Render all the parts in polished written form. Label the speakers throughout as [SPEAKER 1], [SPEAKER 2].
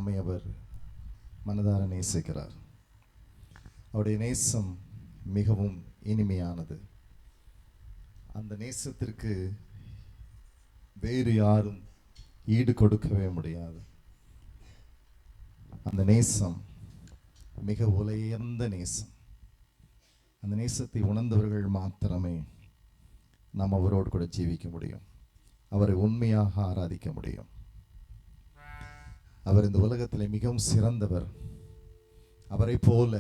[SPEAKER 1] நம்மை அவர் மனதார நேசிக்கிறார். அவருடைய நேசம் மிகவும் இனிமையானது. அந்த நேசத்திற்கு வேறு யாரும் ஈடு கொடுக்கவே முடியாது. அந்த நேசம் மிக உயர்ந்த நேசம். அந்த நேசத்தை உணர்ந்தவர்கள் மாத்திரமே நாம் அவரோடு கூட ஜீவிக்க முடியும். அவரை உண்மையாக ஆராதிக்க முடியும். அவர் இந்த உலகத்தில் மிகவும் சிறந்தவர். அவரை போல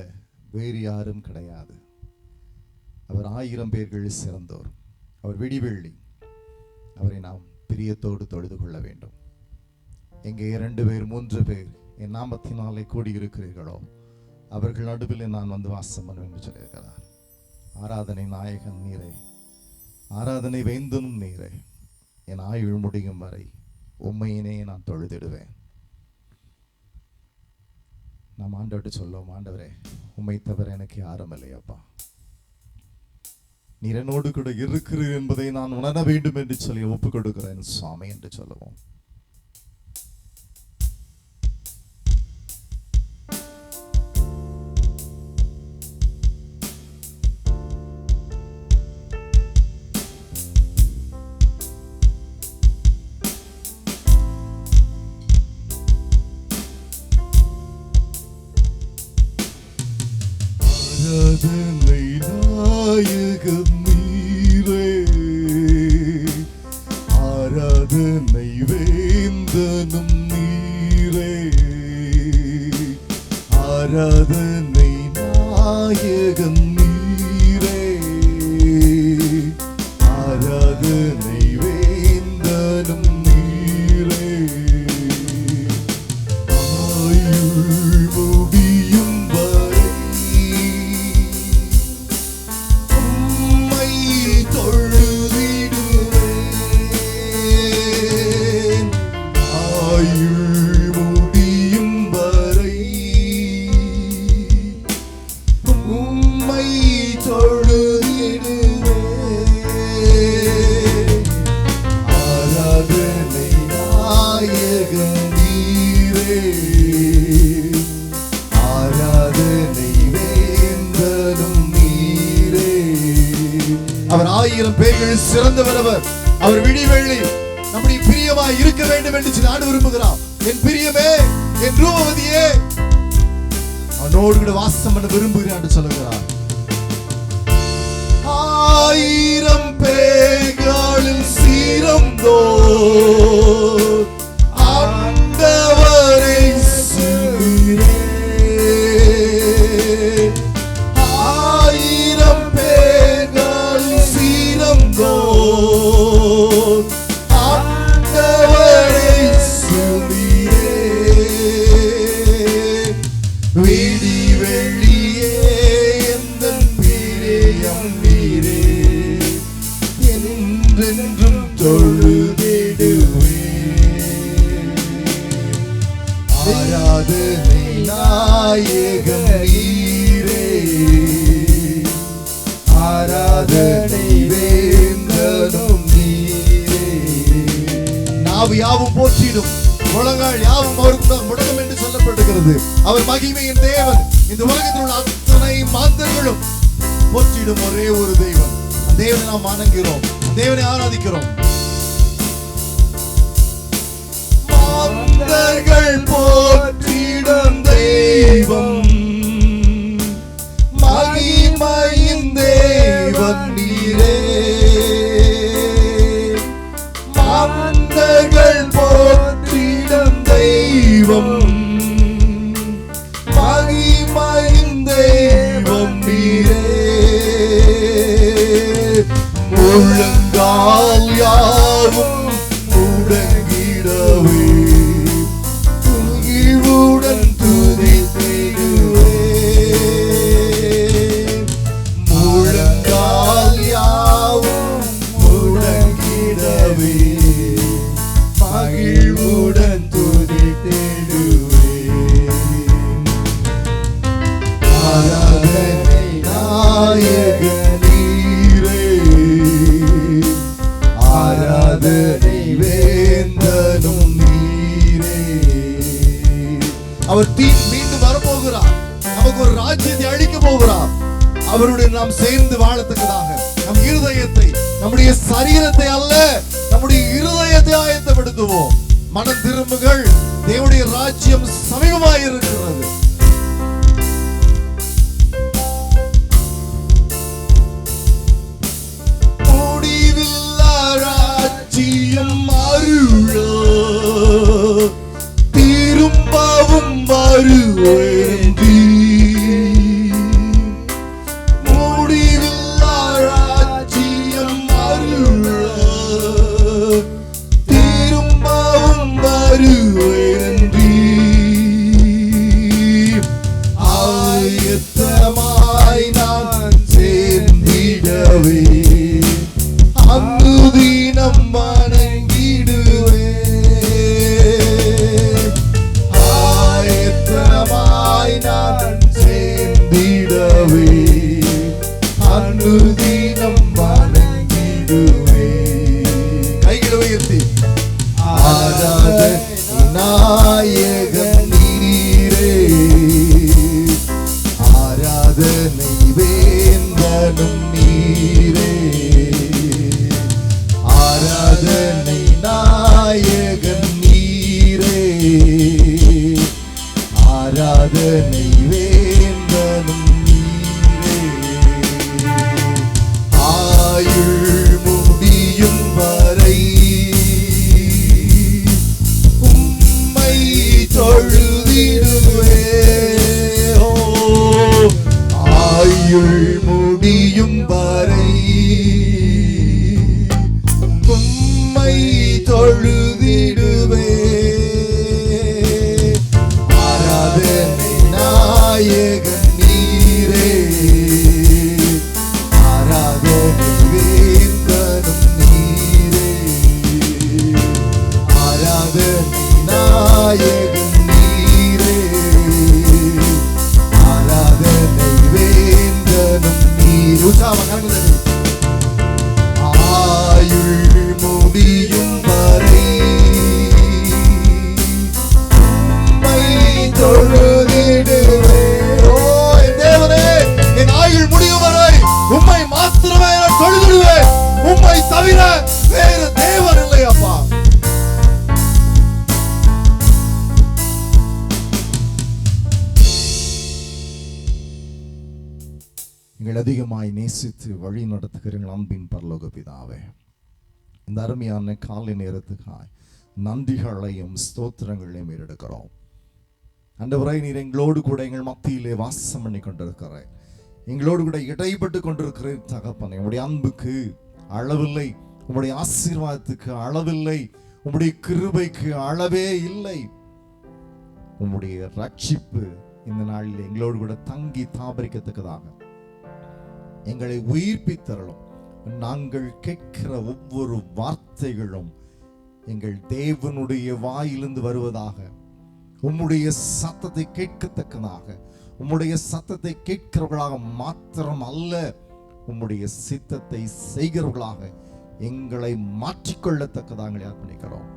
[SPEAKER 1] வேறு யாரும் கிடையாது. அவர் 1000 பேர்களில் சிறந்தோர். அவர் விடிவெள்ளி. அவரை நாம் பிரியத்தோடு தொழுது கொள்ள வேண்டும். எங்கே 2 பேர் 3 பேர் என் நாமத்தினாலே கூடியிருக்கிறீர்களோ அவர்கள் நடுவில் நான் வந்து வாசம் பண்ணுவேன் என்று சொல்லியிருக்கிறார். ஆராதனை நாயகன் நீரே, ஆராதனை வேந்தனும் நீரே. என் ஆயுள் முடியும் வரை உண்மையினே நான் தொழுதிடுவேன். நாம் ஆண்டவர்கிட்ட சொல்லுவோம், ஆண்டவரே உம்மை தவிர எனக்கு யாரும் இல்லையப்பா, நீர் என்னோடு கூட இருக்கிறீர் என்பதை நான் உணர வேண்டும் என்று சொல்லி ஒப்புக் கொடுக்கிறேன் சுவாமி என்று சொல்லுவோம். ஆராதனை நாயகன் நீரே, ஆராதனை வேந்தனும் நீரே, ஆராதனை நாயகன் நீரே, ஆராதனை வேந்தனும் நீரே. ஆயுள் முடியும் அவர் 1000 பேர்களில் சிறந்தவர். அவர் விடிவெள்ளி. நம்முடைய பிரியமாய் இருக்க வேண்டும் என்று நான் விரும்புகிறான். என் பிரியமே, என் ரூபவதியே, அவனோடு கூட வாசம் பண்ண விரும்புகிறான் என்று சொல்லுகிறார். 1000 பேர்களில் சிறந்தோர் ஆண்டவரை சுரே. 1000 பேர்களில் சிறந்தோர் ஆண்டவரை சுரே. விடி வெள்ளியே எந்தன் பிரியம் நீரே, என்றென்றும் தொழுதிடுவே. ஆராதனை நாயகன் நீரே, ஆராதனை வேந்தனும் நீரே. நாவு யாவும் போற்றிடும், முழங்கால் யாவும் அவருக்கு முடங்கும் என்று சொல்லப்படுகிறது. அவர் மகிமையின் தேவன். இந்த உலகத்தில் உள்ள அத்தனை மாந்தர்களும் போற்றிடும் ஒரே ஒரு தெய்வன். அந்த தேவனை நாம் வணங்குகிறோம், தேவனை ஆராதிக்கிறோம். மாந்தர்கள் போற்றிடும் தெய்வம், மகிமையின் தேவன் நீரே. மாந்தர்கள் போற்றிடும் தெய்வம், மகிமையின் தெய்வம் நீரே. முழங்கால் யாவும் முடங்கிடவே, துதிவுடன் துதித்திடுவே. முழங்கால் யாவும் முடங்கிடவே, மகிழ்வுடன் துதித்திடுவே. அவர் மீண்டும் வரப்போகிறார். நமக்கு ஒரு ராஜ்யத்தை அளிக்க போகிறார். அவருடைய நாம் சேர்ந்து வாழத்தக்கதாக நம் இருதயத்தை, நம்முடைய சரீரத்தை அல்ல, நம்முடைய இருதயத்தை ஆயத்தப்படுத்துவோம். மனம் திரும்புங்கள், தேவனுடைய ராஜ்யம் சமீபமாய் இருக்கிறது. முடிவில்லா ராஜ்யம் அருளோ திரும்பவும் வருவேன். முடிவில்லா ராஜ்யம் அருளோ திரும்பவும் வருவேன். ஆயத்தமாய் நான் சேர்ந்திடவே அனுதினம் வணங்கிடுவே. ஆயத்தமாய் நான் சேர்ந்திடவே அனுதினம் வணங்கிடுவே. கைகளை உயர்த்தி ஆராதனை நாயகன் நீரே, ஆராதனை வேந்தனும் நீரே, ஆராதனை நாயகன் நீரே, ஆராதனை வேந்தனும் நீரே. ஆயுள் முடியும் வரை உம்மை தொழுதிடுவே. ஆயுள் முடியும் வரை உம்மை தொழுதிடுவே. ஆராதனை நாயகன் நீரே, ஆராதனை வேந்தனும் நீரே, ஆராதனை நாயகன் நீரே, ஆராதனை வேந்தனும் நீர். உற்சாகமாக ஆயுள் முடியும் வரை உம்மை தொழுதிடுவே. ஓ என் தேவனே, என் ஆயுள் முடியும் வரை உம்மை மாத்திரமே நான் தொழுதிடுவேன். உம்மை தவிர வேறு தேவன் இல்லை அப்பா. எங்கள் அதிகமாய் நேசித்து வழி நடத்துகிற அன்பின் பரலோக பிதாவே, இந்த அருமையான காலை நேரத்துக்காய் நன்றிகளையும் ஸ்தோத்திரங்களையும் ஏறெடுக்கிறோம். ஆண்டவரே, நீர் எங்களோடு கூட எங்கள் மத்தியிலே வாசம் பண்ணி கொண்டிருக்கிறேன், எங்களோடு கூட இடைப்பட்டு கொண்டிருக்கிற தகப்பனே, உம்முடைய அன்புக்கு அளவில்லை, உம்முடைய ஆசீர்வாதத்துக்கு அளவில்லை, உம்முடைய கிருபைக்கு அளவே இல்லை. உம்முடைய ரட்சிப்பு இந்த நாளில் எங்களோடு கூட தங்கி தாபரிக்கத்தக்கதாக எங்களை உயிர்ப்பித்தரலும். நாங்கள் கேட்கிற ஒவ்வொரு வார்த்தைகளும் எங்கள் தேவனுடைய வாயிலிருந்து வருவதாக, உம்முடைய சத்தத்தை கேட்கத்தக்கதாக, உம்முடைய சத்தத்தை கேட்கிறவர்களாக மாத்திரம் அல்ல, உம்முடைய சித்தத்தை செய்கிறவர்களாக எங்களை மாற்றிக்கொள்ளத்தக்கதாக எங்களை அர்ப்பணிக்கிறோம்.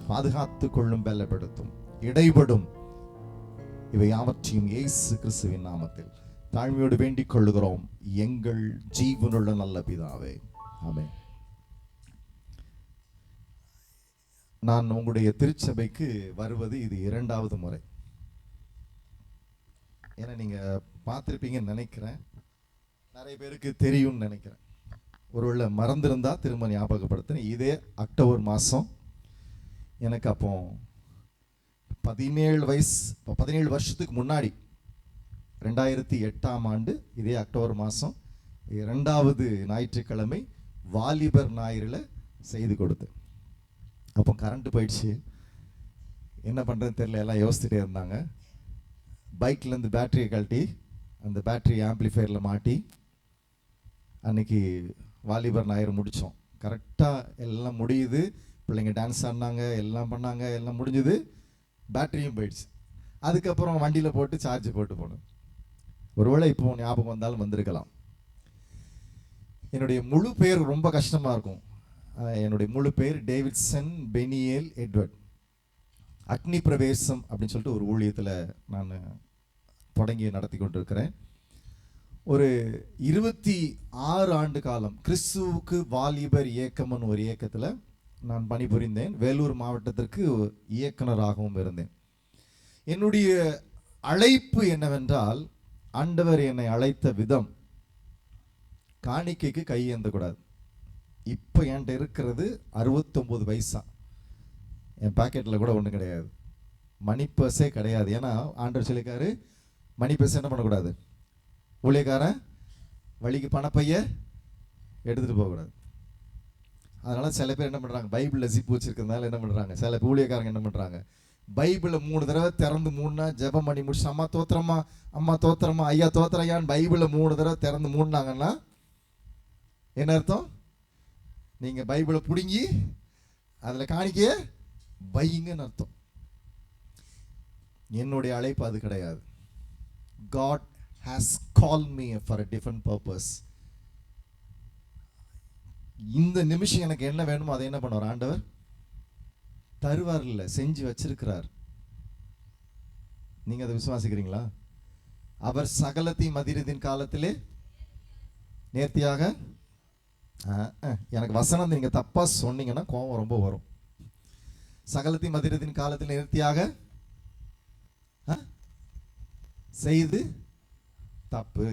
[SPEAKER 1] பாதுகாத்துக் கொள்ளும், பலப்படுத்தும், இடைபடும். இவை யாவற்றையும் இயேசு கிறிஸ்துவின் நாமத்தில் தாழ்மையோடு வேண்டிக் கொள்ளுகிறோம், எங்கள் ஜீவனுள்ள நல்ல பிதாவே, ஆமென். நான் உங்களுடைய திருச்சபைக்கு வருவது இது 2வது முறை. ஏன்னா நீங்க பார்த்திருப்பீங்கன்னு நினைக்கிறேன், நிறைய பேருக்கு தெரியும்னு நினைக்கிறேன். ஒருவேளை மறந்திருந்தா திரும்ப ஞாபகப்படுத்தினேன். இதே அக்டோபர் மாதம் எனக்கு அப்போ 17 வயசு, 17 வருஷத்துக்கு முன்னாடி 2008ஆம் ஆண்டு இதே அக்டோபர் மாதம் 2வது ஞாயிற்றுக்கிழமை வாலிபர் ஞாயிறில் செய்து கொடுத்தேன். அப்போ கரண்ட் போயிடுச்சு, என்ன பண்ணுறதுன்னு தெரியல, எல்லாம் யோசிச்சுட்டே இருந்தாங்க. பைக்லேருந்து பேட்டரியை கழட்டி அந்த பேட்டரி ஆம்பிளிஃபையரில் மாட்டி அன்னைக்கு வாலிபர் ஞாயிறு முடித்தோம். கரெக்டாக எல்லாம் முடியுது, பிள்ளைங்க டான்ஸ் ஆடினாங்க, எல்லாம் பண்ணாங்க, எல்லாம் முடிஞ்சுது, பேட்டரியும் போயிடுச்சு. அதுக்கப்புறம் வண்டியில் போட்டு சார்ஜ் போட்டு போனோம். ஒருவேளை இப்போ ஞாபகம் வந்தாலும் வந்திருக்கலாம். என்னுடைய முழு பேர் ரொம்ப கஷ்டமாக இருக்கும். என்னுடைய முழு பேர் டேவிட்சன் பெனியேல் எட்வர்ட். அக்னி பிரவேசம் அப்படின்னு சொல்லிட்டு ஒரு ஊழியத்தில் நான் தொடங்கி நடத்தி கொண்டிருக்கிறேன். ஒரு 26 ஆண்டு காலம் கிறிஸ்துவுக்கு வாலிபர் இயக்கம்னு ஒரு இயக்கத்தில் நான் பணிபுரிந்தேன். வேலூர் மாவட்டத்திற்கு இயக்குனராகவும் இருந்தேன். என்னுடைய அழைப்பு என்னவென்றால், ஆண்டவர் என்னை அழைத்த விதம் காணிக்கைக்கு கை ஏந்தக்கூடாது. இப்போ என்கிட்ட இருக்கிறது 69 பைசா, என் பாக்கெட்டில் கூட ஒன்றும் கிடையாது, மணி பர்ஸே கிடையாது. ஏன்னா ஆண்டவர் சொல்லிக்காரு, மணி பர்ஸ் என்ன பண்ணக்கூடாது, ஊழியக்காரன் வழிக்கு பணப்பைய எடுத்துகிட்டு போகக்கூடாது. அதனால் சில பேர் என்ன பண்ணுறாங்க, பைபிளில் ஜிப்பு வச்சுருக்கிறதுனால என்ன பண்ணுறாங்க, சில ஊழியக்காரங்க என்ன பண்ணுறாங்க, பைபிளை 3 தடவை திறந்து மூணுனா ஜெபம் பண்ணி முடிச்சு அம்மா தோத்திரமா, அம்மா தோத்திரமா, ஐயா தோத்திரையான்னு பைபிளை 3 தடவை திறந்து மூடினாங்கன்னா என்ன அர்த்தம், நீங்கள் பைபிளை பிடுங்கி அதில் காணிக்க வைங்கன்னு அர்த்தம். என்னுடைய அழைப்பு அது கிடையாது. God has called me for a different purpose. இந்த நிமிஷம் எனக்கு என்ன வேணுமோ அதை என்ன பண்ணுவார் ஆண்டவர் தருவார், இல்லை செஞ்சு வச்சிருக்கிறார். நீங்க அதை விசுவாசிக்கிறீங்களா? அவர் சகலத்தையும் மதிரத்தின் காலத்திலே நேர்த்தியாக, எனக்கு வசனம் நீங்க தப்பா சொன்னீங்கன்னா கோபம் ரொம்ப வரும். சகலத்தையும் மதிரத்தின் காலத்தில் நேர்த்தியாக செய்து தப்பு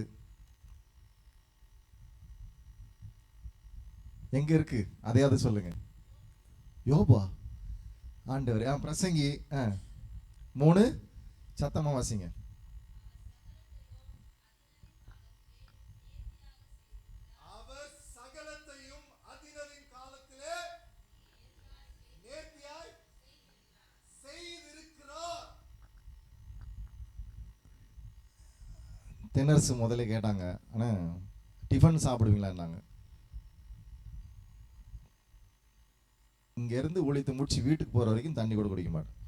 [SPEAKER 1] எங்க இருக்கு, அதையாவது சொல்லுங்க. யோபா ஆண்டவர் பிரசங்கி 3 சத்தமா வாசிங்க. அவர் சகலத்தையும் அதினதின் காலத்திலே நேர்த்தியாய் செய்திருக்கிறார். தென்னரசு முதல்ல கேட்டாங்க, ஆனா டிஃபன் சாப்பிடுவீங்களான்னாங்க. இங்கேருந்து ஊழியத்தை முடிச்சு வீட்டுக்கு போகிற வரைக்கும் தண்ணி கூட குடிக்க மாட்டேன்.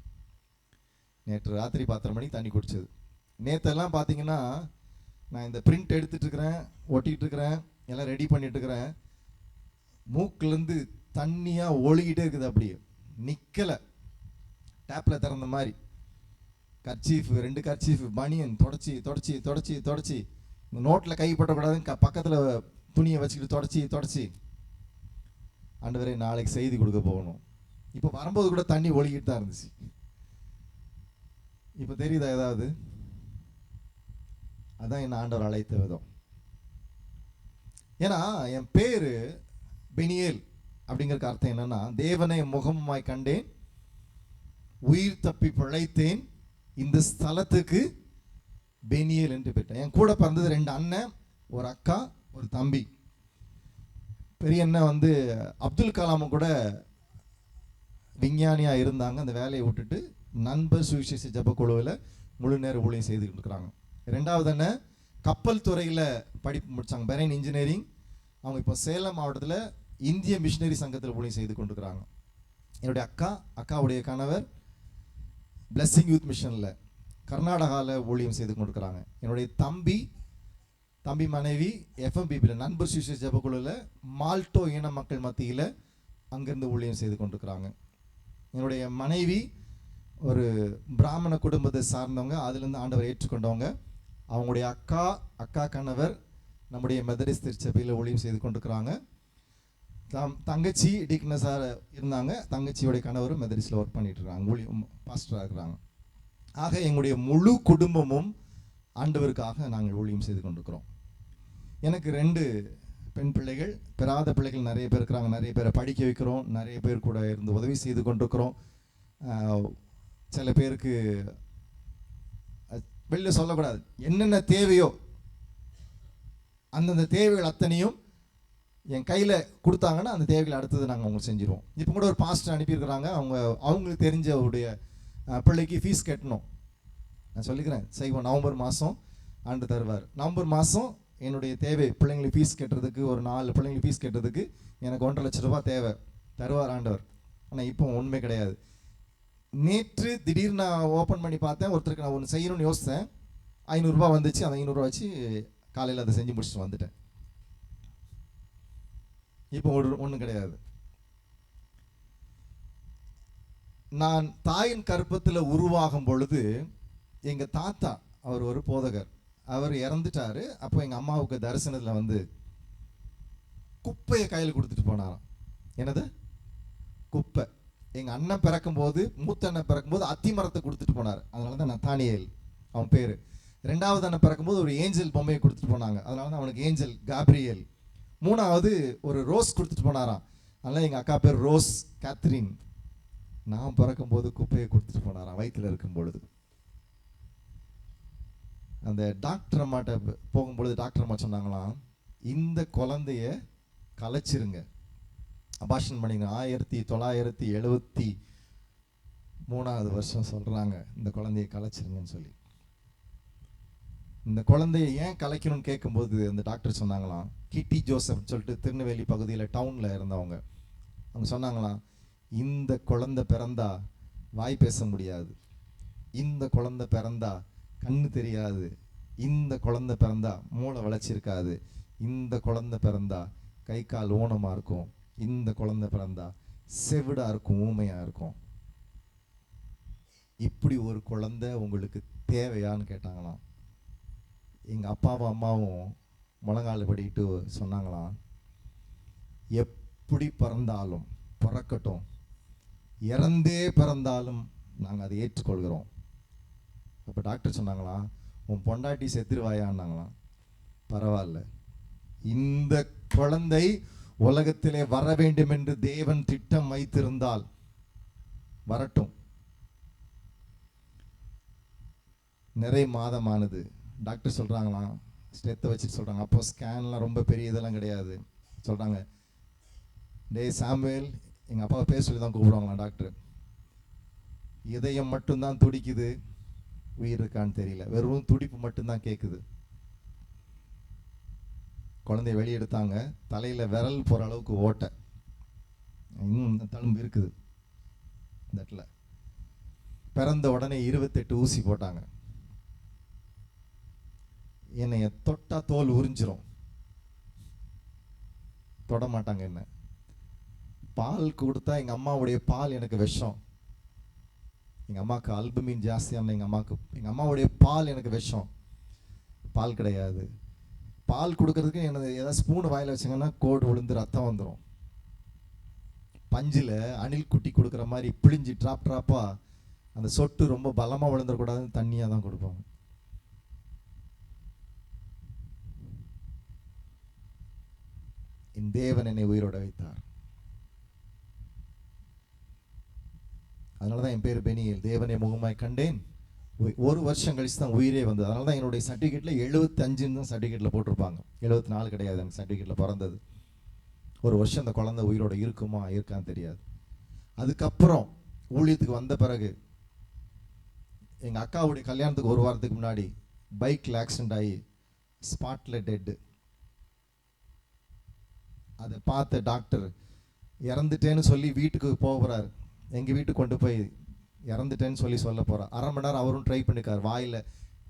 [SPEAKER 1] நேற்று ராத்திரி 10:30 மணிக்கு தண்ணி குடிச்சது. நேற்றெல்லாம் பார்த்தீங்கன்னா நான் இந்த பிரிண்ட் எடுத்துகிட்டு இருக்கிறேன், ஒட்டிகிட்டு இருக்கிறேன், எல்லாம் ரெடி பண்ணிட்டு இருக்கிறேன். மூக்கிலேருந்து தண்ணியாக ஒழுகிட்டே இருக்குது, அப்படியே நிற்கலை. டேப்பில் திறந்த மாதிரி கர்ச்சீஃப், 2 கர்ச்சீஃப், பனியன் தொடச்சி தொடச்சி தொடச்சி தொடச்சி, இந்த நோட்டில் கைப்பற்றக்கூடாதுன்னு பக்கத்தில் துணியை வச்சுக்கிட்டு தொடச்சி தொடச்சி, ஆண்டவரே நாளைக்கு செய்தி கொடுக்க போகணும். இப்போ வரும்போது கூட தண்ணி ஒழுகிட்டு தான் இருந்துச்சு. இப்போ தெரியுதா ஏதாவது? அதான் என்ன ஆண்டவர் அழைத்த விதம். ஏன்னா என் பேரு பெனியேல் அப்படிங்கிற அர்த்தம் என்னன்னா, தேவனை முகமாய் கண்டேன், உயிர் தப்பி பிழைத்தேன், இந்த ஸ்தலத்துக்கு பெனியேல் என்று பெற்றேன். என் கூட பிறந்தது 2 அண்ணன், ஒரு அக்கா, ஒரு தம்பி. பெரிய அண்ணன் அப்துல் கலாம் கூட விஞ்ஞானியாக இருந்தாங்க. அந்த வேலையை விட்டுட்டு நண்பர் சுவிசேஷ ஜபக்குழுவில் முழு நேர ஊழியம் செய்துக்கிட்டு இருக்கிறாங்க. 2வது அண்ணன் கப்பல் துறையில் படிப்பு முடித்தாங்க, மெரைன் இன்ஜினியரிங். அவங்க இப்போ சேலம் மாவட்டத்தில் இந்திய மிஷினரி சங்கத்தில் ஊழியம் செய்து கொண்டிருக்கிறாங்க. என்னுடைய அக்காவுடைய கணவர் பிளெஸ்ஸிங் யூத் மிஷனில் கர்நாடகாவில் ஊழியம் செய்து கொண்டிருக்கிறாங்க. என்னுடைய தம்பி மனைவி எஃப்எம்பிபியில் நண்பர் சுவிசேஷ ஜபக்குழுவில் மால்டோ இன மக்கள் மத்தியில் அங்கேருந்து ஊழியம் செய்து கொண்டிருக்கிறாங்க. என்னுடைய மனைவி ஒரு பிராமண குடும்பத்தை சார்ந்தவங்க, அதுலேருந்து ஆண்டவர் ஏற்றுக்கொண்டவங்க. அவங்களுடைய அக்கா கணவர் நம்முடைய மெதடிஸ்ட் திருச்சபையில் ஊழியம் செய்து கொண்டிருக்கிறாங்க. தங்கச்சி டீக்னஸாக இருந்தாங்க, தங்கச்சியோடைய கணவரும் மெதடிஸ்டில் ஒர்க் பண்ணிட்டு இருக்காங்க, ஊழியம் பாஸ்டராக இருக்கிறாங்க. ஆக எங்களுடைய முழு குடும்பமும் ஆண்டவருக்காக நாங்கள் ஊழியம் செய்து கொண்டிருக்கிறோம். எனக்கு 2 பெண் பிள்ளைகள், பெறாத பிள்ளைகள் நிறைய பேர் இருக்கிறாங்க. நிறைய பேரை படிக்க வைக்கிறோம், நிறைய பேர் கூட இருந்து உதவி செய்து கொண்டிருக்கிறோம். சில பேருக்கு வெளியில் சொல்லக்கூடாது, என்னென்ன தேவையோ அந்தந்த தேவைகள் அத்தனையும் என் கையில் கொடுத்தாங்கன்னா அந்த தேவைகளை அடுத்தது நாங்கள் அவங்களுக்கு செஞ்சுருவோம். இப்போ கூட ஒரு பாஸ்டர் அனுப்பியிருக்கிறாங்க, அவங்களுக்கு தெரிஞ்சவுடைய பிள்ளைக்கு ஃபீஸ் கட்டணும். நான் சொல்லிக்கிறேன், செய்வோம். நவம்பர் மாதம் ஆண்டு தருவார். நவம்பர் மாதம் என்னுடைய தேவை பிள்ளைங்களுக்கு ஃபீஸ் கட்டுறதுக்கு, ஒரு 4 பிள்ளைங்களுக்கு ஃபீஸ் கட்டுறதுக்கு எனக்கு 1.5 லட்ச ரூபா தேவை, தருவார் ஆண்டவர். ஆனால் இப்போ உண்மை கிடையாது. நேற்று திடீர்னு நான் ஓப்பன் பண்ணி பார்த்தேன், ஒருத்தருக்கு நான் ஒன்று செய்யணும்னு யோசித்தேன், 500 ரூபா வந்துச்சு. அந்த 500 ரூபா வச்சு காலையில் அதை செஞ்சு முடிச்சுட்டு வந்துட்டேன். இப்போ ஒன்றும் கிடையாது. நான் தாயின் கற்பத்தில் உருவாகும் பொழுது எங்கள் தாத்தா, அவர் ஒரு போதகர், அவர் இறந்துட்டாரு. அப்போ எங்கள் அம்மாவுக்கு தரிசனத்தில் வந்து குப்பையை கையில் கொடுத்துட்டு போனாராம். என்னது? குப்பை. எங்கள் அண்ணன் பிறக்கும்போது, மூத்த அண்ணன் பிறக்கும்போது அத்தி மரத்தை கொடுத்துட்டு போனார். அதனால தான் நத்தானியேல் அவன் பேர். ரெண்டாவது அண்ணன் பிறக்கும்போது ஒரு ஏஞ்சல் பொம்மையை கொடுத்துட்டு போனாங்க. அதனால தான் அவனுக்கு ஏஞ்சல் காப்ரியேல். மூணாவது ஒரு ரோஸ் கொடுத்துட்டு போனாராம். அதனால எங்கள் அக்கா பேர் ரோஸ் கேத்ரின். நான் பிறக்கும்போது குப்பையை கொடுத்துட்டு போனாராம் வயிற்றில் இருக்கும் பொழுது. அந்த டாக்டர் அம்மாட்ட போகும்பொழுது டாக்டர் அம்மா சொன்னாங்களாம், இந்த குழந்தைய கலைச்சிருங்க, அபாஷன் பண்ணிங்க. 1973 சொல்கிறாங்க, இந்த குழந்தைய கலைச்சிருங்கன்னு சொல்லி. இந்த குழந்தைய ஏன் கலைக்கணும்னு கேட்கும்போது அந்த டாக்டர் சொன்னாங்களாம், கிட்டி ஜோசப் சொல்லிட்டு திருநெல்வேலி பகுதியில் டவுனில் இருந்தவங்க, அவங்க சொன்னாங்களாம், இந்த குழந்தை பிறந்தா வாய் பேச முடியாது, இந்த குழந்தை பிறந்தா கண்ணு தெரியாது, இந்த குழந்தை பிறந்தா மூளை வளர்ச்சிருக்காது, இந்த குழந்தை பிறந்தா கை கால் ஊனமாக இருக்கும், இந்த குழந்தை பிறந்தா செவிடாக இருக்கும், ஊமையாக இருக்கும். இப்படி ஒரு குழந்தை உங்களுக்கு தேவையான்னு கேட்டாங்களாம். எங்கள் அப்பாவும் அம்மாவும் முழங்கால் படிக்கிட்டு சொன்னாங்களாம், எப்படி பிறந்தாலும் பிறக்கட்டும், இறந்தே பிறந்தாலும் நாங்கள் அதை ஏற்றுக்கொள்கிறோம். அப்போ டாக்டர் சொன்னாங்களாம், உன் பொண்டாட்டி செத்துருவாயான்னாங்களாம். பரவாயில்ல, இந்த குழந்தை உலகத்திலே வர வேண்டும் என்று தேவன் திட்டம் வைத்திருந்தால் வரட்டும். நிறைய மாதமானது. டாக்டர் சொல்கிறாங்களாம், ஸ்டெத்தை வச்சுட்டு சொல்கிறாங்க, அப்போ ஸ்கேன்லாம் ரொம்ப பெரிய இதெல்லாம் கிடையாது. சொல்கிறாங்க, டே சாமுவேல், எங்கள் அப்பாவை பேச சொல்லி தான் கூப்பிடுவாங்களாம் டாக்டர், இதயம் மட்டும்தான் துடிக்குது, உயிர் இருக்கான்னு தெரியல, வெறும் துடிப்பு மட்டும்தான் கேட்குது. குழந்தைய வெளியெடுத்தாங்க, தலையில் விரல் போகிற அளவுக்கு ஓட்டை, இன்னும் தழும்பு இருக்குது இந்த இடத்துல. பிறந்த உடனே 28 ஊசி போட்டாங்க. என்னைய தொட்டா தோல் உறிஞ்சிரும், தொட மாட்டாங்க என்ன. பால் கொடுத்தா எங்கள் அம்மாவுடைய பால் எனக்கு விஷம். எங்கள் அம்மாவுக்கு அல்புமின் ஜாஸ்தியான எங்கள் அம்மாவுடைய பால் எனக்கு விஷம். பால் கிடையாது. பால் கொடுக்கறதுக்கு எனக்கு ஏதாவது ஸ்பூன் வாயில் வச்சிங்கன்னா கோடு விழுந்து ரத்தம் வந்துடும். பஞ்சில் அணில் குட்டி கொடுக்குற மாதிரி பிழிஞ்சு ட்ராப்பாக அந்த சொட்டு ரொம்ப பலமாக விழுந்துடக்கூடாதுன்னு தண்ணியாக தான் கொடுப்பாங்க. என் தேவன் என்னை உயிரோட வைத்தார். அதனால தான் என் பேர் பெனியேல், தேவனை முகமாய் கண்டேன். ஒரு வருஷம் கழிச்சு தான் உயிரே வந்தது. அதனால தான் என்னுடைய சர்டிஃபிகேட்டில் 75 தான் சர்டிஃபிகேட்டில் போட்டிருப்பாங்க, 74 கிடையாது எனக்கு சர்டிஃபிகேட்டில் பிறந்தது. ஒரு வருஷம் அந்த குழந்தை உயிரோட இருக்குமா இருக்கான்னு தெரியாது. அதுக்கப்புறம் ஊழியத்துக்கு வந்த பிறகு எங்கள் அக்காவுடைய கல்யாணத்துக்கு ஒரு வாரத்துக்கு முன்னாடி பைக்கில் ஆக்சிடென்ட் ஆகி ஸ்பாட்டில் டெட்டு. அதை பார்த்த டாக்டர் இறந்துட்டேன்னு சொல்லி வீட்டுக்கு போகிறார். எங்கள் வீட்டுக்கு கொண்டு போய் இறந்துட்டேன்னு சொல்ல போகிறார். அரை மணி நேரம் அவரும் ட்ரை பண்ணிக்கார். வாயில்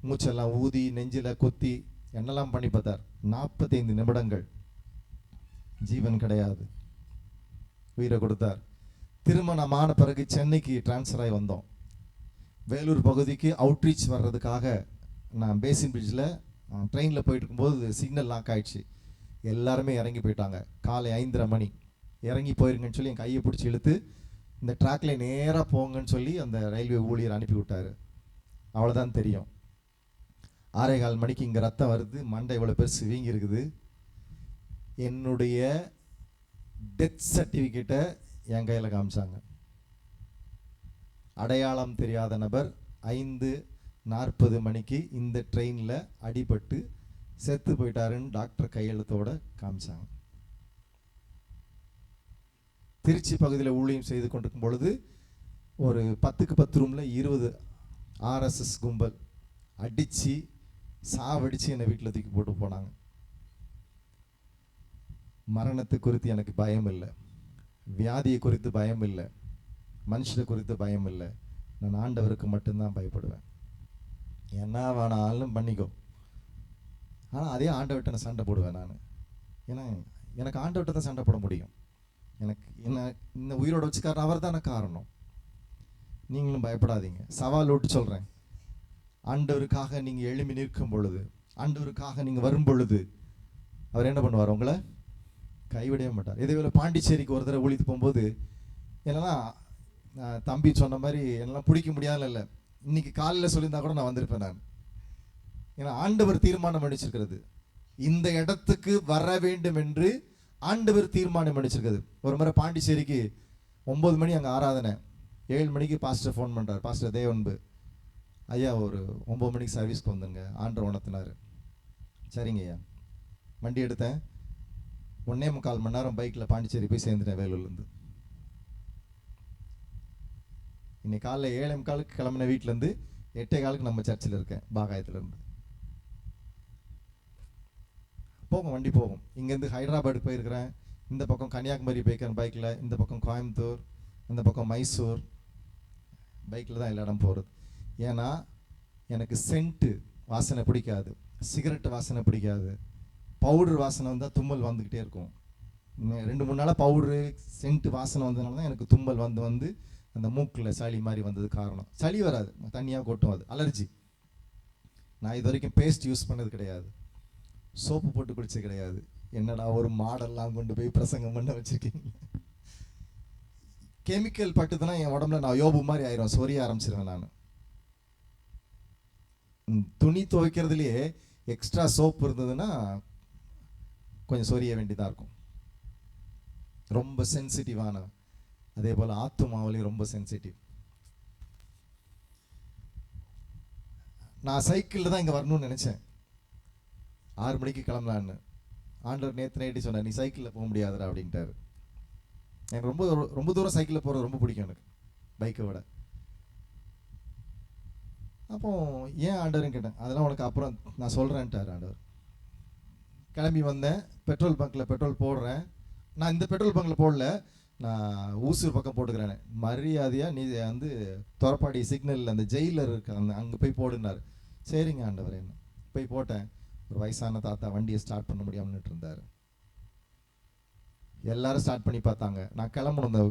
[SPEAKER 1] மூச்செல்லாம் ஊதி நெஞ்சில் கொத்தி என்னெல்லாம் பண்ணி பார்த்தார். 45 நிமிடங்கள் ஜீவன் கிடையாது, உயிரை கொடுத்தார். திருமணம் ஆன பிறகு சென்னைக்கு டிரான்ஸ்ஃபர் ஆகி வந்தோம். வேலூர் பகுதிக்கு அவுட்ரீச் வர்றதுக்காக நான் பேசின் பிரிட்ஜில் ட்ரெயினில் போயிட்டு இருக்கும்போது சிக்னல் லாக் ஆகிடுச்சு. எல்லாருமே இறங்கி போயிட்டாங்க. காலை 5:30 மணி. இறங்கி போயிருங்கன்னு சொல்லி என் கையை பிடிச்சி இழுத்து இந்த ட்ராக்ல நேராக போங்கன்னு சொல்லி அந்த ரயில்வே ஊழியர் அனுப்பி விட்டார். அவ்வளோதான் தெரியும். 6:15 மணிக்கு இங்கே ரத்தம் வருது, மண்டை இவ்வளோ பெருசு வீங்கி இருக்குது. என்னுடைய டெத் சர்டிஃபிகேட்டை என் கையில் காமிச்சாங்க. அடையாளம் தெரியாத நபர் 5:40 மணிக்கு இந்த ட்ரெயினில் அடிபட்டு செத்து போயிட்டாருன்னு டாக்டர் கையெழுத்தோட காமிச்சாங்க. திருச்சி பகுதியில் ஊழியம் செய்து கொண்டிருக்கும் பொழுது ஒரு 10க்கு 10 ரூமில் 20 RSS கும்பல் அடித்து சாவடித்து என்னை வீட்டில் தூக்கி போட்டு போனாங்க. மரணத்தை குறித்து எனக்கு பயம் இல்லை, வியாதியை குறித்து பயம் இல்லை, மனுஷனை குறித்து பயம் இல்லை. நான் ஆண்டவருக்கு மட்டும்தான் பயப்படுவேன். என்ன வேணாலும் பண்ணிக்கோ, ஆனால் அதே ஆண்டவர்கிட்ட நான் சண்டை போடுவேன். நான் ஏன்னா எனக்கு ஆண்டவர்கிட்ட தான் சண்டை போட முடியும். எனக்கு என்ன இந்த உயிரோட வச்சுக்காரன் அவர் தானே காரணம். நீங்களும் பயப்படாதீங்க. சவால் விட்டு சொல்கிறேன், ஆண்டவருக்காக நீங்கள் எழும்பி நிற்கும் பொழுது, ஆண்டவருக்காக நீங்கள் வரும் பொழுது அவர் என்ன பண்ணுவார்? உங்களை கைவிடவே மாட்டார். இதே வேலை பாண்டிச்சேரிக்கு ஒரு தடவை ஊழித்து போகும்போது என்னன்னா, தம்பி சொன்ன மாதிரி என்னெல்லாம் பிடிக்க முடியாதுல இல்லை, இன்னைக்கு காலையில் சொல்லியிருந்தா கூட நான் வந்திருப்பேன் நான். ஏன்னா ஆண்டவர் தீர்மானம் பண்ணிச்சிருக்கிறது, இந்த இடத்துக்கு வர வேண்டும் என்று ஆண்டவர் தீர்மானம் பண்ணிச்சிருக்கிறது. ஒரு முறை பாண்டிச்சேரிக்கு 9 மணி அங்கே ஆராதனை, 7 மணிக்கு பாஸ்டர் ஃபோன் பண்ணுறார், பாஸ்டர் தேவன்பு, ஐயா ஒரு 9 மணிக்கு சர்வீஸ்க்கு வந்துங்க, ஆண்டவர் உணர்த்தினார். சரிங்க ஐயா. வண்டி எடுத்தேன், 1.25 மணி நேரம் பைக்கில் பாண்டிச்சேரி போய் சேர்ந்துட்டேன் வேலூர்லேருந்து. இன்னைக்கு காலைல 7:45 கிளம்பின வீட்டிலேருந்து 8:15 நம்ம சர்ச்சில் இருக்கேன், பாகாயத்துலேருந்து. போகும், வண்டி போகும். இங்கேருந்து ஹைதராபாத்துக்கு போயிருக்கிறேன், இந்த பக்கம் கன்னியாகுமரி போய்க்கிறேன் பைக்கில், இந்த பக்கம் கோயம்புத்தூர், இந்த பக்கம் மைசூர், பைக்கில் தான் எல்லா இடம் போகிறது. ஏன்னா எனக்கு சென்ட்டு வாசனை பிடிக்காது, சிகரெட் வாசனை பிடிக்காது, பவுடர் வாசனை வந்தால் தும்மல் வந்துக்கிட்டே இருக்கும். 2-3 நாளாக பவுடரு சென்ட்டு வாசனை வந்ததுனால தான் எனக்கு தும்மல் வந்து அந்த மூக்கில் சளி மாதிரி வந்தது காரணம். சளி வராது, தண்ணியாக கொட்டும், அது அலர்ஜி. நான் இது வரைக்கும் பேஸ்ட் யூஸ் பண்ணது கிடையாது, சோப்பு போட்டு குடிச்சது கிடையாது. என்னடா ஒரு மாடெல்லாம் கொண்டு போய் பிரசங்கம் பண்ண வச்சுருக்கீங்க. கெமிக்கல் பட்டுதுன்னா என் உடம்புல நான் யோபு மாதிரி ஆயிரும், சொரிய ஆரம்பிச்சிருவேன் நான். துணி துவைக்கிறதுலையே எக்ஸ்ட்ரா சோப்பு இருந்ததுன்னா கொஞ்சம் சொரிய வேண்டியதாக இருக்கும். ரொம்ப சென்சிட்டிவான, அதே போல் ஆத்துமாவிலையும் ரொம்ப சென்சிட்டிவ். நான் சைக்கிளில் தான் இங்கே வரணும்னு நினச்சேன், 6 மணிக்கு கிளம்பலான்னு. ஆண்டவர் நேற்று நைட்டு சொன்னார், நீ சைக்கிளில் போக முடியாதுடா அப்படின்ட்டாரு. எனக்கு ரொம்ப ரொம்ப தூரம் சைக்கிளில் போகிறது ரொம்ப பிடிக்கும் எனக்கு, பைக்கை விட. அப்போ ஏன் ஆண்டவர்னு கேட்டேன். அதெல்லாம் உனக்கு அப்புறம் நான் சொல்கிறேன்ட்டார் ஆண்டவர். கிளம்பி வந்தேன், பெட்ரோல் பங்க்கில் பெட்ரோல் போடுறேன். நான் இந்த பெட்ரோல் பங்க்கில் போடல, நான் ஊசூர் பக்கம் போட்டுக்கிறேன். மரியாதையாக நீ வந்து தொரப்பாடி சிக்னலில் அந்த ஜெயிலர் இருக்க அந்த அங்கே போய் போடுனார். சரிங்க ஆண்டவர், என்ன போய் போட்டேன். ஒரு வயசான தாத்தா வண்டியை ஸ்டார்ட் பண்ண முடியாமல் இருந்தார். எல்லாரும் ஸ்டார்ட் பண்ணி பார்த்தாங்க. நான் கிளம்பணும், அந்த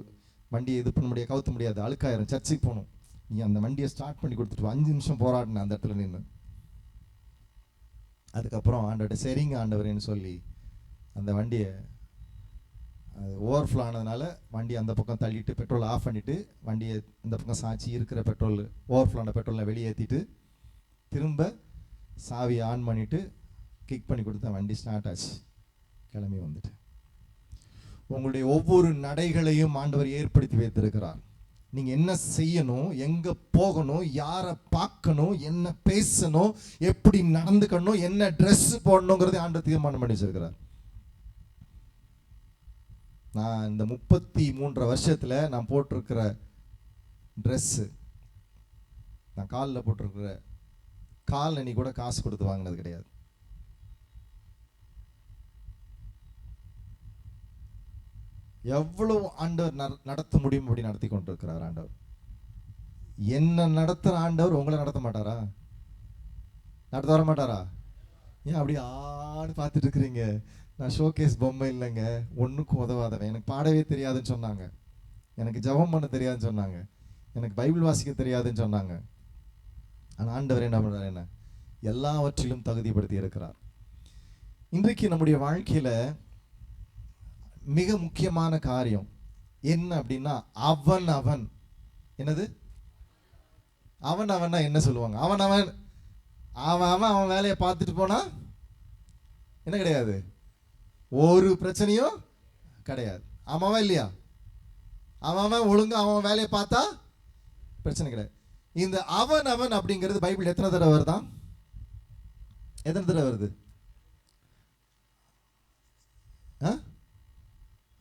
[SPEAKER 1] வண்டியை இது பண்ண முடியாது, கவுத்த முடியாது, அழுக்காயிரும், சர்ச்சுக்கு போகணும். நீ அந்த வண்டியை ஸ்டார்ட் பண்ணி கொடுத்துட்டு 5 நிமிஷம் போராடினேன் அந்த இடத்துல நின்று. அதுக்கப்புறம் ஆண்டவர்கிட்ட சரிங்க ஆண்டவரேன்னு சொல்லி அந்த வண்டியை, அது ஓவர்ஃப்ளோ ஆனதுனால வண்டி அந்த பக்கம் தள்ளிட்டு பெட்ரோல் ஆஃப் பண்ணிவிட்டு வண்டியை இந்த பக்கம் சாய்ச்சி இருக்கிற பெட்ரோல் ஓவர்ஃப்ளோ ஆன பெட்ரோலை வெளியேற்றிட்டு திரும்ப சாவியை ஆன் பண்ணிவிட்டு கிக் பண்ணி கொடுத்தேன். வண்டி ஸ்டார்ட் ஆச்சு, கிளம்பி வந்துட்டு. உங்களுடைய ஒவ்வொரு நடைகளையும் ஆண்டவர் ஏற்படுத்தி வைத்திருக்கிறார். நீங்கள் என்ன செய்யணும், எங்கே போகணும், யாரை பார்க்கணும், என்ன பேசணும், எப்படி நடந்துக்கணும், என்ன ட்ரெஸ் போடணுங்கிறத ஆண்டவர் தீர்மானம் பண்ணி வச்சிருக்கிறார். நான் இந்த 33 வருஷத்தில் நான் போட்டிருக்கிற ட்ரெஸ்ஸு, நான் காலில் போட்டிருக்கிற காலணி கூட காசு கொடுத்து வாங்கினது கிடையாது. எவ்வளவு ஆண்டவர் நடத்த முடியும் அப்படி நடத்தி கொண்டிருக்கிறார் ஆண்டவர். என்ன நடத்துகிற ஆண்டவர் உங்களை நடத்த மாட்டாரா? நடத்த வர மாட்டாரா? ஏன் அப்படி ஆன்னு பார்த்துட்டு இருக்கிறீங்க? நான் ஷோகேஸ் பொம்மை இல்லைங்க, ஒன்றுக்கும் உதவாதவன். எனக்கு பாடவே தெரியாதுன்னு சொன்னாங்க, எனக்கு ஜெபம் பண்ண தெரியாதுன்னு சொன்னாங்க, எனக்கு பைபிள் வாசிக்க தெரியாதுன்னு சொன்னாங்க. ஆனால் ஆண்டவர் என்ன பண்ணுறார்? என்ன எல்லாவற்றிலும் தகுதிப்படுத்தி இருக்கிறார். இன்றைக்கு நம்முடைய வாழ்க்கையில் மிக முக்கியமான காரியம் என்ன அப்படின்னா, அவன் என்னது? அவன் என்ன சொல்லுவாங்க? அவன் வேலையை பார்த்துட்டு போனா என்ன கிடையாது, ஒரு பிரச்சனையும் கிடையாது. அவன் இல்லையா, அவன் ஒழுங்கு அவன் வேலையை பார்த்தா பிரச்சனை கிடையாது. இந்த அவன் அப்படிங்கிறது பைபிள் எத்தனை தடவை வருதான்? எத்தனை தடவை வருது?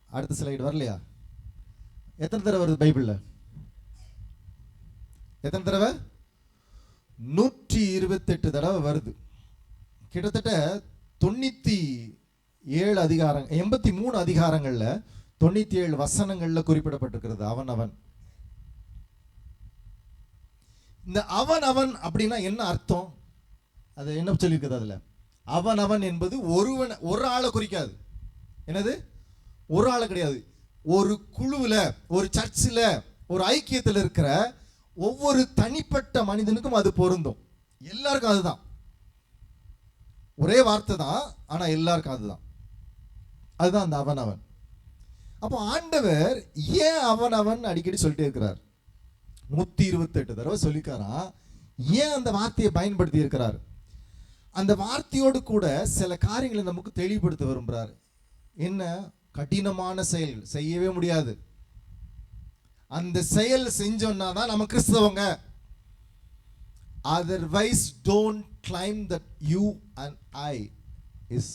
[SPEAKER 1] அடுத்த ஸ்லைடு வரலையா? எத்தனை தடவை வருது பைபிள்ல? எத்தனை தடவை? 128 தடவை வருது. கிட்டத்தட்ட 97 அதிகாரம், 83 அதிகாரங்கள்ல 97 வசனங்கள்ல குறிப்பிடப்பட்டிருக்கிறது அவன். இந்த அவன் அப்படின்னா என்ன அர்த்தம்? அது என்ன சொல்லியிருக்குது அதுல? அவன் என்பது ஒரு ஆளை குறிக்காது. என்னது? ஒரு ஆளை கிடையாது. ஒரு குழுவில், ஒரு சர்ச்சில், ஒரு ஐக்கியத்தில் இருக்கிற ஒவ்வொரு தனிப்பட்ட மனிதனுக்கும் அது பொருந்தும். எல்லாருக்கும் அதுதான். ஒரே வார்த்தை தான், ஆனா எல்லாருக்கும் அதுதான். அதுதான் அந்த அவனவன். அப்போ ஆண்டவர் ஏன் அவனவன் அடிக்கடி சொல்லிட்டே இருக்கிறார்? 128 தடவை சொல்லிக்காராம். ஏன் அந்த வார்த்தையை பயன்படுத்தி இருக்கிறார்? அந்த வார்த்தையோடு கூட சில காரியங்களை நமக்கு தெளிவுபடுத்த விரும்புகிறார். என்ன? கடினமான செயல் செய்யவே முடியாது. அந்த செயல் செஞ்சோம்னா தான் நம்ம கிறிஸ்தவங்க. Otherwise don't claim that you and I is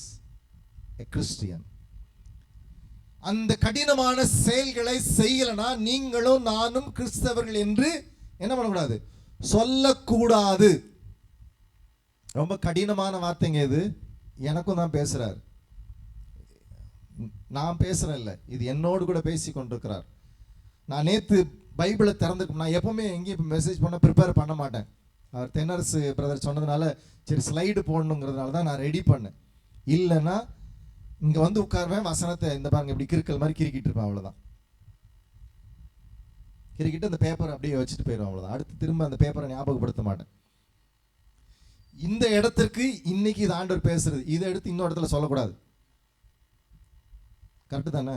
[SPEAKER 1] a Christian. அந்த கடினமான செயல்களை செய்யலனா நீங்களும் நானும் கிறிஸ்தவர்கள் என்று என்ன பண்ணக்கூடாது? சொல்லக்கூடாது. ரொம்ப கடினமான வார்த்தைங்க இது. எனக்கும் தான் பேசுறார். நான் பேசுறேன் இல்லை, இது என்னோடு கூட பேசி கொண்டிருக்கிறார். நான் நேற்று பைபிளை திறந்துருக்கு. நான் எப்பவுமே எங்கேயும் மெசேஜ் பண்ண ப்ரிப்பேர் பண்ண மாட்டேன். அவர் தென்னரசு பிரதர் சொன்னதுனால சரி ஸ்லைடு போடணுங்கிறதுனால தான் நான் ரெடி பண்ணேன். இல்லைன்னா இங்கே வந்து உட்காருவேன், வசனத்தை இந்த பாருங்க இப்படி கிறுக்கல் மாதிரி கிறுக்கிட்டு இருப்பேன். அவ்வளோதான். கிறுக்கிட்டு அந்த பேப்பரை அப்படியே வச்சுட்டு போயிடுவேன். அவ்வளோதான். அடுத்து திரும்ப அந்த பேப்பரை ஞாபகப்படுத்த மாட்டேன். இந்த இடத்திற்கு இன்னைக்கு இது ஆண்டவர் பேசுறது, இதை எடுத்து இன்னொரு இடத்துல சொல்லக்கூடாது. கரெக்டு தானே?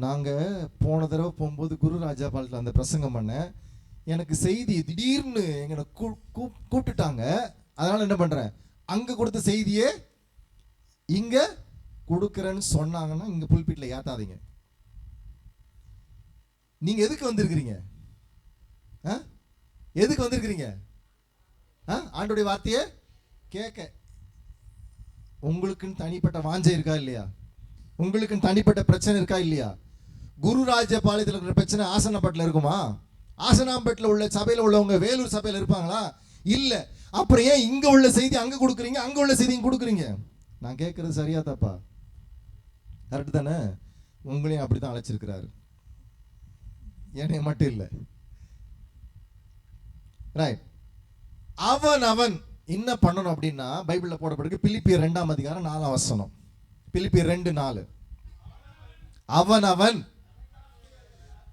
[SPEAKER 1] நாங்கள் போன தடவை போகும்போது குரு ராஜா பாலத்தில் அந்த பிரசங்கம் பண்ணேன். எனக்கு செய்தி திடீர்னு எங்களை கூப்பிட்டுட்டாங்க. அதனால என்ன பண்ணுறேன், அங்கே கொடுத்த செய்தியே இங்கே கொடுக்குறேன்னு சொன்னாங்கன்னா இங்கே புல்பீட்டில் ஏற்றாதீங்க. நீங்கள் எதுக்கு வந்திருக்கிறீங்க? எதுக்கு வந்திருக்கிறீங்க? ஆண்டோடைய வார்த்தையை கேட்க. உங்களுக்குன்னு தனிப்பட்ட வாஞ்சை இருக்கா இல்லையா? உங்களுக்குன்னு தனிப்பட்ட பிரச்சனை இருக்கா இல்லையா? குருராஜ பாளையத்தில் இருக்கிற பிரச்சனை ஆசனப்பட்டில் இருக்குமா? ஆசனாம்பட்டில் உள்ள சபையில் உள்ளவங்க வேலூர் சபையில் இருப்பாங்களா? இல்லை. அப்புறம் ஏன் இங்கே உள்ள செய்தி அங்கே கொடுக்குறீங்க, அங்கே உள்ள செய்தி கொடுக்குறீங்க? நான் கேட்கறது சரியா தப்பா? கரெக்டு தானே? உங்களையும் அப்படி தான் அழைச்சிருக்கிறாரு, என்னைய மட்டும் இல்லை. ரைட். அவன் என்ன பண்ணணும் அப்படின்னா பைபிளில் போடப்பட்டிருக்கு. பிலிப்பியர் 2ஆம் அதிகாரம் 4ஆம் வசனம். பிலிப்பியர் 2:4. அவன்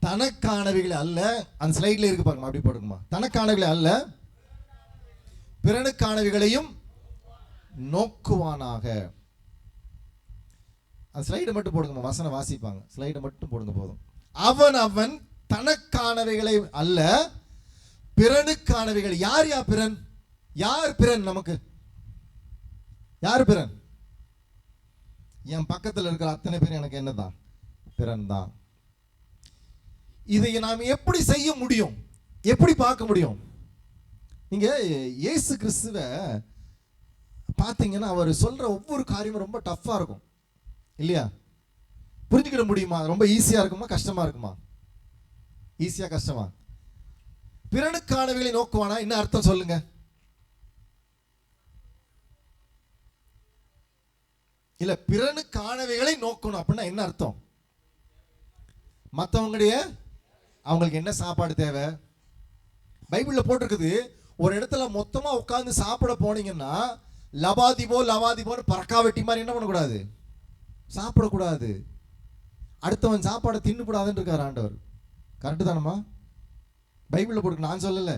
[SPEAKER 1] தனக்கானவைகளை அல்ல, அந்த ஸ்லைட்ல இருக்கு பாருங்க, அப்படி போடுங்கம்மா. தனக்கானவைகளை அல்ல பிறனுக்கானவைகளையும் நோக்குவானாக. அந்த ஸ்லைடை மட்டும் போடுங்கம்மா, வசனம் வாசிப்பாங்க. ஸ்லைடை மட்டும் போடுங்க போதும். அவன் தனக்கானவைகளை அல்ல பிறனுக்கானவைகள். யார் பிறன்? யார் பிறன்? நமக்கு யார் பிறன்? என் பக்கத்தில் இருக்கிற அத்தனை பேர் எனக்கு என்னதான்? பிறன் தான். இதை நாம் எப்படி செய்ய முடியும்? எப்படி பார்க்க முடியும்? நீங்க இயேசு கிறிஸ்துவை பார்த்தீங்கன்னா அவர் சொல்ற ஒவ்வொரு காரியமும் ரொம்ப டஃப்பா இருக்கும் இல்லையா? புரிஞ்சுக்கிட முடியுமா? ரொம்ப ஈஸியா இருக்குமா கஷ்டமா இருக்குமா? ஈஸியா கஷ்டமா? பிறனுக்கானவைகளை நோக்குவானா என்ன அர்த்தம் சொல்லுங்க? இல்ல, பிறனுக்கானவைகளை நோக்கணும் அப்படின்னா என்ன அர்த்தம்? மற்றவங்களுடைய அவங்களுக்கு என்ன சாப்பாடு தேவை? பைபிள்ல போட்டிருக்குது. ஒரு இடத்துல மொத்தமா உட்கார்ந்து சாப்பிட போனீங்கன்னா லவாதிபோன்னு பறக்கா வெட்டி மாதிரி என்ன பண்ணக்கூடாது? சாப்பிடக்கூடாது. அடுத்தவன் சாப்பாடை தின்னுக்கூடாதுன்னு இருக்காரு ஆண்டவர். கரெக்டு தானம்மா? பைபிள்ல போட்டு நான் சொல்லல.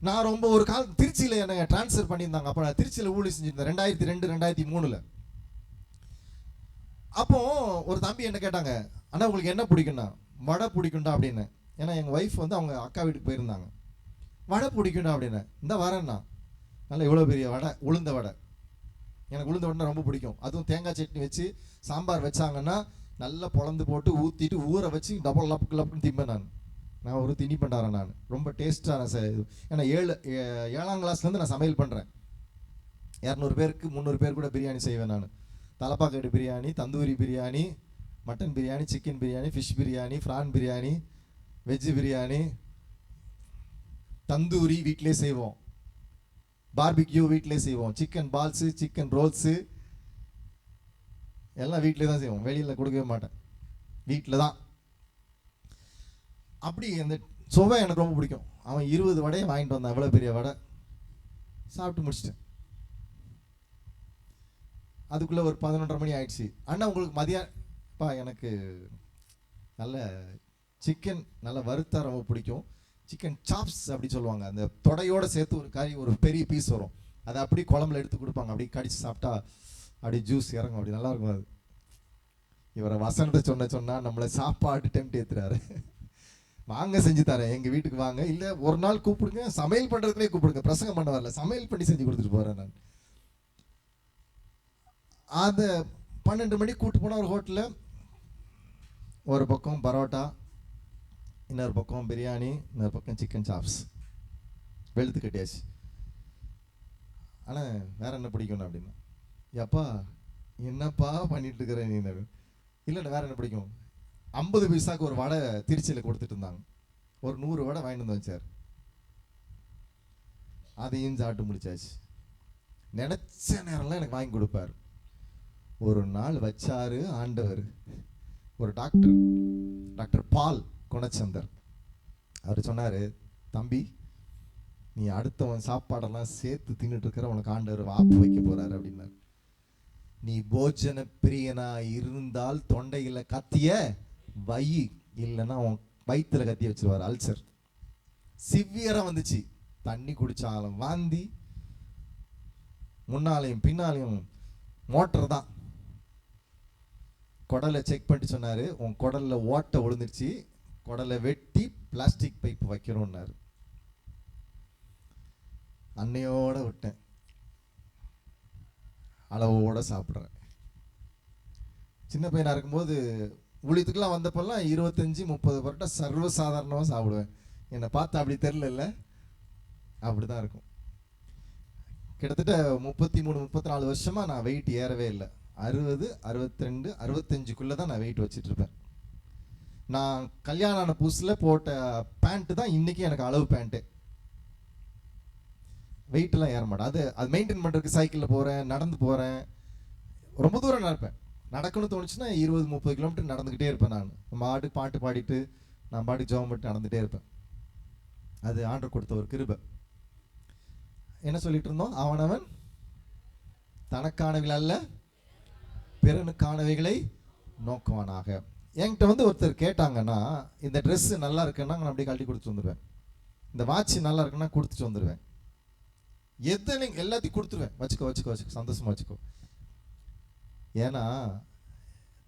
[SPEAKER 1] நான் ரொம்ப ஒரு காலம் திருச்சியில் என்ன டிரான்ஸ்ஃபர் பண்ணியிருந்தாங்க. அப்போ நான் திருச்சியில் ஊழி செஞ்சிருந்தேன் 2002 2003. அப்போ ஒரு தம்பி என்ன கேட்டாங்க, அண்ணா உங்களுக்கு என்ன பிடிக்கும்னா? வடை பிடிக்கும்டா அப்படின்னு. ஏன்னா எங்கள் ஒய்ஃப் வந்து அவங்க அக்கா வீட்டுக்கு போயிருந்தாங்க. வடை பிடிக்கும்டா அப்படின்னு. இந்த வரேன்னா நல்லா இவ்வளோ பெரிய வடை, உளுந்த வடை. எனக்கு உளுந்த வடை ரொம்ப பிடிக்கும். அதுவும் தேங்காய் சட்னி வச்சு சாம்பார் வச்சாங்கன்னா நல்லா பொழந்து போட்டு ஊற்றிட்டு ஊற வச்சு டபுள் லப்புக்கு லப்புன்னு திம்பேன். நான் ஒரு திணி பண்ணுறேன். நான் ரொம்ப டேஸ்ட்டான ஏன்னா 7ஆம் கிளாஸ்லேருந்து நான் சமையல் பண்ணுறேன். 200 பேருக்கு 300 பேர் கூட பிரியாணி செய்வேன் நான். Thalappakatti biryani, tandoori biryani, mutton biryani, chicken biryani, fish biryani, prawn biryani, veg biryani, tandoori வீட்டிலே செய்வோம், பார்பிக்யூ வீட்டிலே செய்வோம், சிக்கன் பால்ஸு, சிக்கன் ரோல்ஸு எல்லாம் வீட்டிலே தான் செய்வோம். வெளியில் கொடுக்கவே மாட்டேன், வீட்டில் தான். அப்படி அந்த சுவை எனக்கு ரொம்ப பிடிக்கும். அவன் 20 வடையை வாங்கிட்டு வந்தான், எவ்வளோ பெரிய வடை. சாப்பிட்டு முடிச்சிட்டேன். அதுக்குள்ளே ஒரு 11:30 மணி ஆயிடுச்சு. அண்ணா உங்களுக்கு மதியானப்பா எனக்கு நல்ல சிக்கன் நல்லா வறுத்தா ரொம்ப பிடிக்கும். சிக்கன் சாப்ஸ் அப்படி சொல்லுவாங்க. அந்த தொடையோடு சேர்த்து ஒரு கறி, ஒரு பெரிய பீஸ் வரும். அதை அப்படி குழம்புல எடுத்து கொடுப்பாங்க. அப்படி கடிச்சு சாப்பிட்டா அப்படி ஜூஸ் இறங்கும். அப்படி நல்லா இருக்கும். அது இவரை வசனத்தை சொன்னா நம்மளை சாப்பாடு டெம்ட் ஏற்றுறாரு. வாங்க செஞ்சு தரேன், எங்கள் வீட்டுக்கு வாங்க, இல்லை ஒரு நாள் கூப்பிடுங்க, சமையல் பண்ணுறதுக்குள்ளே கூப்பிடுங்க, பிரசங்கம் பண்ண வரல, சமையல் பண்ணி செஞ்சு கொடுத்துட்டு போகிறேன் நான். அதை 12 மணிக்கு கூப்பிட்டு போனால் ஒரு ஹோட்டலில் ஒரு பக்கம் பரோட்டா, இன்னொரு பக்கம் பிரியாணி, இன்னொரு பக்கம் சிக்கன் சாப்ஸ் வெளுத்து கட்டியாச்சு. ஆனால் வேற என்ன பிடிக்கணும் அப்படின்னா, எப்பா என்னப்பா பண்ணிட்டு இருக்கிற நீ? இல்லைண்ணா வேற என்ன பிடிக்கும்? 50 பைசாக்கு ஒரு வடை திருச்சியில் கொடுத்துட்டு இருந்தாங்க. ஒரு 100 வடை வாங்கிட்டு வந்து வச்சார். அதையும் சாப்பிட்டு முடிச்சாச்சு. நினைச்ச நேரம்லாம் எனக்கு வாங்கி கொடுப்பார். ஒரு நாள் வச்சாரு ஆண்டவர். ஒரு டாக்டர் பால் குணச்சந்தர் அவர் சொன்னார், தம்பி நீ அடுத்தவன் சாப்பாடெல்லாம் சேர்த்து தின்னுட்டு இருக்கிற, உனக்கு ஆண்டவர் வாப்பு வைக்க போறாரு அப்படின்னாரு. நீ போஜன பிரியனா இருந்தால் தொண்டையில் கத்திய வை, இல்லைன்னா உன் வயிற்றுல கத்திய வச்சிருவார். அல்சர் சிவியரா வந்துச்சு. தண்ணி குடிச்சாலும் வாந்தி, முன்னாலையும் பின்னாலையும் மோட்டர் தான். குடலை செக் பண்ணிட்டு சொன்னாரு, உன் குடல்ல ஓட்டை விழுந்துருச்சு, குடலை வெட்டி பிளாஸ்டிக் பைப் வைக்கணும்னாரு. அன்னையோட விட்டேன், அளவோட சாப்பிட்றேன். சின்ன பையனா இருக்கும்போது ஊழியத்துக்குலாம் வந்தப்பெல்லாம் 25-30 பரோட்டா சர்வசாதாரணமாக சாப்பிடுவேன். என்னை பார்த்து அப்படி தெரில, அப்படி தான் இருக்கும். கிட்டத்தட்ட 33-34 வருஷமாக நான் வெயிட் ஏறவே இல்லை. 60, 62, 65க்குள்ளே தான் நான் வெயிட் வச்சுட்டு இருப்பேன். நான் கல்யாணம் ஆன புதுசில் போட்ட பேண்ட்டு தான் இன்றைக்கி எனக்கு அளவு பேண்ட்டு. வெயிட்டெல்லாம் ஏற மாட்டேன். அது மெயின்டைன் பண்ணுறதுக்கு சைக்கிளில் போகிறேன், நடந்து போகிறேன், ரொம்ப தூரம் நடப்பேன். நடக்கணும்னு தோணுச்சுன்னா 20-30 கிலோமீட்டர் நடந்துக்கிட்டே இருப்பேன். நான் பாட்டு பாடிட்டு நான் பாட்டுக்கு ஜெபம் பண்ணிட்டு நடந்துகிட்டே இருப்பேன். அது ஆண்டவர் கொடுத்த ஒரு கிருபை. என்ன சொல்லிட்டு இருந்தோம்? அவனவன் தனக்கானவைகள் அல்ல பிறனுக்கானவைகளை நோக்குவானாக. என்கிட்ட வந்து ஒருத்தர் கேட்டாங்கன்னா, இந்த ட்ரெஸ் நல்லா இருக்குன்னா நான் அப்படியே கழட்டி கொடுத்துட்டு வந்துடுவேன். இந்த வாட்ச் நல்லா இருக்குன்னா கொடுத்துட்டு வந்துடுவேன். எல்லாத்தையும் கொடுத்துருவேன். வச்சுக்கோ சந்தோஷமா வச்சுக்கோ. ஏன்னா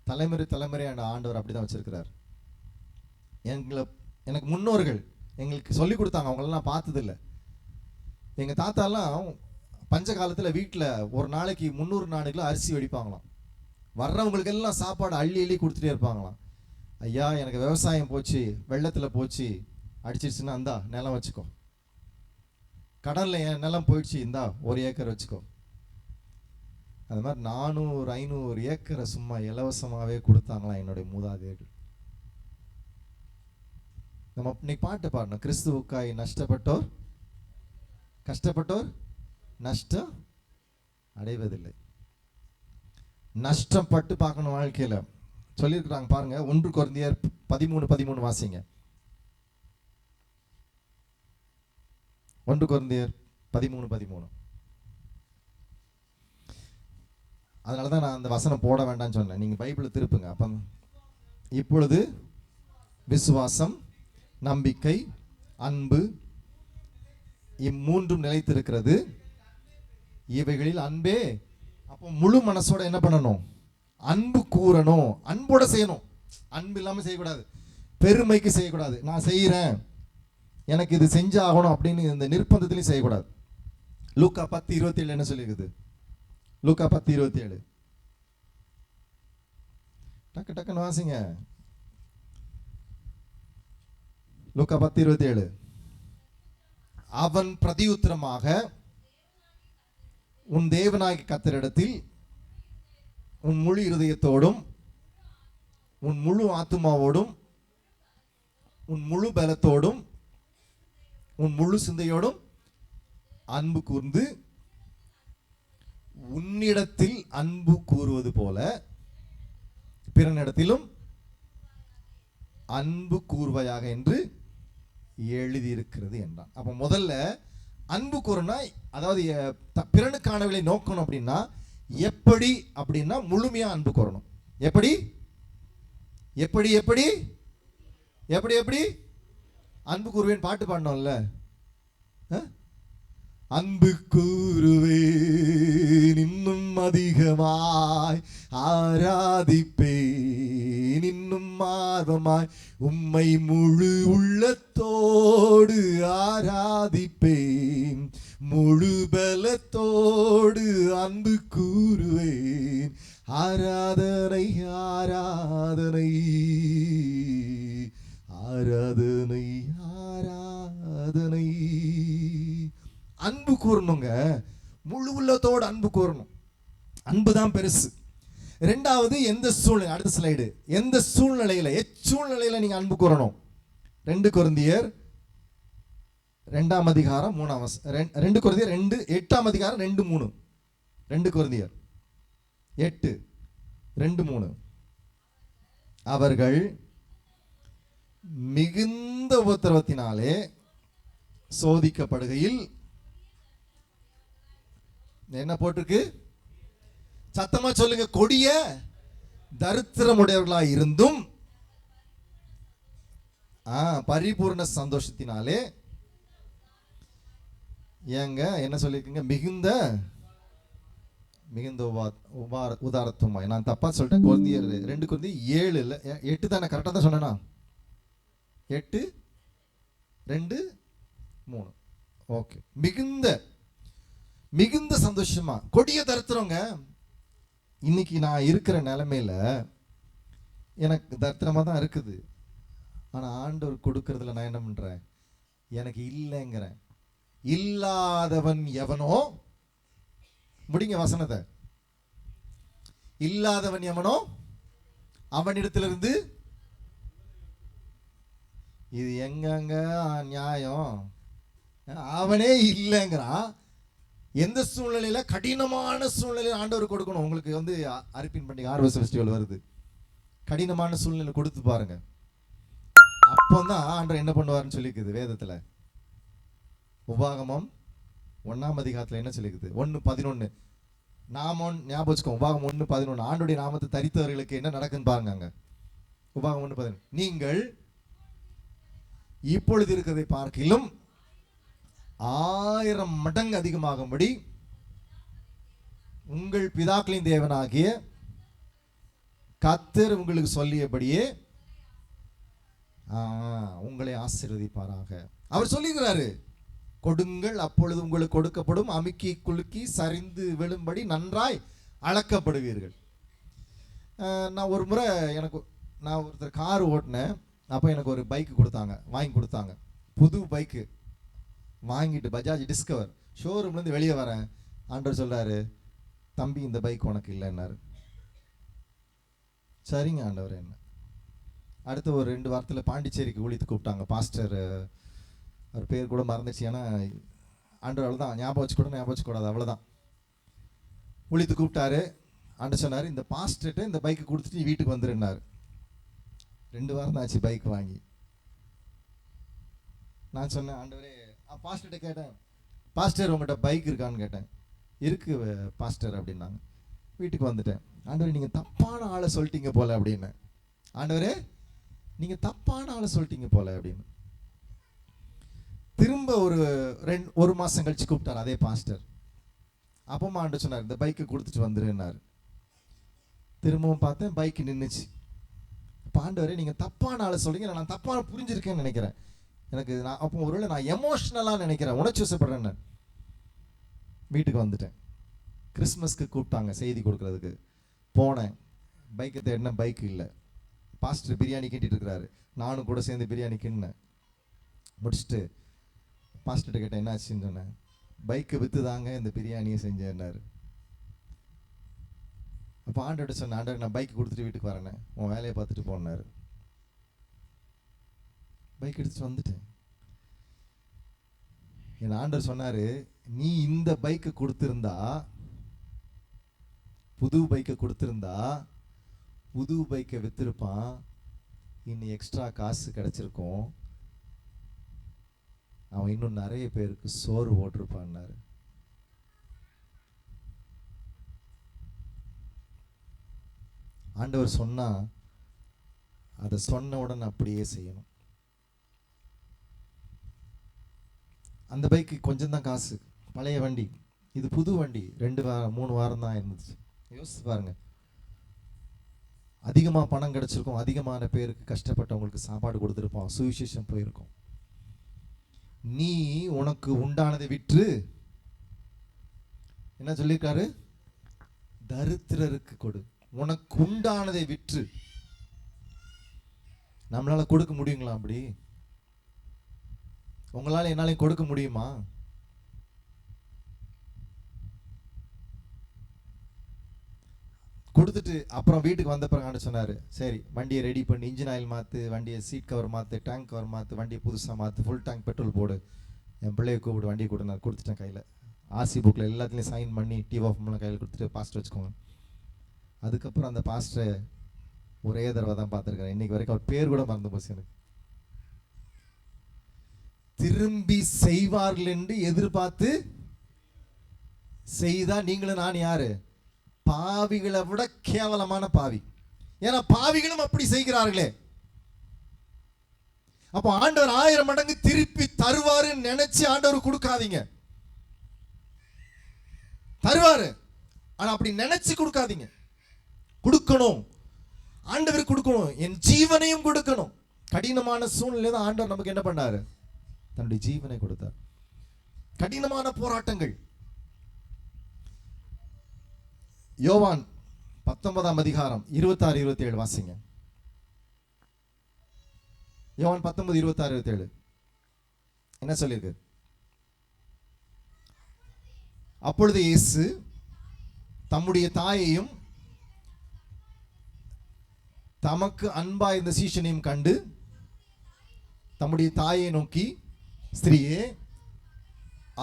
[SPEAKER 1] தலைமுறையான ஆண்டவர் அப்படிதான் வச்சிருக்கிறார். எனக்கு முன்னோர்கள் எங்களுக்கு சொல்லி கொடுத்தாங்க, அவங்களெல்லாம் பார்த்ததில்லை. எங்கள் தாத்தாலாம் பஞ்ச காலத்தில் வீட்டில் ஒரு நாளைக்கு 300 நாளைக்குள்ள அரிசி வெடிப்பாங்களாம். வர்றவங்களுக்கு எல்லாம் சாப்பாடு அள்ளி கொடுத்துட்டே இருப்பாங்களாம். ஐயா எனக்கு விவசாயம் போச்சு, வெள்ளத்தில் போச்சு, அடிச்சிருச்சுன்னா இந்தா நிலம் வச்சுக்கோ. கடலில் என் நிலம் போயிடுச்சு, இந்தா 1 ஏக்கர் வச்சுக்கோ. அது மாதிரி 400-500 ஏக்கரை சும்மா இலவசமாகவே கொடுத்தாங்களாம் என்னுடைய மூதாதையர்கள். நம்ம இன்னைக்கு பாட்டு பாடணும், கிறிஸ்துவுக்காய் கஷ்டப்பட்டோர் நஷ்டம் அடைவதில்லை. நஷ்டம் பட்டு பார்க்கணும் வாழ்க்கையில் சொல்லியிருக்கிறாங்க பாருங்க. 1 கொரிந்தியர் 13:13 வாசிங்க. 1 கொரிந்தியர் 13:13. அதனால தான் நான் அந்த வசனம் போட வேண்டாம்னு சொன்னேன். நீங்கள் பைபிளை திருப்புங்க. அப்போ இப்பொழுது விசுவாசம், நம்பிக்கை, அன்பு இம்மூன்றும் நிலைத்திருக்கிறது, இவைகளில் அன்பே. அப்போ முழு மனசோட என்ன பண்ணணும்? அன்பு கூறணும், அன்போட செய்யணும். அன்பு இல்லாமல் செய்யக்கூடாது, பெருமைக்கு செய்யக்கூடாது. நான் செய்கிறேன், எனக்கு இது செஞ்சாகணும் அப்படின்னு இந்த நிர்பந்தத்திலையும் செய்யக்கூடாது. லூக்கா 10:27 என்ன சொல்லியிருக்குது? லூக்கா 10:27 டக்குன்னு வாசிங்க. லூக்கா 10:27. அவன் பிரதியுத்தரமாக, உன் தேவனாகிய கர்த்தரிடத்தில் உன் முழு இருதயத்தோடும், உன் முழு ஆத்துமாவோடும், உன் முழு பலத்தோடும், உன் முழு சிந்தையோடும் அன்பு கூர்ந்து, உன்னிடத்தில் அன்பு கூறுவது போல பிறனிடத்திலும் அன்பு கூறுவாயாக என்று எழுதியிருக்கிறது என்றான். அப்ப முதல்ல அன்பு கூறனா, அதாவது பிறனுக்கானவர்களை நோக்கணும் அப்படின்னா எப்படி அப்படின்னா முழுமையா அன்பு கூறணும். எப்படி எப்படி எப்படி எப்படி எப்படி அன்பு கூறுவேன் பாட்டு பாடணும்ல. அன்பு கூறுவேன் இன்னும் அதிகமாய், ஆராதிப்பேன் இன்னும் ஆர்வமாய், உம்மை முழு உள்ளத்தோடு ஆராதிப்பேன், முழு பலத்தோடு அன்பு கூறுவேன். ஆராதனை ஆராதனை ஆராதனை ஆராதனை. அன்பு கூறணுங்க, முழு உள்ளத்தோடு அன்பு கூறணும். அன்பு தான் பெருசு. ரெண்டாவது, எந்த சூழ்நிலை, அடுத்த ஸ்லைடு, எந்த சூழ்நிலையில எச்சூழ்நிலையில நீங்க அன்பு கூறணும். 2 கொரிந்தியர் 2ஆம் அதிகாரம் 3ஆம் வசனம், 2 கொரிந்தியர் 2 8ஆம் அதிகாரம் 2:3, 2 கொரிந்தியர் 8:2-3. அவர்கள் மிகுந்த உபத்திரவத்தினாலே சோதிக்கப்படுகையில் என்ன போட்டிருக்கு? சத்தமா சொல்லுங்க. கொடிய தரித்திரமுடையவர்களாய் இருந்தும் பரிபூர்ண சந்தோஷத்தினாலே, ஏங்க என்ன சொல்லிருக்கீங்க? மிகுந்த மிகுந்த உதாரத்துவமாய். நான் தப்பா சொல்லிட்டேன். கொரிந்தியர் 2 கொரிந்தியர் 7 இல்ல 8 தானே? கரெக்டா தான் சொன்னேனா? 8:2-3. ஓகே. மிகுந்த மிகுந்த சந்தோஷமா. கொடிய தரித்திரங்க. இன்னைக்கு நான் இருக்கிற நிலைமையில எனக்கு தரித்திரமா தான் இருக்குது. ஆனா ஆண்டவர் கொடுக்கறதுல நான் என்ன பண்றேன்? எனக்கு இல்லைங்கிறேன். இல்லாதவன் எவனோ, முடிங்க வசனத்தை, இல்லாதவன் எவனோ அவனிடத்திலிருந்து. இது எங்கங்க நியாயம்? அவனே இல்லைங்கிறான். எந்த சூழ்நிலையில? கடினமான சூழ்நிலையில ஆண்டவர் கொடுக்கணும். உங்களுக்கு அரிப்பின் பண்டிகை ஹார்வெஸ்ட் ஃபெஸ்டிவல் வருது. கடினமான சூழ்நிலை கொடுத்து பாருங்க. அப்போதான் ஆண்டவர் என்ன பண்ணுவாருன்னு சொல்லிக்குது வேதத்துல. உபாகமம் 1ஆம் அதிகாரத்துல என்ன சொல்லிக்குது? 1:11. நாமம் ஞாபகம் வச்சுக்கோ. உபாகம் 1:11. ஆண்டுடைய நாமத்தை தரித்தவர்களுக்கு என்ன நடக்குன்னு பாருங்க. உபாகம் 1:11. நீங்கள் இப்பொழுது இருக்கிறதை பார்க்கிலும் 1000 மடங்கு அதிகமாகும்படி உங்கள் பிதாக்களின் தேவனாகிய கர்த்தர் உங்களுக்கு சொல்லியபடியே உங்களை ஆசீர்வதிப்பாராக. அவர் சொல்லுகிறாரு, கொடுங்கள் அப்பொழுது உங்களுக்கு கொடுக்கப்படும், அமுக்கி குலுக்கி சரிந்து விழும்படி நன்றாய் அளக்கப்படுவீர்கள். நான் ஒரு முறை நான் ஒருத்தர் கார் ஓட்டினேன். அப்போ எனக்கு ஒரு பைக் வாங்கி கொடுத்தாங்க. புது பைக்கு வாங்கிட்டு பஜாஜ் டிஸ்கவர் ஷோரூம்லேருந்து வெளியே வரேன். ஆண்டவர் சொல்றாரு, தம்பி இந்த பைக் உனக்கு இல்லைன்னாரு. சரிங்க ஆண்டவர். என்ன அடுத்த ஒரு 2 வாரத்தில் பாண்டிச்சேரிக்கு ஊழியத்துக்கு கூப்பிட்டாங்க. பாஸ்டர், அவர் பேர் கூட மறந்துச்சு. ஏன்னா ஆண்டவர் அவ்வளோதான், ஞாபகம் வச்சுக்கூடாது, அவ்வளோதான். ஊழியத்துக்கு கூப்பிட்டாரு. ஆண்டவர் சொன்னார், இந்த பாஸ்டர்கிட்ட இந்த பைக்கு கொடுத்துட்டு வீட்டுக்கு வந்துருன்னாரு. 2 வாரம் தான் ஆச்சு பைக் வாங்கி. நான் சொன்னேன், ஆண்டவரே, பாஸ்டர்கிட்ட கேட்டேன், பாஸ்டர் உங்கள்கிட்ட பைக் இருக்கான்னு கேட்டேன். இருக்கு பாஸ்டர் அப்படின்னாங்க. வீட்டுக்கு வந்துட்டேன். ஆண்டவரே, நீங்கள் தப்பான ஆளை சொல்லிட்டீங்க போல அப்படின்னு. ஆண்டவரே, நீங்கள் தப்பான ஆளை சொல்லிட்டீங்க போல அப்படின்னு. திரும்ப ஒரு மாதம் கழிச்சு கூப்பிட்டார் அதே பாஸ்டர். அப்பமா ஆண்டவர் சொன்னார், இந்த பைக்கை கொடுத்துட்டு வந்துருன்னாரு. திரும்பவும் பார்த்தேன், பைக்கு நின்றுச்சு. ஆண்டவரே, நீங்கள் தப்பான ஆளை சொல்றீங்க, நான் தப்பான புரிஞ்சிருக்கேன்னு நினைக்கிறேன். எனக்கு அப்போ ஒருவேளை நான் எமோஷ்னலாக நினைக்கிறேன், உணர்ச்சி வசப்படுறேன்னு. வீட்டுக்கு வந்துட்டேன். கிறிஸ்மஸ்க்கு கூப்பிட்டாங்க செய்தி கொடுக்கறதுக்கு. போனேன், பைக்கை தேடின, பைக் இல்லை. பாஸ்டர் பிரியாணி கிண்டிட்டு இருக்கிறாரு. நானும் கூட சேர்ந்து பிரியாணி கிண்டினேன். முடிச்சுட்டு பாஸ்டர்கிட்ட கேட்டேன், என்ன ஆச்சுன்னு சொன்னேன். பைக்கை விற்று தாங்க இந்த பிரியாணியை செஞ்சேன்னாரு. அப்போ ஆண்டவர்கிட்ட சொன்னேன், ஆண்டவர், நான் பைக் கொடுத்துட்டு வீட்டுக்கு வரேன், உன் வேலையை பார்த்துட்டு போனாரு. பைக் எடுத்துட்டு வந்துட்டேன். என் ஆண்டவர் சொன்னாரு, நீ இந்த பைக்கை கொடுத்திருந்தா, புது பைக்கை கொடுத்திருந்தா, புது பைக்கை வித்திருப்பான், இன்னும் எக்ஸ்ட்ரா காசு கிடைச்சிருக்கும், அவன் இன்னும் நிறைய பேருக்கு சோறு போட்டிருப்பான்னாரு. ஆண்டவர் சொன்னா அதை சொன்ன உடனே அப்படியே செய்யணும். அந்த பைக்கு கொஞ்சம் தான் காசு, பழைய வண்டி. இது புது வண்டி, 2-3 வாரம் தான் இருந்துச்சு. யோசிச்சு பாருங்க. அதிகமாக பணம் கிடைச்சிருக்கும், அதிகமான பேருக்கு கஷ்டப்பட்டவங்களுக்கு சாப்பாடு கொடுத்துருப்போம், சுவிசேஷம் போயிருக்கும். நீ உனக்கு உண்டானதை விற்று என்ன சொல்லியிருக்காரு, தரித்திரருக்கு கொடு. உனக்கு உண்டானதை விற்று. நம்மளால கொடுக்க முடியுங்களா? அப்படி உங்களால என்னாலையும் கொடுக்க முடியுமா? கொடுத்துட்டு அப்புறம் வீட்டுக்கு வந்த பிறகு சொன்னாரு, சரி வண்டியை ரெடி பண்ணி இன்ஜின் ஆயில் மாற்று, வண்டியை சீட் கவர் மாற்று, டேங்க் கவர் மாற்று, வண்டியை புதுசாக மாற்று, ஃபுல் டேங்க் பெட்ரோல் போடு, என் பிள்ளையை கூப்பிட்டு வண்டியை கூட நான் கொடுத்துட்டேன் கையில். ஆர்சி புக்கில் எல்லாத்துலேயும் சைன் பண்ணி டிவ் ஆஃப் மூலம் கையில் கொடுத்துட்டு பாஸ்டர் வச்சுக்கோங்க. அதுக்கப்புறம் அந்த பாஸ்டரை ஒரே தடவை தான் பார்த்துருக்கிறேன். இன்னைக்கு வரைக்கும் அவர் பேர் கூட மறந்து போச்சு எனக்கு. திரும்பி செய்வார்கள் என்று எதிர்பார்த்து செய்தா நீங்களும் நான் யாரு? பாவிகளை விட கேவலமான பாவி. ஏன்னா பாவிகளும் அப்படி செய்கிறார்களே. அப்போ ஆண்டவர் 1000 மடங்கு திருப்பி தருவாருன்னு நினைச்சு ஆண்டவர் கொடுக்காதீங்க. தருவாரு, ஆனா அப்படி நினைச்சு கொடுக்காதீங்க. கொடுக்கணும், ஆண்டவர் கொடுக்கணும், என் ஜீவனையும் கொடுக்கணும். கடினமான சூழ்நிலை தான் ஆண்டவர் நமக்கு என்ன பண்ணாரு? தன்னுடைய ஜீவனை கொடுத்தார். கடினமான போராட்டங்கள். யோவான் 19ஆம் அதிகாரம் 26-27 வாசிங்க. யோவான் 19:26-27 என்ன சொல்லியிருக்கு? அப்பொழுது இயேசு தம்முடைய தாயையும் தமக்கு அன்பா இந்த சீஷனையும் கண்டு தம்முடைய தாயை நோக்கி, ஸ்திரீயே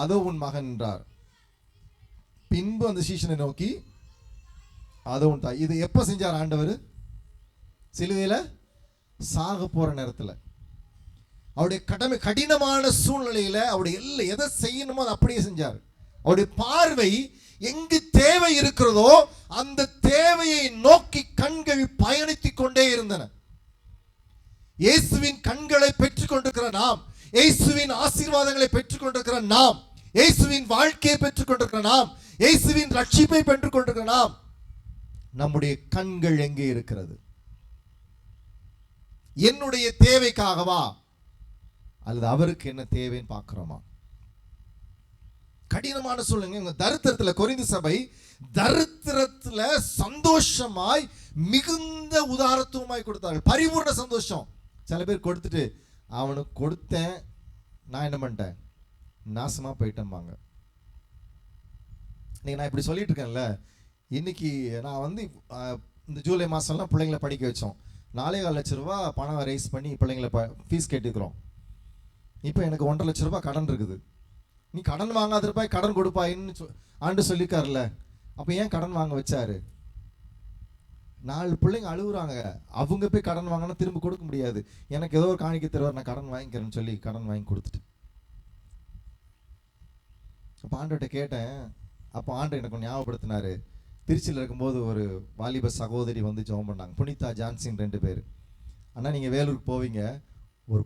[SPEAKER 1] அதோ உன் மகன் என்றார். பின்பு அந்த சீஷனை நோக்கி, அதோ உன் தாய். இது எப்ப செஞ்சார் ஆண்டவர்? சிலுவையில சாக போற நேரத்தில். அவருடைய கடினமான சூழ்நிலையில அவருடைய எதை செய்யணுமோ அதை அப்படியே செஞ்சார். அவருடைய பார்வை எங்கு தேவை இருக்கிறதோ அந்த தேவையை நோக்கி கண்கள் பயணித்துக் கொண்டே இருந்தன. இயேசுவின் கண்களை பெற்றுக் கொண்டிருக்கிற நாம், இயேசுவின் ஆசீர்வாதங்களை பெற்றுக் கொண்டிருக்கிற நாம், இயேசுவின் வாழ்க்கையை பெற்றுக் கொண்டிருக்கிற நாம், இயேசுவின் ரட்சிப்பை பெற்றுக் கொண்டிருக்கிற நாம், நம்முடைய கண்கள் எங்கே இருக்கிறது? என்னுடைய தேவைக்காகவா அல்லது அவருக்கு என்ன தேவைன்னு பார்க்கிறோமா? கடினமான சூழ்நிலை. தரித்திரத்தில் கொரிந்து சபை தரித்திரத்துல சந்தோஷமாய் மிகுந்த உதாரத்துவமாய் கொடுத்தார்கள். பரிபூர்ண சந்தோஷம். சில பேர் கொடுத்துட்டு, அவனுக்கு கொடுத்தேன், நான் என்ன பண்ணிட்டேன், நாசமா போயிட்டேன்பாங்க. இன்னைக்கு நான் இப்படி சொல்லிட்டு இருக்கேன்ல, இன்னைக்கு நான் இந்த ஜூலை மாசம்லாம் பிள்ளைங்களை படிக்க வச்சோம். 4.25 லட்சம் ரூபாய் பணம் ரைஸ் பண்ணி பிள்ளைங்களை ஃபீஸ் கேட்டுக்கிறோம். இப்போ எனக்கு 1.5 லட்சம் ரூபாய் கடன் இருக்குது. நீ கடன் வாங்காத ரூபாய் கடன் கொடுப்பாயின்னு ஆண்டு சொல்லிக்கார்ல, அப்போ ஏன் கடன் வாங்க வச்சாரு? 4 பிள்ளைங்க அழுகுறாங்க, அவங்க போய் கடன் வாங்கினா திரும்ப கொடுக்க முடியாது. எனக்கு ஏதோ ஒரு காணிக்கை தருவார், நான் கடன் வாங்கிக்கிறேன்னு சொல்லி கடன் வாங்கி கொடுத்துட்டு. அப்போ ஆண்டவர்கிட்ட கேட்டேன். அப்போ ஆண்டு எனக்கு ஞாபகப்படுத்தினாரு. திருச்சியில் இருக்கும்போது ஒரு வாலிப சகோதரி ஜெபம் பண்ணாங்க, புனிதா ஜான்சின் 2 பேர். ஆனால் நீங்கள் வேலூருக்கு போவீங்க, ஒரு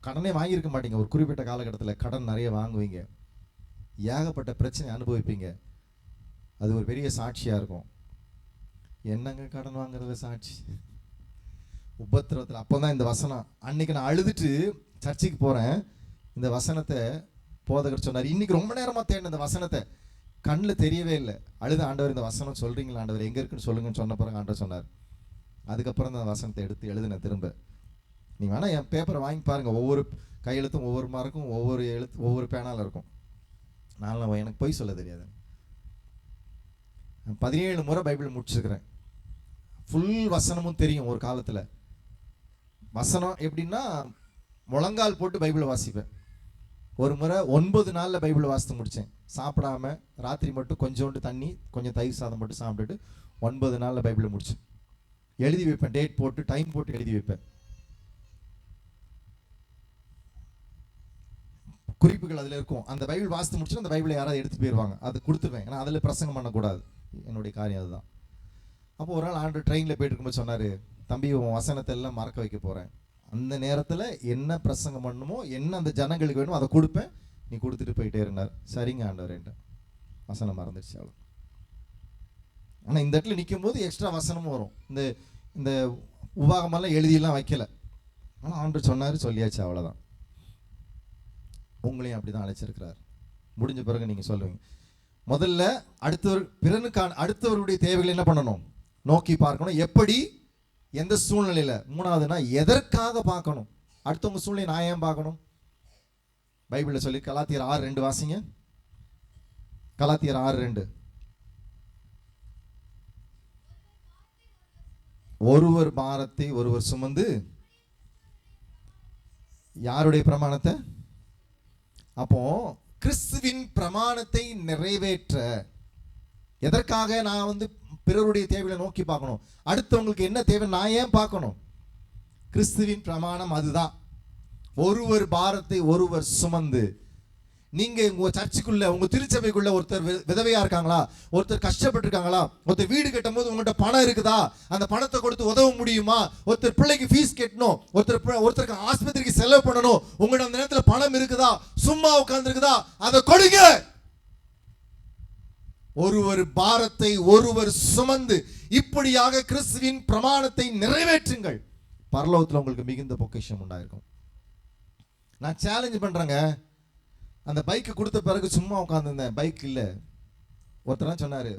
[SPEAKER 1] கடனே வாங்கியிருக்க மாட்டீங்க. ஒரு குறிப்பிட்ட காலகட்டத்தில் கடன் நிறைய வாங்குவீங்க, ஏகப்பட்ட பிரச்சனை அனுபவிப்பீங்க. அது ஒரு பெரிய சாட்சியாக இருக்கும். என்னங்க கடன் வாங்குறத சாட்சி? உபத்திரவத்தில். அப்போ தான் இந்த வசனம், அன்னைக்கு நான் அழுதுட்டு சர்ச்சுக்கு போகிறேன், இந்த வசனத்தை போதகர் சொன்னார். இன்னைக்கு ரொம்ப நேரமாக தேடின இந்த வசனத்தை, கண்ணில் தெரியவே இல்லை. அழுது, ஆண்டவர் இந்த வசனம் சொல்கிறீங்களா ஆண்டவர், எங்கே இருக்குன்னு சொல்லுங்கன்னு சொன்ன பிறகு ஆண்டவர் சொன்னார். அதுக்கப்புறம் அந்த வசனத்தை எடுத்து எழுதுனேன் திரும்ப. நீ வேணால் என் பேப்பரை வாங்கி பாருங்கள், ஒவ்வொரு கையெழுத்தும் ஒவ்வொரு மார்க்கும் ஒவ்வொரு எழுத்து ஒவ்வொரு பேனால் இருக்கும். நான் எனக்கு பொய் சொல்ல தெரியாது. 17 முறை பைபிள் முடிச்சிருக்கிறேன். ஃபுல் வசனமும் தெரியும். ஒரு காலத்தில் வசனம் எப்படின்னா முழங்கால் போட்டு பைபிளை வாசிப்பேன். ஒரு முறை 9 நாளில் பைபிளை வாசித்து முடித்தேன். சாப்பிடாம ராத்திரி மட்டும் கொஞ்சோண்டு தண்ணி கொஞ்சம் தயிர் சாதம் மட்டும் சாப்பிட்டுட்டு 9 நாளில் பைபிளை முடித்தேன். எழுதி வைப்பேன், டேட் போட்டு டைம் போட்டு எழுதி வைப்பேன். குறிப்புகள் அதில் இருக்கும். அந்த பைபிள் வாசித்து முடிச்சுட்டு அந்த பைபிளை யாராவது எடுத்து போயிடுவாங்க, அது கொடுத்துருவேன். ஏன்னா அதில் பிரசங்கம் பண்ணக்கூடாது, என்னுடைய காரியம் அதுதான். அப்போ ஒரு நாள் ஆண்டு ட்ரெயினில் போயிட்டு இருக்கும்போது சொன்னார், தம்பி உன் வசனத்தை எல்லாம் மறக்க வைக்க போகிறேன். அந்த நேரத்தில் என்ன பிரசங்கம் பண்ணணுமோ, என்ன அந்த ஜனங்களுக்கு வேணுமோ அதை கொடுப்பேன், நீ கொடுத்துட்டு போயிட்டே இருந்தார். சரிங்க ஆண்டவரேன்ட்ட வசனம் மறந்துடுச்சு அவ்வளோ. ஆனால் இந்த இடத்துல நிற்கும் போது எக்ஸ்ட்ரா வசனமும் வரும். இந்த இந்த உபாகமெல்லாம் எழுதியெல்லாம் வைக்கல. ஆனால் ஆண்டவர் சொன்னார், சொல்லியாச்சு, அவ்வளோதான். உங்களையும் அப்படி தான் அழைச்சிருக்கிறார். முடிஞ்ச பிறகு நீங்கள் சொல்லுவீங்க. முதல்ல அடுத்தவருடைய தேவைகளை என்ன பண்ணணும்? நோக்கி பார்க்கணும். எப்படி? எந்த சூழ்நிலையில்? மூணாவதுனா எதற்காக பார்க்கணும்? அடுத்தவங்க சூழ்நிலை நான் ஏன் பார்க்கணும்? பைபிளில் சொல்லி கலாத்தியர் 6:2 வாசிங்க. கலாத்தியர் 6:2. ஒருவர் பாரத்தை ஒருவர் சுமந்து. யாருடைய பிரமாணத்தை? அப்போ கிறிஸ்துவின் பிரமாணத்தை நிறைவேற்ற எதற்காக நான் பிறருடைய தேவையை நோக்கி பார்க்கணும்? அடுத்தவங்களுக்கு என்ன தேவை நான் ஏன் பார்க்கணும்? கிறிஸ்துவின் பிரமாணம் அதுதான். ஒருவர் பாரத்தை ஒருவர் சுமந்து. நீங்க உங்க சர்ச்சுக்குள்ள, உங்க திருச்சபைக்குள்ள ஒருத்தர் விதவையா இருக்காங்களா? ஒருத்தர் கஷ்டப்பட்டு இருக்காங்களா? ஒருத்தர் வீடு கட்டும் போது உங்கள்கிட்ட பணம் இருக்குதா? அந்த பணத்தை கொடுத்து உதவ முடியுமா? ஒருத்தர் பிள்ளைக்கு ஃபீஸ் கட்டணும், ஒருத்தருக்கு ஆஸ்பத்திரிக்கு செலவு பண்ணணும், உங்கள்ட்ட அந்த நேரத்தில் பணம் இருக்குதா? சும்மா உட்கார்ந்து இருக்குதா? அதை கொடுங்க. ஒருவர் பாரத்தை ஒருவர் சுமந்து இப்படியாக கிறிஸ்துவின் பிரமாணத்தை நிறைவேற்றுங்கள். பரலோகத்தில் உங்களுக்கு மிகுந்த பொக்கிஷம் உண்டாயிருக்கும். நான் சேலஞ்ச் பண்றேங்க. அந்த பைக்கு கொடுத்த பிறகு சும்மா உட்காந்துருந்தேன், பைக் இல்லை. ஒருத்தர் சொன்னாரு,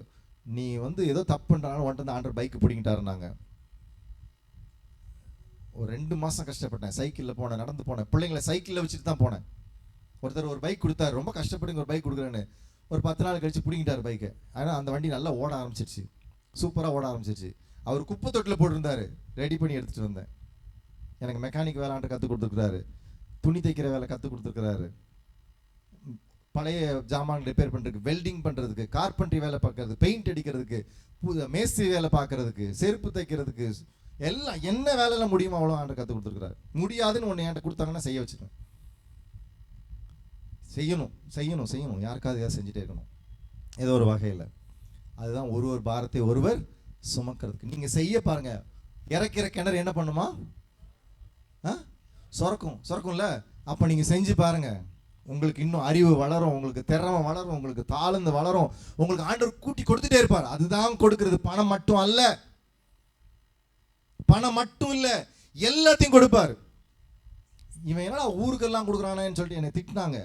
[SPEAKER 1] நீ ஏதோ தப்பு பண்றாலும் வந்துட்டு ஆண்டர் பைக்கு பிடிங்கிட்டாருனாங்க. ஒரு 2 மாசம் கஷ்டப்பட்டேன். சைக்கிளில் போனேன், நடந்து போனேன், பிள்ளைங்களை சைக்கிளில் வச்சுட்டு தான் போனேன். ஒருத்தர் ஒரு பைக் கொடுத்தாரு, ரொம்ப கஷ்டப்படுங்க ஒரு பைக் கொடுக்குறேன்னு. ஒரு 10 நாள் கழிச்சு பிடிங்கிட்டார் பைக்கை. ஆனால் அந்த வண்டி நல்லா ஓட ஆரம்பிச்சிருச்சு, சூப்பராக ஓட ஆரம்பிச்சிருச்சு. அவர் குப்பை தொட்டில் போட்டிருந்தாரு, ரெடி பண்ணி எடுத்துகிட்டு வந்தேன். எனக்கு மெக்கானிக் வேலை ஆண்டு கற்றுக் கொடுத்துருக்குறாரு, துணி தைக்கிற வேலை கற்றுக் கொடுத்துருக்குறாரு, பழைய ஜாமான் ரிப்பேர் பண்ணுறதுக்கு, வெல்டிங் பண்ணுறதுக்கு, கார்பென்ட்ரி வேலை பார்க்கறது, பெயிண்ட் அடிக்கிறதுக்கு, மேஸ்திரி வேலை பார்க்கறதுக்கு, செருப்பு தைக்கிறதுக்கு, எல்லாம் என்ன வேலையெல்லாம் முடியுமோ அவ்வளோ ஆண்டு கற்றுக் கொடுத்துருக்குறாரு. முடியாதுன்னு ஒன்று என்கிட்ட கொடுத்தாங்கன்னா செய்ய வச்சுருவேன். செய்யணும் செய்யணும் செய்யணும், யாருக்காவது ஏதாவது செஞ்சுட்டே இருக்கணும் ஏதோ ஒரு வகையில். அதுதான் ஒருவர் பாரத்தை ஒருவர் சுமக்கிறதுக்கு. நீங்கள் செய்ய பாருங்க. இறக்கிற கிணறு என்ன பண்ணுமா? சுரக்கும்ல. அப்போ நீங்கள் செஞ்சு பாருங்க, உங்களுக்கு இன்னும் அறிவு வளரும், உங்களுக்கு திறமை வளரும், உங்களுக்கு தாழ்ந்து வளரும். உங்களுக்கு ஆண்டவர் கூட்டி கொடுத்துட்டே இருப்பார். அதுதான் கொடுக்கிறது. பணம் மட்டும் அல்ல, பணம் மட்டும் இல்லை, எல்லாத்தையும் கொடுப்பார். இவன் என்னடா ஊருக்கெல்லாம் கொடுக்குறானேன்னு சொல்லிட்டு என்னை திட்டினாங்க.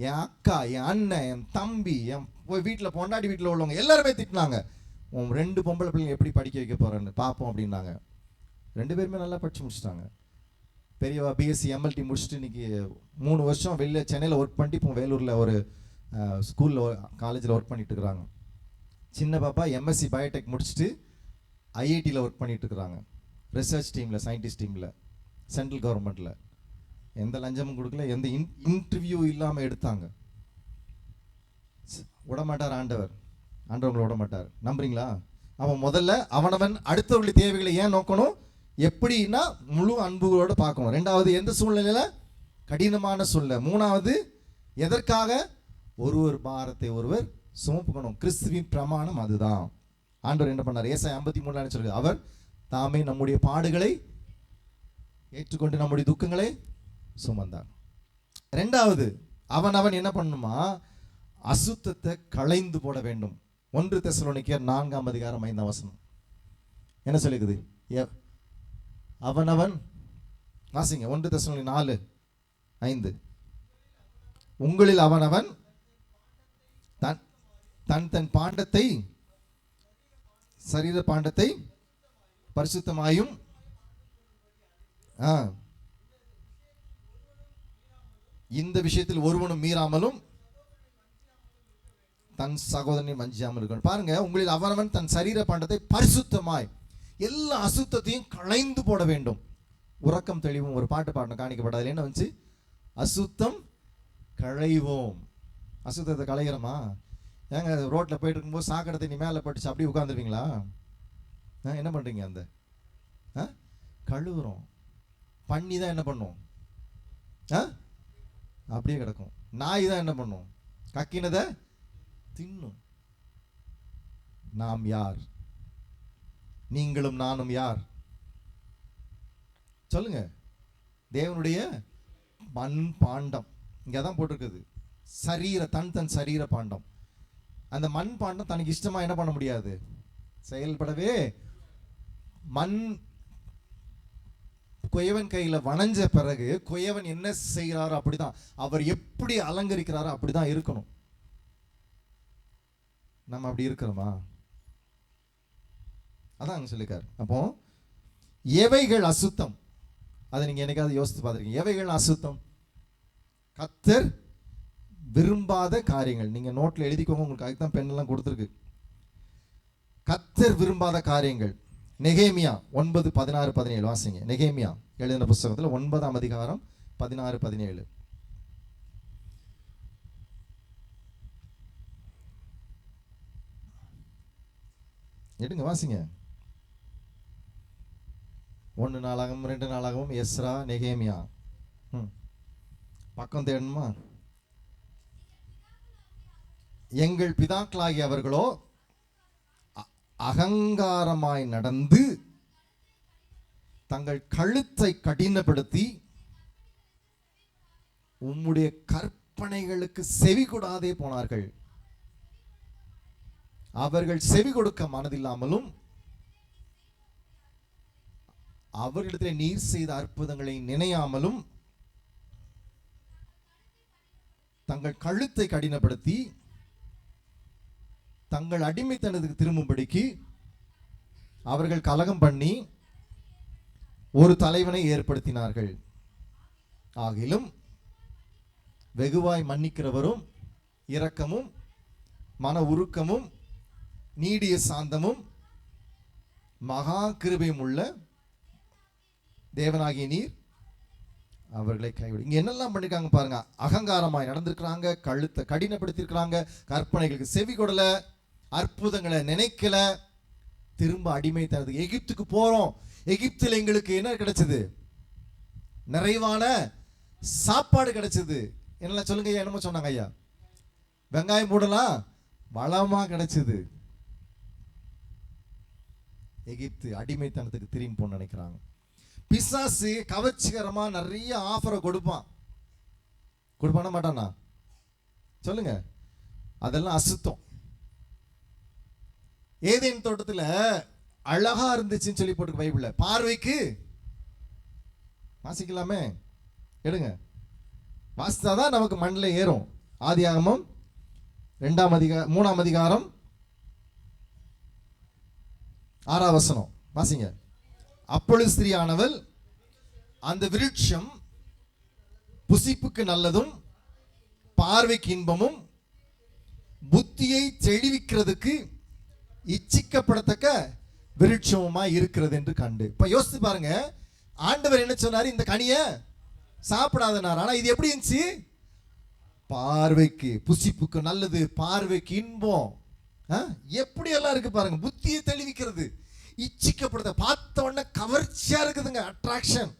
[SPEAKER 1] என் அக்கா, என் அண்ணன், என் தம்பி, என் வீட்டில் பொண்டாட்டி வீட்டில் உள்ளவங்க எல்லாருமே திட்டினாங்க. உன் 2 பொம்பளை பிள்ளைங்க எப்படி படிக்க வைக்க போறேன்னு பார்ப்போம் அப்படின்னாங்க. 2 பேருமே நல்லா படிச்சு முடிச்சிட்டாங்க. பெரியவா பிஎஸ்சி எம்எல்டி முடிச்சுட்டு இன்னைக்கு 3 வருஷம் வெளில சென்னையில் ஒர்க் பண்ணிட்டு இப்போ வேலூரில் ஒரு ஸ்கூலில் காலேஜில் ஒர்க் பண்ணிட்டு இருக்கிறாங்க. சின்ன பாப்பா எம்எஸ்சி பயோடெக் முடிச்சுட்டு ஐஐடியில் ஒர்க் பண்ணிட்டு இருக்கிறாங்க, ரிசர்ச் டீமில், சயின்டிஸ்ட் டீமில், சென்ட்ரல் கவர்மெண்ட்டில். எந்த லஞ்சமும் கொடுக்கல, எந்த இன்டர்வியூ இல்லாமல் எடுத்தாங்க. விடமாட்டார் ஆண்டவர், ஆண்டவங்களை விடமாட்டார். நம்புறீங்களா? அவன் முதல்ல அவனவன் அடுத்தவர்களுடைய தேவைகளை ஏன் நோக்கணும்? எப்படின்னா முழு அன்புகளோடு பார்க்கணும். 2வது எந்த சூழ்நிலையில? கடினமான சூழ்நிலை. 3வது எதற்காக? ஒருவர் பாரத்தை ஒருவர் சுமக்கணும். கிறிஸ்துவின் பிரமாணம் அதுதான். ஆண்டவர் என்ன பண்ணார்? ஏசாயா 53 சொல்லுங்க, அவர் தாமே நம்முடைய பாடுகளை ஏற்றுக்கொண்டு நம்முடைய துக்கங்களை சுமந்தார். 2வது அவன் என்ன பண்ணணுமா? அசுத்தத்தை களைந்து போட வேண்டும். 1 தெசலோனிக்கேயர் 4:5 என்ன சொல்லிக்குது? அவனவன் வாசிங்க, 1 தெசலோனிக்கேயர் 4:5. உங்களில் அவனவன் தன் பாண்டத்தை, சரீர பாண்டத்தை பரிசுத்தமாயும் இந்த விஷயத்தில் ஒருவனும் மீறாமலும் தன் சகோதரனை வஞ்சியாமல் இருக்கணும். பாருங்க, உங்களில் அவனவன் தன் சரீர பாண்டத்தை பரிசுத்தமாய், எல்லா அசுத்தத்தையும் களைந்து போட வேண்டும். உறக்கம் தெளிவும் ஒரு பாட்டு பாடணும், காணிக்கப்படாது. என்ன வந்துச்சு? அசுத்தம் களைவோம். அசுத்தத்தை களைகிறோமா? ஏங்க ரோட்ல போயிட்டு இருக்கும்போது சாக்கடை நீ மேலே பட்டுச்சு அப்படியே உட்காந்துருவீங்களா? என்ன பண்றீங்க? அந்த கழுவுறோம். பண்ணி தான் என்ன பண்ணும்? அப்படியே கிடக்கும். நாய் தான் என்ன பண்ணும்? கக்கினதை தின்னும். நாம் யார்? நீங்களும் நானும் யார் சொல்லுங்க? தேவனுடைய மண் பாண்டம். இங்கே தான் போட்டிருக்குது. தன் சரீர பாண்டம். அந்த மண் பாண்டம் தனக்கு இஷ்டமா என்ன பண்ண முடியாது, செயல்படவே. மண் குயவன் கையில வணைஞ்ச பிறகு குயவன் என்ன செய்கிறாரோ அப்படிதான், அவர் எப்படி அலங்கரிக்கிறாரோ அப்படிதான் இருக்கணும். நம்ம அப்படி இருக்கிறோமா? அதான் சொல்லிக்காரு. அப்போ எவைகள் அசுத்தம், அதை நீங்க என்னைக்காவது யோசித்து பார்த்துருக்கீங்க? எவைகள் அசுத்தம்? கர்த்தர் விரும்பாத காரியங்கள். நீங்க நோட்ல எழுதிக்கோங்க, உங்களுக்கு அதுக்கு தான் பெண் எல்லாம் கொடுத்துருக்கு. கர்த்தர் விரும்பாத காரியங்கள். நெகேமியா 9:16-17 வாசிங்க. நெகேமியா எழுதின புத்தகத்தில் 9ஆம் அதிகாரம் 16-17. எடுங்க வாசிங்க. 1 நாளாகவும் 2 நாளாகவும் எஸ்ரா நெகேமியா. பக்கம் தேடணுமா? எங்கள் பிதாக்களாகிய அவர்களோ அகங்காரமாய் நடந்து தங்கள் கழுத்தை கடினப்படுத்தி உம்முடைய கற்பனைகளுக்கு செவி கொடாதே போனார்கள். அவர்கள் செவி கொடுக்க மனதில்லாமலும் அவர்களிடத்தில் நீர் செய்த அற்புதங்களை நினையாமலும் தங்கள் கழுத்தை கடினப்படுத்தி தங்கள் அடிமைத்தனத்துக்கு திரும்பும்படிக்கு அவர்கள் கலகம் பண்ணி ஒரு தலைவனை ஏற்படுத்தினார்கள். ஆகிலும் வெகுவாய் மன்னிக்கிறவரும் இரக்கமும் மன உருக்கமும் நீடிய சாந்தமும் மகா கிருபையும் உள்ள தேவனாகிய நீர் அவர்களை கைவிடு. இங்க என்னெல்லாம் பண்ணிருக்காங்க பாருங்க. அகங்காரமாய் நடந்திருக்கிறாங்க, கழுத்தை கடினப்படுத்திருக்கிறாங்க, கற்பனைகளுக்கு செவி கொடல, அற்புதங்களை நினைக்கல, திரும்ப அடிமைத்தனத்துக்கு. எகிப்துக்கு போறோம், எகிப்தில் எங்களுக்கு என்ன கிடைச்சது? நிறைவான சாப்பாடு கிடைச்சது. என்னெல்லாம் சொல்லுங்க ஐயா, என்னமோ சொன்னாங்க ஐயா. வெங்காயம் போடலாம் வளமா கிடைச்சது. எகிப்து அடிமைத்தனத்துக்கு திரும்பி போன்னு நினைக்கிறாங்க. பிசாசு கவர்ச்சிகரமா நிறைய ஆஃபரை கொடுப்பான மாட்டானா? சொல்லுங்க. அதெல்லாம் அசுத்தம். ஏதேன் தோட்டத்துல அழகா இருந்துச்சுன்னு சொல்லி போட்டு பைபிள்ல, பார்வைக்கு வாசிக்கலாமே, எடுங்க வாசித்தாதான் நமக்கு மண்ணில் ஏறும். ஆதியாகமம் 3ஆம் அதிகாரம் 6ஆம் வசனம் வாசிங்க. அப்பொழுது ஸ்திரியானவள் அந்த விருட்சம் புசிப்புக்கு நல்லதும் பார்வைக்கு இன்பமும் புத்தியை தெளிவிக்கிறதுக்கு இச்சிக்கப்படத்தக்க விருட்சமுமா இருக்கிறது என்று கண்டு. இப்ப யோசித்து பாருங்க, ஆண்டவர் என்ன சொன்னாரு? இந்த கனியை சாப்பிடாதனார். ஆனா இது எப்படி இருந்துச்சு? பார்வைக்கு புசிப்புக்கு நல்லது, பார்வைக்கு இன்பம், எப்படி எல்லாம் இருக்கு பாருங்க. புத்தியை தெளிவிக்கிறது, இச்சிக்கப்படுத்த, பார்த்த உடனே கவர்ச்சியா இருக்குதுங்க, அட்ராக்ஷன்.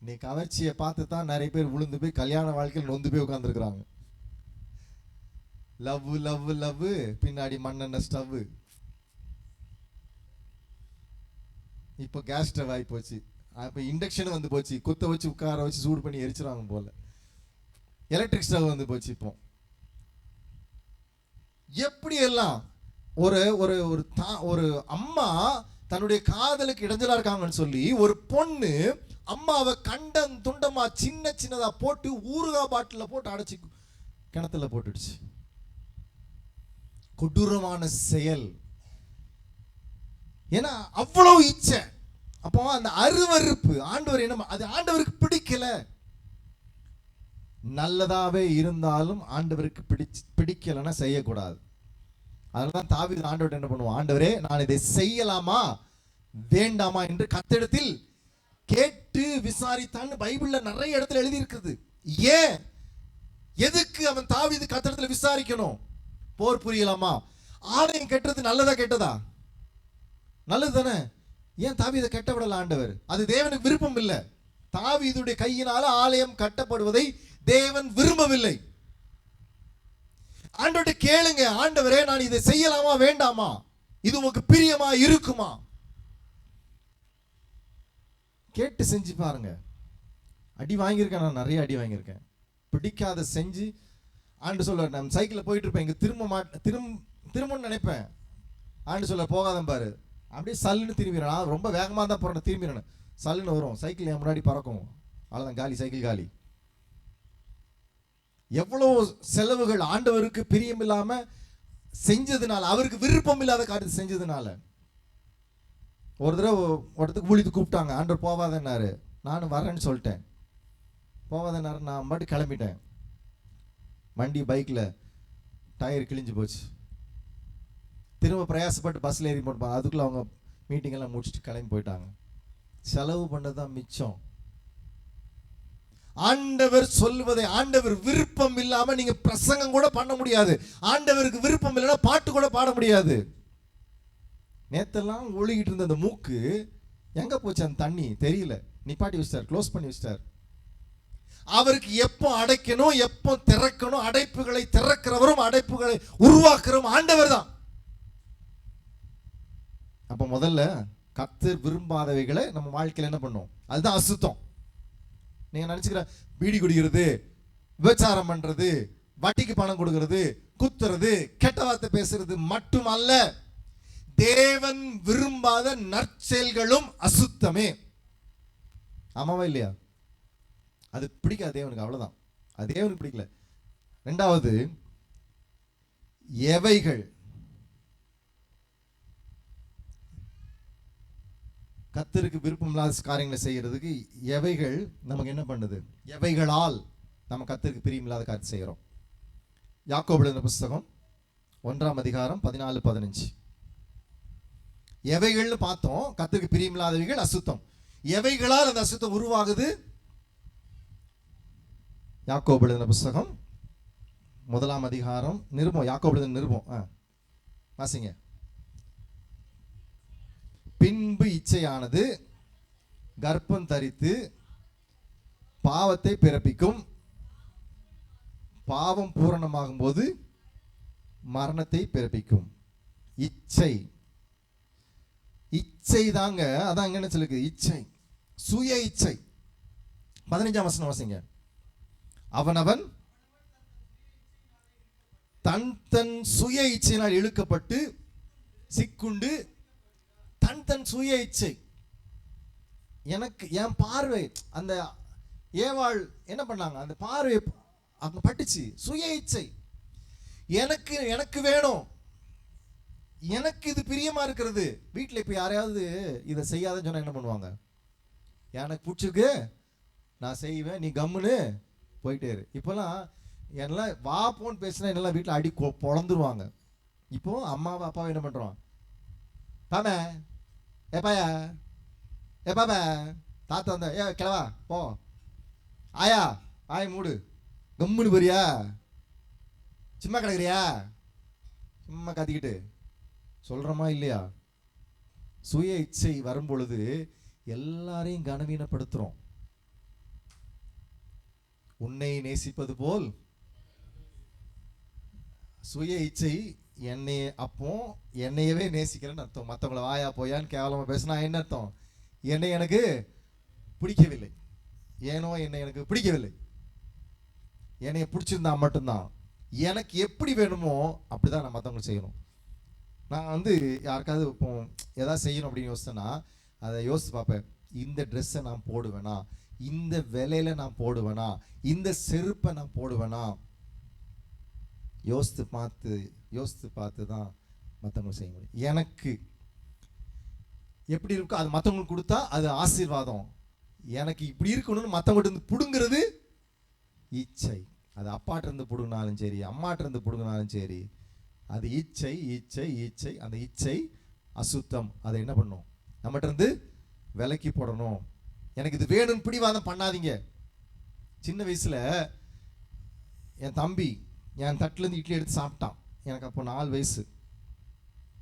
[SPEAKER 1] நீ கவர்ச்சியை பார்த்து தான் நிறைய பேர் விழுந்து போய் கல்யாண வாழ்க்கையில் நொந்து போய் உட்கார்ந்துருக்கிறாங்க. லவ் லவ் லவ், பின்னாடி மண்ணெண்ண ஸ்டவ். இப்போ கேஸ் ஸ்டவ் ஆகி போச்சு, இப்போ இண்டக்ஷன் வந்து போச்சு, குத்த வச்சு உட்கார வச்சு சூடு பண்ணி எரிச்சிருவாங்க போல. எலக்ட்ரிக் ஸ்டவ் வந்து போச்சு. இப்போ எப்படி எல்லாம் ஒரு ஒரு ஒரு அம்மா தன்னுடைய காதலுக்கு இடைஞ்சலா இருக்காங்கன்னு சொல்லி ஒரு பொண்ணு அம்மாவை கண்டம் துண்டமா சின்ன சின்னதா போட்டு ஊறுகாய் பாட்டில போட்டு அடைச்சி கிணத்துல போட்டுடுச்சு. கொடூரமான செயல். ஏன்னா அவ்வளவு இச்சை. அப்போ அந்த அருவருப்பு ஆண்டவர் என்ன, அது ஆண்டவருக்கு பிடிக்கல. நல்லதாவே இருந்தாலும் ஆண்டவருக்கு பிடிக்கலன்னா செய்யக்கூடாது. அதனால தாவீது ஆண்டவர் என்ன பண்ணுவான்? ஆண்டவரே, நான் இதை செய்யலாமா வேண்டாமா என்று கர்த்தரிடத்தில் கேட்டு விசாரித்தான்னு பைபிள்ல நிறைய இடத்துல எழுதி இருக்குது. ஏன், எதுக்கு அவன் தாவீது கர்த்தரிடத்தில் விசாரிக்கணும்? போர் புரியலாமா? ஆலயம் கெட்டது நல்லதா கெட்டதா? நல்லது தானே. ஏன் தாவீதை கெட்ட விடல ஆண்டவர்? அது தேவனுக்கு விருப்பம் இல்லை. தாவீதுடைய கையினால ஆலயம் கட்டப்படுவதை தேவன் விரும்பவில்லை. ஆண்டவர்கிட்ட கேளுங்க, ஆண்டவரே, நான் இதை செய்யலாமா வேண்டாமா? இது உங்களுக்கு பிரியமா இருக்குமா? கேட்டு செஞ்சு பாருங்க. அடி வாங்கியிருக்கேன், நான் நிறைய அடி வாங்கியிருக்கேன். பிடிக்காத செஞ்சு ஆண்டு சொல்லுவார். நான் சைக்கிளில் போயிட்டு இருப்பேன், இங்கே திரும்பணும்னு நினைப்பேன். ஆண்டு சொல்ல போகாதன் பாரு, அப்படியே சல்லுன்னு திரும்பிடுறேன். நான் ரொம்ப வேகமாக தான் போகிறேன், திரும்பிடுறேன், சல்லுன்னு வரும், சைக்கிள் என் முன்னாடி பறக்கும், அவ்வளோதான், காலி, சைக்கிள் காலி. எவ்வளோ செலவுகள் ஆண்டவருக்கு பிரியம் இல்லாம செஞ்சதுனால, அவருக்கு விருப்பம் இல்லாத காரியத்தை செஞ்சதுனால. ஒரு தடவை ஒருத்தருக்கு ஊழியத்துக்கு கூப்பிட்டாங்க, ஆண்டவர் போவாதன்னாரு. நானும் வரேன்னு சொல்லிட்டேன். போவாதன்னாரு, நான் மட்டும் கிளம்பிட்டேன். வண்டி பைக்கில் டயர் கிழிஞ்சு போச்சு. திரும்ப பிரயாசப்பட்டு பஸ்ஸில் ஏறி போட்டுப்பாங்க. அதுக்குள்ளே அவங்க மீட்டிங் எல்லாம் முடிச்சுட்டு கிளம்பி போயிட்டாங்க. செலவு பண்ணது தான் மிச்சம். ஆண்டவர் சொல்லுவதை, ஆண்டவர் விருப்பம் இல்லாம நீங்க பிரசங்கம் கூட பண்ண முடியாது. ஆண்டவருக்கு விருப்பம் இல்லைன்னா பாட்டு கூட பாட முடியாது. நேத்தெல்லாம் ஒழுகிட்டு இருந்த அந்த மூக்கு எங்க போச்சு? அந்த தண்ணி தெரியல, நிப்பாட்டி வச்சிட்டார், க்ளோஸ் பண்ணி வச்சிட்டார். அவருக்கு எப்போ அடைக்கணும், எப்போ திறக்கணும், அடைப்புகளை திறக்கிறவரும் அடைப்புகளை உருவாக்குறவரும் ஆண்டவர் தான். அப்ப முதல்ல கர்த்தர் விரும்பாதவைகளை நம்ம வாழ்க்கையில் என்ன பண்ணும்? அதுதான் அசுத்தம். நீங்க நினைச்சுக்கிற பீடி குடிக்கிறது, விபச்சாரம் பண்றது, வட்டிக்கு பணம் கொடுக்கிறது, குத்துறது, கெட்ட வார்த்தை பேசுறது மட்டுமல்ல, தேவன் விரும்பாத நற்செயல்களும் அசுத்தமே. ஆமாவா இல்லையா? அது பிடிக்காது தேவனுக்கு, அவ்வளவுதான். அது தேவனுக்கு பிடிக்கல. ரெண்டாவது, எவைகள் கர்த்தருக்கு விருப்பம் இல்லாத காரியங்களை செய்யறதுக்கு எவைகள் நமக்கு என்ன பண்ணுது? எவைகளால் நம்ம கர்த்தருக்கு பிரியமில்லாத காரியத்தை செய்கிறோம்? யாக்கோபு எழுதின புத்தகம் 1ஆம் அதிகாரம் 14-15. எவைகள்னு பார்த்தோம். கர்த்தருக்கு பிரியமில்லாதவைகள் அசுத்தம். எவைகளால் அந்த அசுத்தம் உருவாகுது? யாக்கோபு எழுதின புத்தகம் 1ஆம் அதிகாரம் நிருபம், யாக்கோபு எழுதின நிருபம், வாசிங்க. பின்பு இச்சையானது கர்ப்பம் தரித்து பாவத்தை பிறப்பிக்கும், பாவம் பூரணமாகும் போது மரணத்தை பிறப்பிக்கும். இச்சை, இச்சை தாங்க. அதான் என்ன சொல்லுது? இச்சை, சுய இச்சை. 15ஆம் வசனம் வாசிங்க. அவனவன் தன் தன் சுய இச்சையினால் இழுக்கப்பட்டு சிக்குண்டு, தன் தன் சுய இச்சை. எனக்கு என் பார்வை, அந்த ஏவாள் என்ன பண்ணாங்க, அந்த பார்வை அங்க பட்டுச்சு, சுய இச்சை. எனக்கு எனக்கு வேணும், எனக்கு இது பிரியமா இருக்கிறது. வீட்டில் இப்போ யாரையாவது இதை செய்யாதுன்னு சொன்னா என்ன பண்ணுவாங்க? எனக்கு பிடிச்சிருக்கு, நான் செய்வேன், நீ கம்முன்னு போயிட்டே இரு. இப்போல்லாம் என்னெல்லாம் வா போன்னு பேசினா என்னெல்லாம் வீட்டில் அடி பொழந்துருவாங்க. இப்போ அம்மாவை அப்பாவை என்ன பண்ணுறோம்? பாமே ஏப்பாயா, ஏப்பாப்பா, தாத்தா வந்த, கிளவா போ, ஆயா ஆய மூடு, கம்முன்னு போறியா, சும்மா கிடக்குறியா, சும்மா கத்திக்கிட்டு சொல்றோமா இல்லையா? சுய இச்சை வரும் பொழுது எல்லாரையும் கனவீனப்படுத்துறோம். உன்னை நேசிப்பது போல் சுய இச்சை என்னையவே நேசிக்கிறேன்னு அர்த்தம். மற்றவங்களை வாயா போயான்னு கேவலமா பேசினா என்ன அர்த்தம்? என்னை எனக்கு பிடிக்கவில்லை, ஏனோ என்னை எனக்கு பிடிக்கவில்லை. என்னைய பிடிச்சிருந்தா மட்டும்தான், எனக்கு எப்படி வேணுமோ அப்படிதான் நான் மற்றவங்களுக்கு செய்யணும். நான் யாருக்காவது இப்போ எதாவது செய்யணும் அப்படின்னு யோசிச்சேன்னா அதை யோசித்து பார்ப்பேன். இந்த ட்ரெஸ்ஸை நான் போடுவேனா, இந்த விலையில நான் போடுவேனா, இந்த செருப்பை நான் போடுவேனா, யோசித்து பார்த்து தான் மற்றவங்களுக்கு செய்ய முடியும். எனக்கு எப்படி இருக்கோ அது மற்றவங்களுக்கு கொடுத்தா அது ஆசீர்வாதம். எனக்கு இப்படி இருக்கணும்னு மற்றவங்கள்ட்ட இருந்து பிடுங்கிறது இச்சை. அது அப்பாட்ட இருந்து பிடுங்கினாலும் சரி, அம்மாட்ட இருந்து பிடுங்கினாலும் சரி, அது இச்சை இச்சை இச்சை. அந்த இச்சை அசுத்தம். அதை என்ன பண்ணும்? நம்மகிட்ட இருந்து விலக்கி போடணும். எனக்கு இது வேணும்னு பிடிவாதம் பண்ணாதீங்க. சின்ன வயசுல என் தம்பி என் தட்டுலேருந்து இட்லி எடுத்து சாப்பிட்டான். எனக்கு அப்போ 4 வயசு,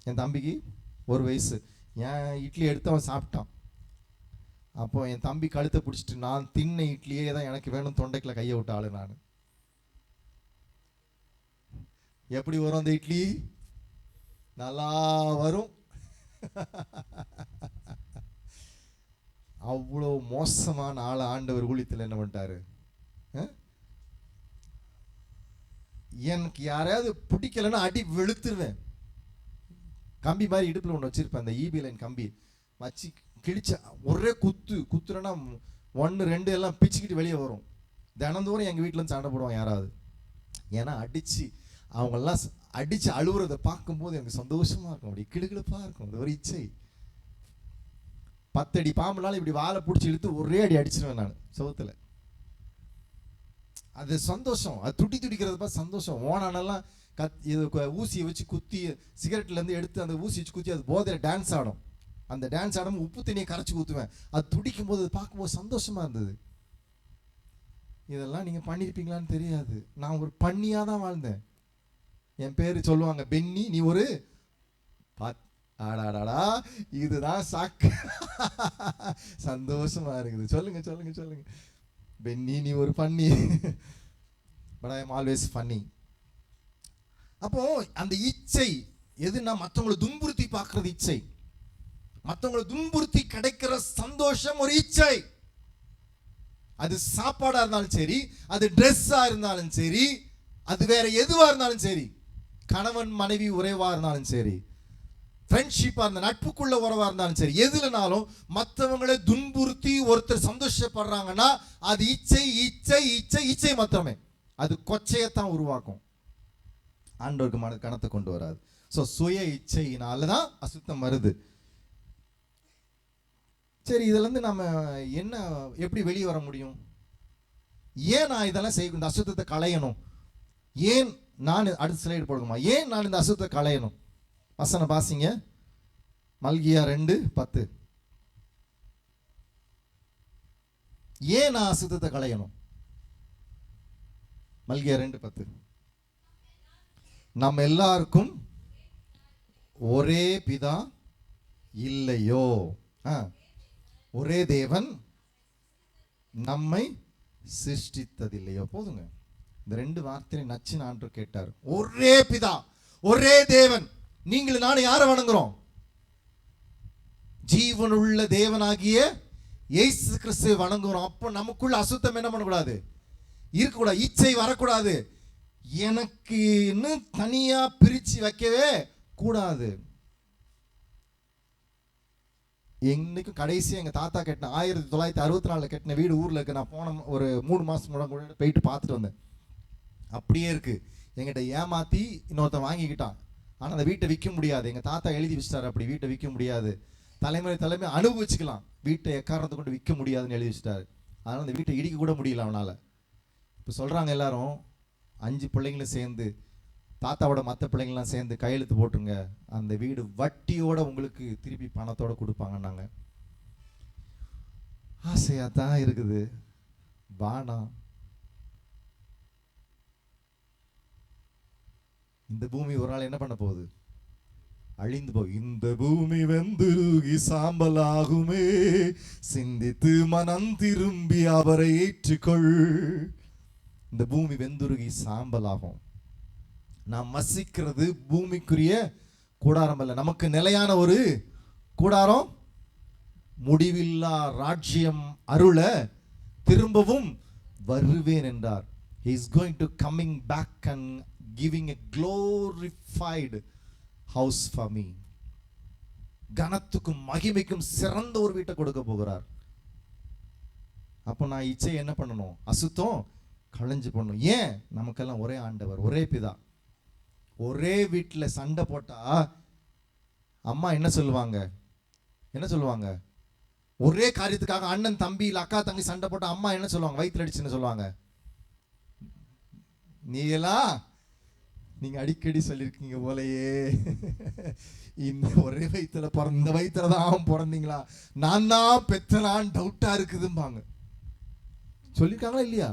[SPEAKER 1] என் தம்பிக்கு 1 வயசு. என் இட்லி எடுத்து அவன் சாப்பிட்டான். அப்போ என் தம்பி கழுத்தை பிடிச்சிட்டு, நான் தின்ன இட்லியே தான் எனக்கு வேணும், தொண்டைக்குள்ள கையை விட்ட ஆளு நான். எப்படி வரும் அந்த இட்லி? நல்லா வரும். அவ்வளோ மோசமான ஆளை ஆண்டவர் ஊழியத்தில் என்ன பண்ணிட்டாரு? எனக்கு யாரையாவது பிடிக்கலன்னா அடி வெளுத்துருவேன். கம்பி மாதிரி இடுப்பில் ஒன்று வச்சிருப்பேன், அந்த ஈபி லைன் கம்பி வச்சு கிழிச்ச ஒரே குத்துறேன்னா 1 2 எல்லாம் பிச்சுக்கிட்டு வெளியே வரும். தினந்தோறும் எங்கள் வீட்டிலேருந்து சண்டை போடுவான் யாராவது. ஏன்னா அவங்கெல்லாம் அடித்து அழுகுறதை பார்க்கும்போது எனக்கு சந்தோஷமாக இருக்கும், அப்படி கிடுகிடுப்பாக இருக்கும். அது ஒரு இச்சை. 10 அடி பாம்புனாலும் இப்படி வாழை பிடிச்சி இழுத்து ஒரே அடி அடிச்சிருவேன் நான் சவுத்தில். அது சந்தோஷம், அது துடிக்கிறது பார்த்து சந்தோஷம். ஓனானெல்லாம் இது ஊசியை வச்சு குத்தி சிகரெட்லேருந்து எடுத்து அந்த ஊசி வச்சு குத்தி அது போதையில் டான்ஸ் ஆடும். அந்த டான்ஸ் ஆடும் உப்பு தண்ணியை கரைச்சி ஊற்றுவேன். அது துடிக்கும் போது அது பார்க்கும்போது சந்தோஷமாக இருந்தது. இதெல்லாம் நீங்கள் பண்ணியிருப்பீங்களான்னு தெரியாது. நான் ஒரு பண்ணியாக தான் வாழ்ந்தேன். என் பேர் சொல்லுவாங்க பென்னி, நீ ஒரு ஆடாடாடா இதுதான் சாக்கு. சந்தோஷமா இருக்குது. சொல்லுங்க சொல்லுங்க சொல்லுங்க. பென்னி நீ ஒரு பண்ணி. But I am always funny. அப்போ அந்த இச்சை எதுனா மற்றவங்களை துன்புறுத்தி பார்க்கறது இச்சை. மற்றவங்களை துன்புறுத்தி கிடைக்கிற சந்தோஷம் ஒரு இச்சை. அது சாப்பாடா இருந்தாலும் சரி, அது ட்ரெஸ்ஸா இருந்தாலும் சரி, அது வேற எதுவா இருந்தாலும் சரி, கணவன் மனைவி உறவா இருந்தாலும் சரி, ஃப்ரெண்ட்ஷிப்பா இருந்த நட்புக்குள்ள உறவா இருந்தாலும் சரி, எதுலனாலும் மற்றவங்களை துன்புறுத்தி ஒருத்தர் சந்தோஷப்படுறாங்கன்னா அது இச்சை இச்சை இச்சை இச்சை மாத்திரமே. அது கொச்சையத்தான் உருவாக்கும், ஆண்டவருக்கு கணத்தை கொண்டு வராது. ஸோ சுய இச்சையினாலதான் அசுத்தம் வருது. சரி, இதுல இருந்து நம்ம எப்படி வெளியே வர முடியும்? ஏன் நான் இதெல்லாம் செய்யணும், இந்த அசுத்தத்தை களையணும்? ஏன் நான் அடுத்த ஸ்லைடு போடுமா? ஏன் நான் இந்த அசுத்தத்தை களையணும்? வசனம் பாசிங்க, மல்கியா 2:10. ஏன் நான் அசுத்தத்தை களையணும்? மல்கியா 2:10. நம்ம எல்லாருக்கும் ஒரே பிதா இல்லையோ? ஒரே தேவன் நம்மை சிருஷ்டித்ததில்லையோ? போதுங்க, இந்த 2 வார்த்தையை நச்சு ஆண்டவர் கேட்டார். ஒரே பிதா, ஒரே தேவன். நீங்கள் நானும் யாரை வணங்குறோம்? ஜீவனுள்ள தேவனாகிய இயேசு கிறிஸ்துவை வணங்குறோம். அப்போ நமக்குள்ள அசுத்தம் என்ன பண்ணக்கூடாது? இருக்கக்கூடாது, இச்சை வரக்கூடாது. எனக்குன்னு தனியா பிரிச்சு வைக்கவே கூடாது. இன்னைக்கும் கடைசி எங்க தாத்தா கட்டின 1964 கட்டின வீடு ஊர்ல இருக்கு. நான் போன ஒரு 3 மாசம் கூட போயிட்டு பார்த்துட்டு வந்தேன். அப்படியே இருக்கு. எங்கிட்ட ஏமாத்தி இன்னொருத்தன் வாங்கிக்கிட்டான். ஆனால் அந்த வீட்டை விற்க முடியாது. எங்கள் தாத்தா எழுதி வச்சிட்டாரு, அப்படி வீட்டை விற்க முடியாது, தலைமுறை அனுபவிச்சுக்கலாம், வீட்டை எக்காரணத்தை கொண்டு விற்க முடியாதுன்னு எழுதி வச்சிட்டாரு. அதனால் அந்த வீட்டை இடிக்க கூட முடியல அவனால். இப்போ சொல்கிறாங்க எல்லாரும் 5 பிள்ளைங்களும் சேர்ந்து, தாத்தாவோட மற்ற பிள்ளைங்களாம் சேர்ந்து கையெழுத்து போட்டுருங்க, அந்த வீடு வட்டியோட உங்களுக்கு திருப்பி பணத்தோட கொடுப்பாங்கன்னாங்க. ஆசையாக தான் இருக்குது. வானா இந்த பூமி ஒரு நாள் என்ன பண்ண போகுது? அழிந்து போகும். இந்த பூமி வெந்துருகி சாம்பலாகுமே, சிந்தித்து மனம் திரும்பி அவரை ஏற்றுக்கொள். இந்த பூமி வெந்துருகி சாம்பலாகும். நாம் வசிக்கிறது பூமிக்குரிய கூடாரம் அல்ல, நமக்கு நிலையான ஒரு கூடாரம். முடிவில்லா ராஜ்யம் அருள திரும்பவும் வருவேன் என்றார். He is going to coming back and giving a glorified house for me. கனத்துக்கும் மகிமைக்கும் சிறந்த ஒரு வீட்டை கொடுக்க போகிறார். அப்போ நான் இச்சை என்ன பண்ணணும்? அசுத்தம் களைஞ்சு பண்ணணும். ஏன்? நமக்கெல்லாம் ஒரே ஆண்டவர், ஒரே பிதா. ஒரே வீட்டில் சண்டை போட்டா அம்மா என்ன சொல்லுவாங்க? என்ன சொல்லுவாங்க? ஒரே காரியத்துக்காக அண்ணன் தம்பி இல்லை அக்கா தங்கி சண்டை போட்டா அம்மா என்ன சொல்லுவாங்க? வயிற்றுல அடிச்சுன்னு சொல்லுவாங்க. நீங்க அடிக்கடி சொல்லியிருக்கீங்க போலையே, இந்த ஒரே வயிற்றுல பிறந்த வயிற்றுல தான் பிறந்தீங்களா, நான் தான் பெத்தனான்னு டவுட்டா இருக்குதும்பாங்க. சொல்லியிருக்காங்களா இல்லையா?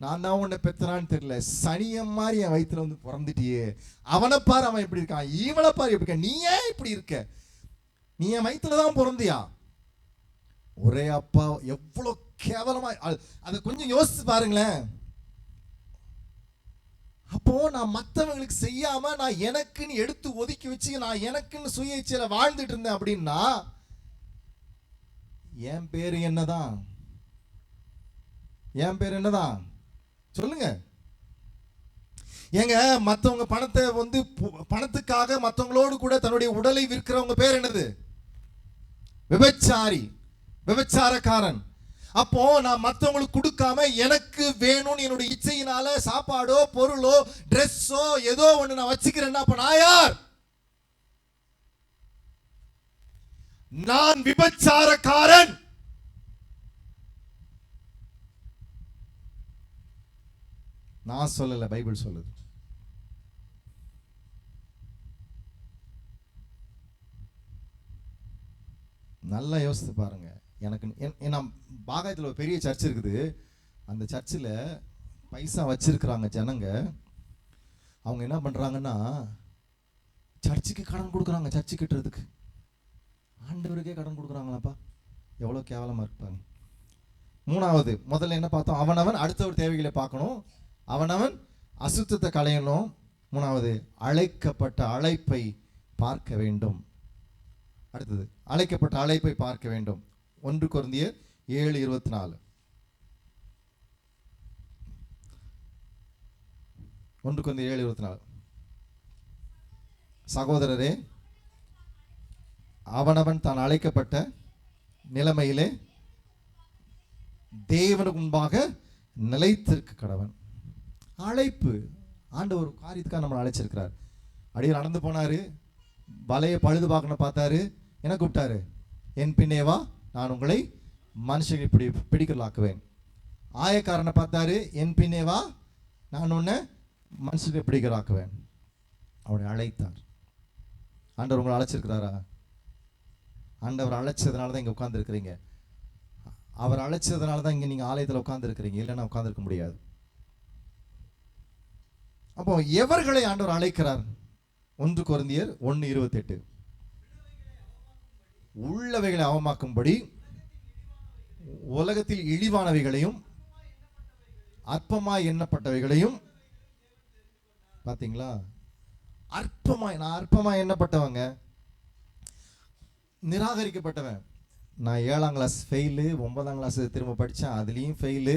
[SPEAKER 1] நான் தான் உன்னை பெத்தனான்னு தெரியல, சனியம் மாதிரி என் வயிற்றுல வந்து பிறந்துட்டியே, அவனை பாரு அவன் எப்படி இருக்கான், இவனை பாரு எப்படி இருக்க, நீ ஏன் இப்படி இருக்க, நீ என் வயிற்றுல தான் பிறந்தியா? ஒரே அப்பா, எவ்வளோ கேவலமா! அதை கொஞ்சம் யோசிச்சு பாருங்களேன். அப்போ நான் மற்றவங்களுக்கு செய்யாம நான் எனக்குன்னு எடுத்து ஒதுக்கி வச்சு நான் எனக்குன்னு சுய இச்சையில வாழ்ந்துட்டு இருந்தேன் அப்படின்னா என் பேரு என்னதான்? என் பேர் என்னதான்? சொல்லுங்க. ஏங்க மற்றவங்க பணத்தை வந்து பணத்துக்காக மற்றவங்களோடு கூட தன்னுடைய உடலை விற்கிறவங்க பேர் என்னது? விபச்சாரி, விபச்சாரக்காரன். அப்போ நான் மற்றவங்களுக்கு கொடுக்காம எனக்கு வேணும்னு என்னுடைய இச்சையினால சாப்பாடோ பொருளோ ட்ரெஸ்ஸோ ஏதோ ஒன்று நான் வச்சுக்கிறேன்னா அப்ப நான் யார்? நான் விபச்சாரக்காரன். நான் சொல்லல, பைபிள் சொல்லுது. நல்லா யோசித்து பாருங்க. எனக்கு நான் பாகாயத்தில் ஒரு பெரிய சர்ச் இருக்குது. அந்த சர்ச்சில் பைசா வச்சிருக்கிறாங்க ஜனங்க. அவங்க என்ன பண்ணுறாங்கன்னா சர்ச்சுக்கு கடன் கொடுக்குறாங்க. சர்ச்சு கட்டுறதுக்கு ஆண்டவருக்கே கடன் கொடுக்குறாங்களாப்பா, எவ்வளோ கேவலமாக இருப்பாங்க. மூணாவது, முதல்ல என்ன பார்த்தோம்? அவனவன் அடுத்தவர் தேவைகளை பார்க்கணும், அவனவன் அசுத்தத்தை களையணும். மூணாவது, அழைக்கப்பட்ட அழைப்பை பார்க்க வேண்டும். அடுத்தது, அழைக்கப்பட்ட அழைப்பை பார்க்க வேண்டும். 1 கொரிந்தியர் 7:24. 1 கொரிந்தியர் 7:24. சகோதரரே, அவனவன் தான் அழைக்கப்பட்ட நிலைமையிலே தேவனுக்கு முன்பாக நிலைத்திருக்க கடவன். அழைப்பு, ஆண்டவர் ஒரு காரியத்துக்காக நம்மளை அழைச்சிருக்கிறார். அடியே நடந்து போனாரு, வலையை பழுது பார்க்கணும் பார்த்தாரு, என்ன கூப்பிட்டாரு? என் பின்னே வா, நான் உங்களை மனுஷனை பிடிக்கலாக்குவேன். ஆயக்காரனை பார்த்தாரு, என் பின்னே வா, நான் உன்னை மனுஷனை பிடிக்கலாக்குவேன். அவனை அழைத்தார். ஆண்டவர் உங்களை அழைச்சிருக்கிறாரா? ஆண்டவர் அழைச்சதுனால தான் இங்கே உட்கார்ந்துருக்கிறீங்க. அவர் அழைச்சதுனால தான் இங்கே நீங்கள் ஆலயத்தில் உட்கார்ந்துருக்கிறீங்க, இல்லைன்னா உட்கார்ந்துருக்க முடியாது. அப்போ எவர்களை ஆண்டவர் அழைக்கிறார்? 1 கொரிந்தியர் 1:28. உள்ளவைகளை அவமாக்கும்படி உலகத்தில் இழிவானவைகளையும் அற்பமாய் எண்ணப்பட்டவைகளையும். பார்த்தீங்களா? நான் அற்பமாய் எண்ணப்பட்டவங்க, நிராகரிக்கப்பட்டவன். நான் 7ஆம் கிளாஸ் ஃபெயிலு, 9ஆம் கிளாஸ் திரும்ப படித்தேன், அதுலேயும் ஃபெயிலு,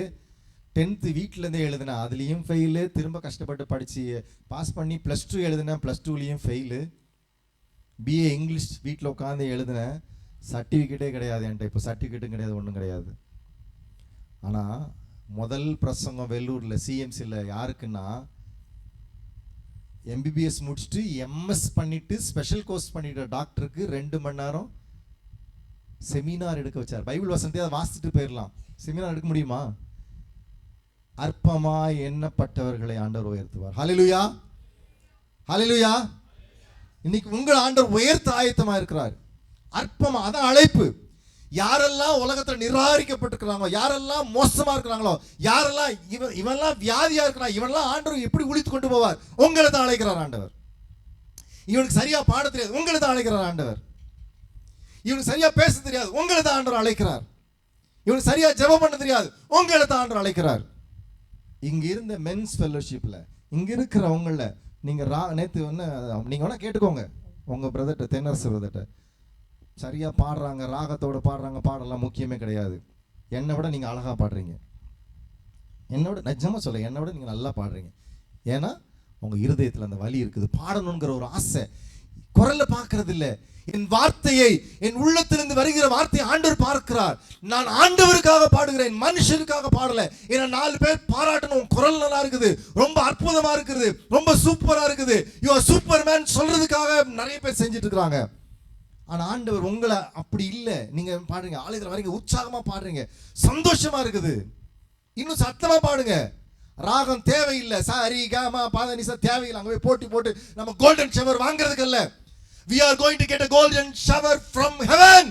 [SPEAKER 1] 10th வீட்டிலேருந்தே எழுதினேன், அதுலேயும் ஃபெயிலு, திரும்ப கஷ்டப்பட்டு படித்து பாஸ் பண்ணி +2 எழுதினேன், +2லேயும் ஃபெயிலு. பிஏ இங்கிலீஷ் வீட்டில் உட்காந்து எழுதினேன், சர்டிஃபிகேட்டே கிடையாது என்கிட்ட. இப்போ சர்டிஃபிகேட்டும் கிடையாது, ஒன்றும் கிடையாது. ஆனால் முதல் பிரசங்கம் வெள்ளூரில் சிஎம்சியில் யாருக்குன்னா, எம்பிபிஎஸ் முடிச்சுட்டு எம்எஸ் பண்ணிட்டு ஸ்பெஷல் கோர்ஸ் பண்ணிட்ட டாக்டருக்கு 2 மணி நேரம் செமினார் எடுக்க வச்சார். பைபிள் வசனத்தை அதை வாசிச்சுட்டு போயிடலாம், செமினார் எடுக்க முடியுமா? அற்பமாய் எண்ணப்பட்டவர்களை ஆண்டவர் உயர்த்துவார். ஹல்லேலூயா, ஹல்லேலூயா. இன்னைக்கு உங்கள் ஆண்டவர் உயர்த்த ஆயத்தமா இருக்கிறார். அற்பமா, அதான் அழைப்பு. யாரெல்லாம் உலகத்தில் நிராகரிக்கப்பட்டிருக்கிறாங்களோ, யாரெல்லாம் மோசமா இருக்கிறாங்களோ, யாரெல்லாம் இவெல்லாம் வியாதியா இருக்கிறான், இவெல்லாம் ஆண்டவர் எப்படி உழித்து கொண்டு போவார்? உங்களை தான் அழைக்கிறார் ஆண்டவர். இவனுக்கு சரியா பாட தெரியாது, உங்களை தான் அழைக்கிறார் ஆண்டவர். இவனுக்கு சரியா பேச தெரியாது, உங்களை தான் ஆண்டவர் அழைக்கிறார். இவனுக்கு சரியா ஜெபம் பண்ண தெரியாது, உங்களை தான் ஆண்டவர் அழைக்கிறார். இங்க இருந்த மென்ஸ் ஃபெல்லோஷிப்ல இங்க இருக்கிறவங்கள நீங்க நேற்று நீங்க வேணா கேட்டுக்கோங்க, உங்க பிரதர்கிட்ட, தென்னரசு பிரதர்கிட்ட. சரியா பாடுறாங்க, ராகத்தோட பாடுறாங்க, பாடலாம் முக்கியமே கிடையாது. என்னை விட நீங்க அழகா பாடுறீங்க, என்னை விட, நிஜமா சொல்ல, என்னை விட நீங்க நல்லா பாடுறீங்க. ஏன்னா உங்க இருதயத்துல அந்த வலி இருக்குது, பாடணுங்கிற ஒரு ஆசை. குரல்ல பார்க்கறது இல்லை, என் வார்த்தையை, என் உள்ளத்திலிருந்து வருகிற வார்த்தையை ஆண்டவர் பார்க்கிறார். நான் ஆண்டவருக்காக பாடுகிறேன், மனுஷருக்காக பாடல. ஏன்னா 4 பேர் பாராட்டணும், குரல் நல்லா இருக்குது, ரொம்ப அற்புதமா இருக்குது, ரொம்ப சூப்பரா இருக்குது, யூ ஆர் சூப்பர்மேன் சொல்றதுக்காக நிறைய பேர் செஞ்சுட்டு இருக்கிறாங்க. ஆனா ஆண்டவர் உங்களை அப்படி இல்லை. நீங்க பாடுறீங்க, ஆலயத்தில் வரீங்க, உற்சாகமா பாடுறீங்க, சந்தோஷமா இருக்குது, இன்னும் சத்தமா பாடுங்க. ராகம் தேவையில்லை, சாரி காமா பாதனிசா தேவையில்லை. அங்கே போய் போட்டு நம்ம கோல்டன் ஷவர் வாங்குறதுக்கு இல்ல. We are going to get a golden shower from heaven.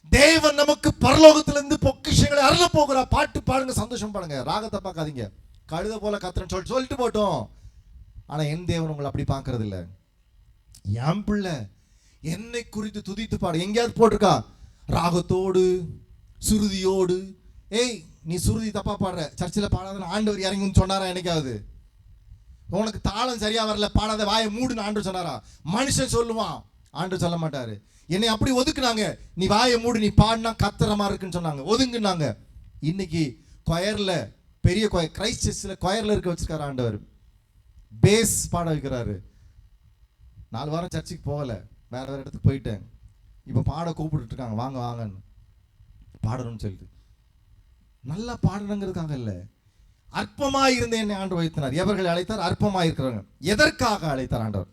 [SPEAKER 1] தேவன் நமக்கு பரலோகத்திலிருந்து பொக்கிஷங்களை அருள போகிறார். பாட்டு பாடுங்க, சந்தோஷம் பாடுங்க, ராகத்தை பார்க்காதீங்க. கழுத போல கத்துறேன்னு சொல்லிட்டு போட்டோம். ஆனா என் தேவன் உங்களை அப்படி பார்க்கறது இல்லை. என் பிள்ளை என்னை குறித்து துதித்து பாடு. எங்கேயாவது போட்டிருக்கா ராகத்தோடு சுருதியோடு? ஏய், நீ சுருதி தப்பா பாடுற, சர்ச்சில் பாடாத ஆண்டவர் இறங்குன்னு சொன்னாரா என்னைக்காவது? உனக்கு தாளம் சரியா வரல, பாடாத, வாயை மூடுன்னு ஆண்டவர் சொன்னாரா? மனுஷன் சொல்லுவான், ஆண்டவர் சொல்ல மாட்டாரு. என்னை அப்படி ஒதுக்குனாங்க, நீ வாயை மூடு, நீ பாடினா கத்துற மாதிரி இருக்குன்னு சொன்னாங்க, ஒதுங்குனாங்க. இன்னைக்கு கொயர்ல பெரிய கிரைஸ்ட் சர்ச்சில் கொயரில் இருக்க வச்சிருக்காரு ஆண்டவர். பேஸ் பாட வைக்கிறாரு. 4 வாரம் சர்ச்சுக்கு போகல, வேற இடத்துக்கு போயிட்டேன். இப்போ பாட கூப்பிட்டு இருக்காங்க, வாங்க வாங்கன்னு பாடணும்னு சொல்லிட்டு. நல்லா பாடணுங்கிறதுக்காக இல்லை, அற்பமாக இருந்த என்னை ஆண்டவர் வைத்தினார். எவர்கள் அழைத்தார்? அற்பமாக இருக்கிறவங்க. எதற்காக அழைத்தார் ஆண்டவர்?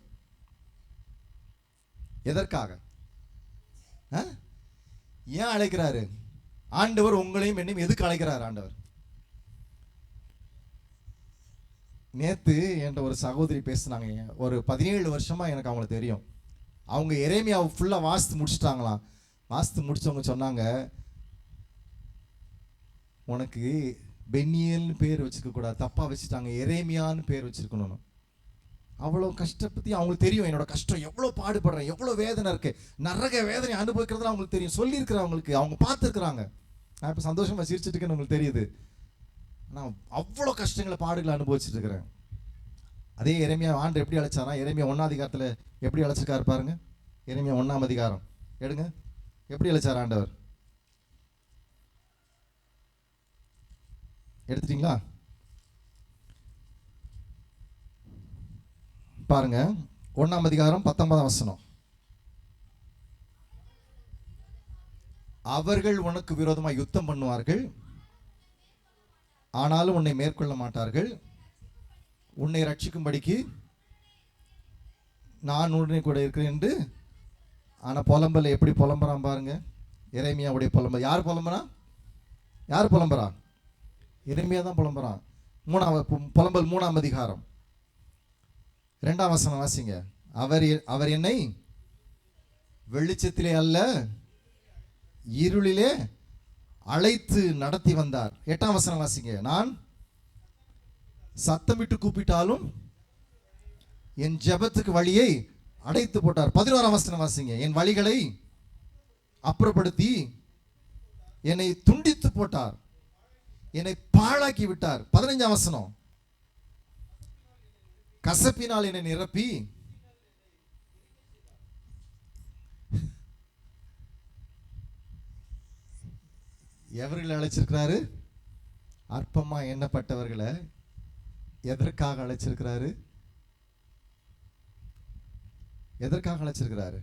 [SPEAKER 1] எதற்காக? ஏன் அழைக்கிறாரு ஆண்டவர்? உங்களையும் என்னையும் எதுக்கு அழைக்கிறார் ஆண்டவர்? நேத்து என்கிட்ட ஒரு சகோதரி பேசினாங்க. ஒரு 17 வருஷமா எனக்கு அவங்களை தெரியும். அவங்க எரேமியாவை ஃபுல்லா வாசித்து முடிச்சுட்டாங்களாம். வாசித்து முடிச்சவங்க சொன்னாங்க, உனக்கு பென்னியல்னு பேர் வச்சுக்க கூடாது, தப்பா வச்சுட்டாங்க, எரேமியான்னு பேர் வச்சிருக்கணும். அவ்வளோ கஷ்டப்பத்தி அவங்களுக்கு தெரியும். என்னோட கஷ்டம் எவ்வளோ பாடுபடுறேன், எவ்வளோ வேதனை இருக்கு, நரக வேதனை அனுபவிக்கிறதுல அவங்களுக்கு தெரியும். சொல்லியிருக்கிறவங்களுக்கு அவங்க பார்த்துருக்குறாங்க. நான் இப்போ சந்தோஷமா சிரிச்சுட்டு இருக்கேன்னு உங்களுக்கு தெரியுது. நான் அவ்வளோ கஷ்டங்களை பாடுகளை அனுபவிச்சுட்டு இருக்கிறேன். அதே எரேமியா ஆண்டு எப்படி அழைச்சாரா? எரேமியா 1ஆம் அதிகாரத்தில் எப்படி அழைச்சிருக்காரு பாருங்க. எரேமியா 1ஆம் அதிகாரம் எடுங்க. எப்படி அழைச்சார் ஆண்டவர்? எடுத்துட்டீங்களா? பாருங்க, 1ஆம் அதிகாரம் 19ஆம் வசனம். அவர்கள் உனக்கு விரோதமாக யுத்தம் பண்ணுவார்கள், ஆனாலும் உன்னை மேற்கொள்ள மாட்டார்கள். உன்னை ரட்சிக்கும்படிக்கு நான் உடனே கூட இருக்கிறேன் என்று. ஆனால் புலம்பல எப்படி புலம்புறான் பாருங்க. எரேமியாவுடைய புலம்பல். யார் புலம்புறா? யார் புலம்புறா? எரேமியா தான் புலம்புறான். புலம்பல் 3ஆம் அதிகாரம் 2ஆம் வசனம் வாசிங்க. அவர் என்னை வெளிச்சத்திலே அல்ல இருளிலே அழைத்து நடத்தி வந்தார். 8ஆம் வசனம் வாசிங்க. நான் சத்தமிட்டு கூப்பிட்டாலும் என் ஜெபத்துக்கு வழியை அடைத்து போட்டார். 11ஆம் வசனம் வாசிங்க. என் வழிகளை அப்புறப்படுத்தி என்னை துண்டித்து போட்டார், என்னை பாழாக்கி விட்டார். 15ஆம் வசனம். கசப்பினால் என்னை நிரப்பி எவர்களை அழைச்சிருக்கிறாரு? அற்பமா எண்ணப்பட்டவர்களை. எதற்காக அழைச்சிருக்கிறாரு? எதற்காக அழைச்சிருக்கிறாரு?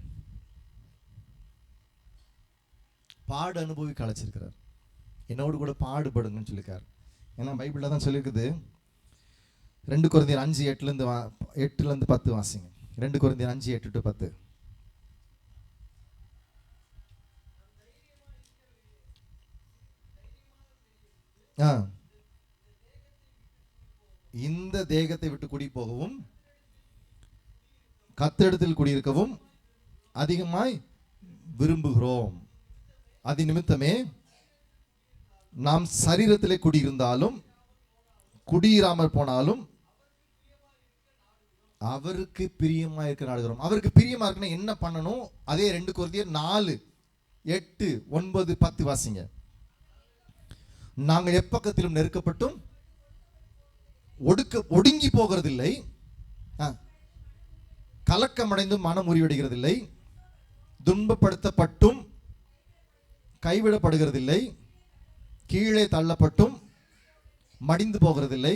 [SPEAKER 1] பாடு அனுபவிக்க அழைச்சிருக்கிறார். என்னோடு கூட பாடுபடுங்கன்னு சொல்லியிருக்காரு. ஏன்னா பைபிளில் தான் சொல்லியிருக்குது. 2 கொரிந்தியர் 5:8 10 வாசிங்க. 2 கொரிந்தியர் 5:8-10. இந்த தேகத்தை விட்டு குடி போகவும் கர்த்தரிடத்தில் குடியிருக்கவும் அதிகமாய் விரும்புகிறோம். அது நிமித்தமே நாம் சரீரத்திலே குடியிருந்தாலும் குடியிராமற் போனாலும் அவருக்கு பிரியமா இருக்க நாடுகிறோம். அவருக்கு பிரியமா இருக்குன்னா என்ன பண்ணணும்? அதே 2 கொரிந்தியர் 4:8, 9, 10 வாசிங்க. நாங்கள் எப்பக்கத்திலும் நெருக்கப்பட்டும் ஒடுங்கி போகிறதில்லை, கலக்கமடைந்தும் மனம் முறிவடைகிறதில்லை, துன்பப்படுத்தப்பட்டும் கைவிடப்படுகிறதில்லை, கீழே தள்ளப்பட்டும் மடிந்து போகிறதில்லை.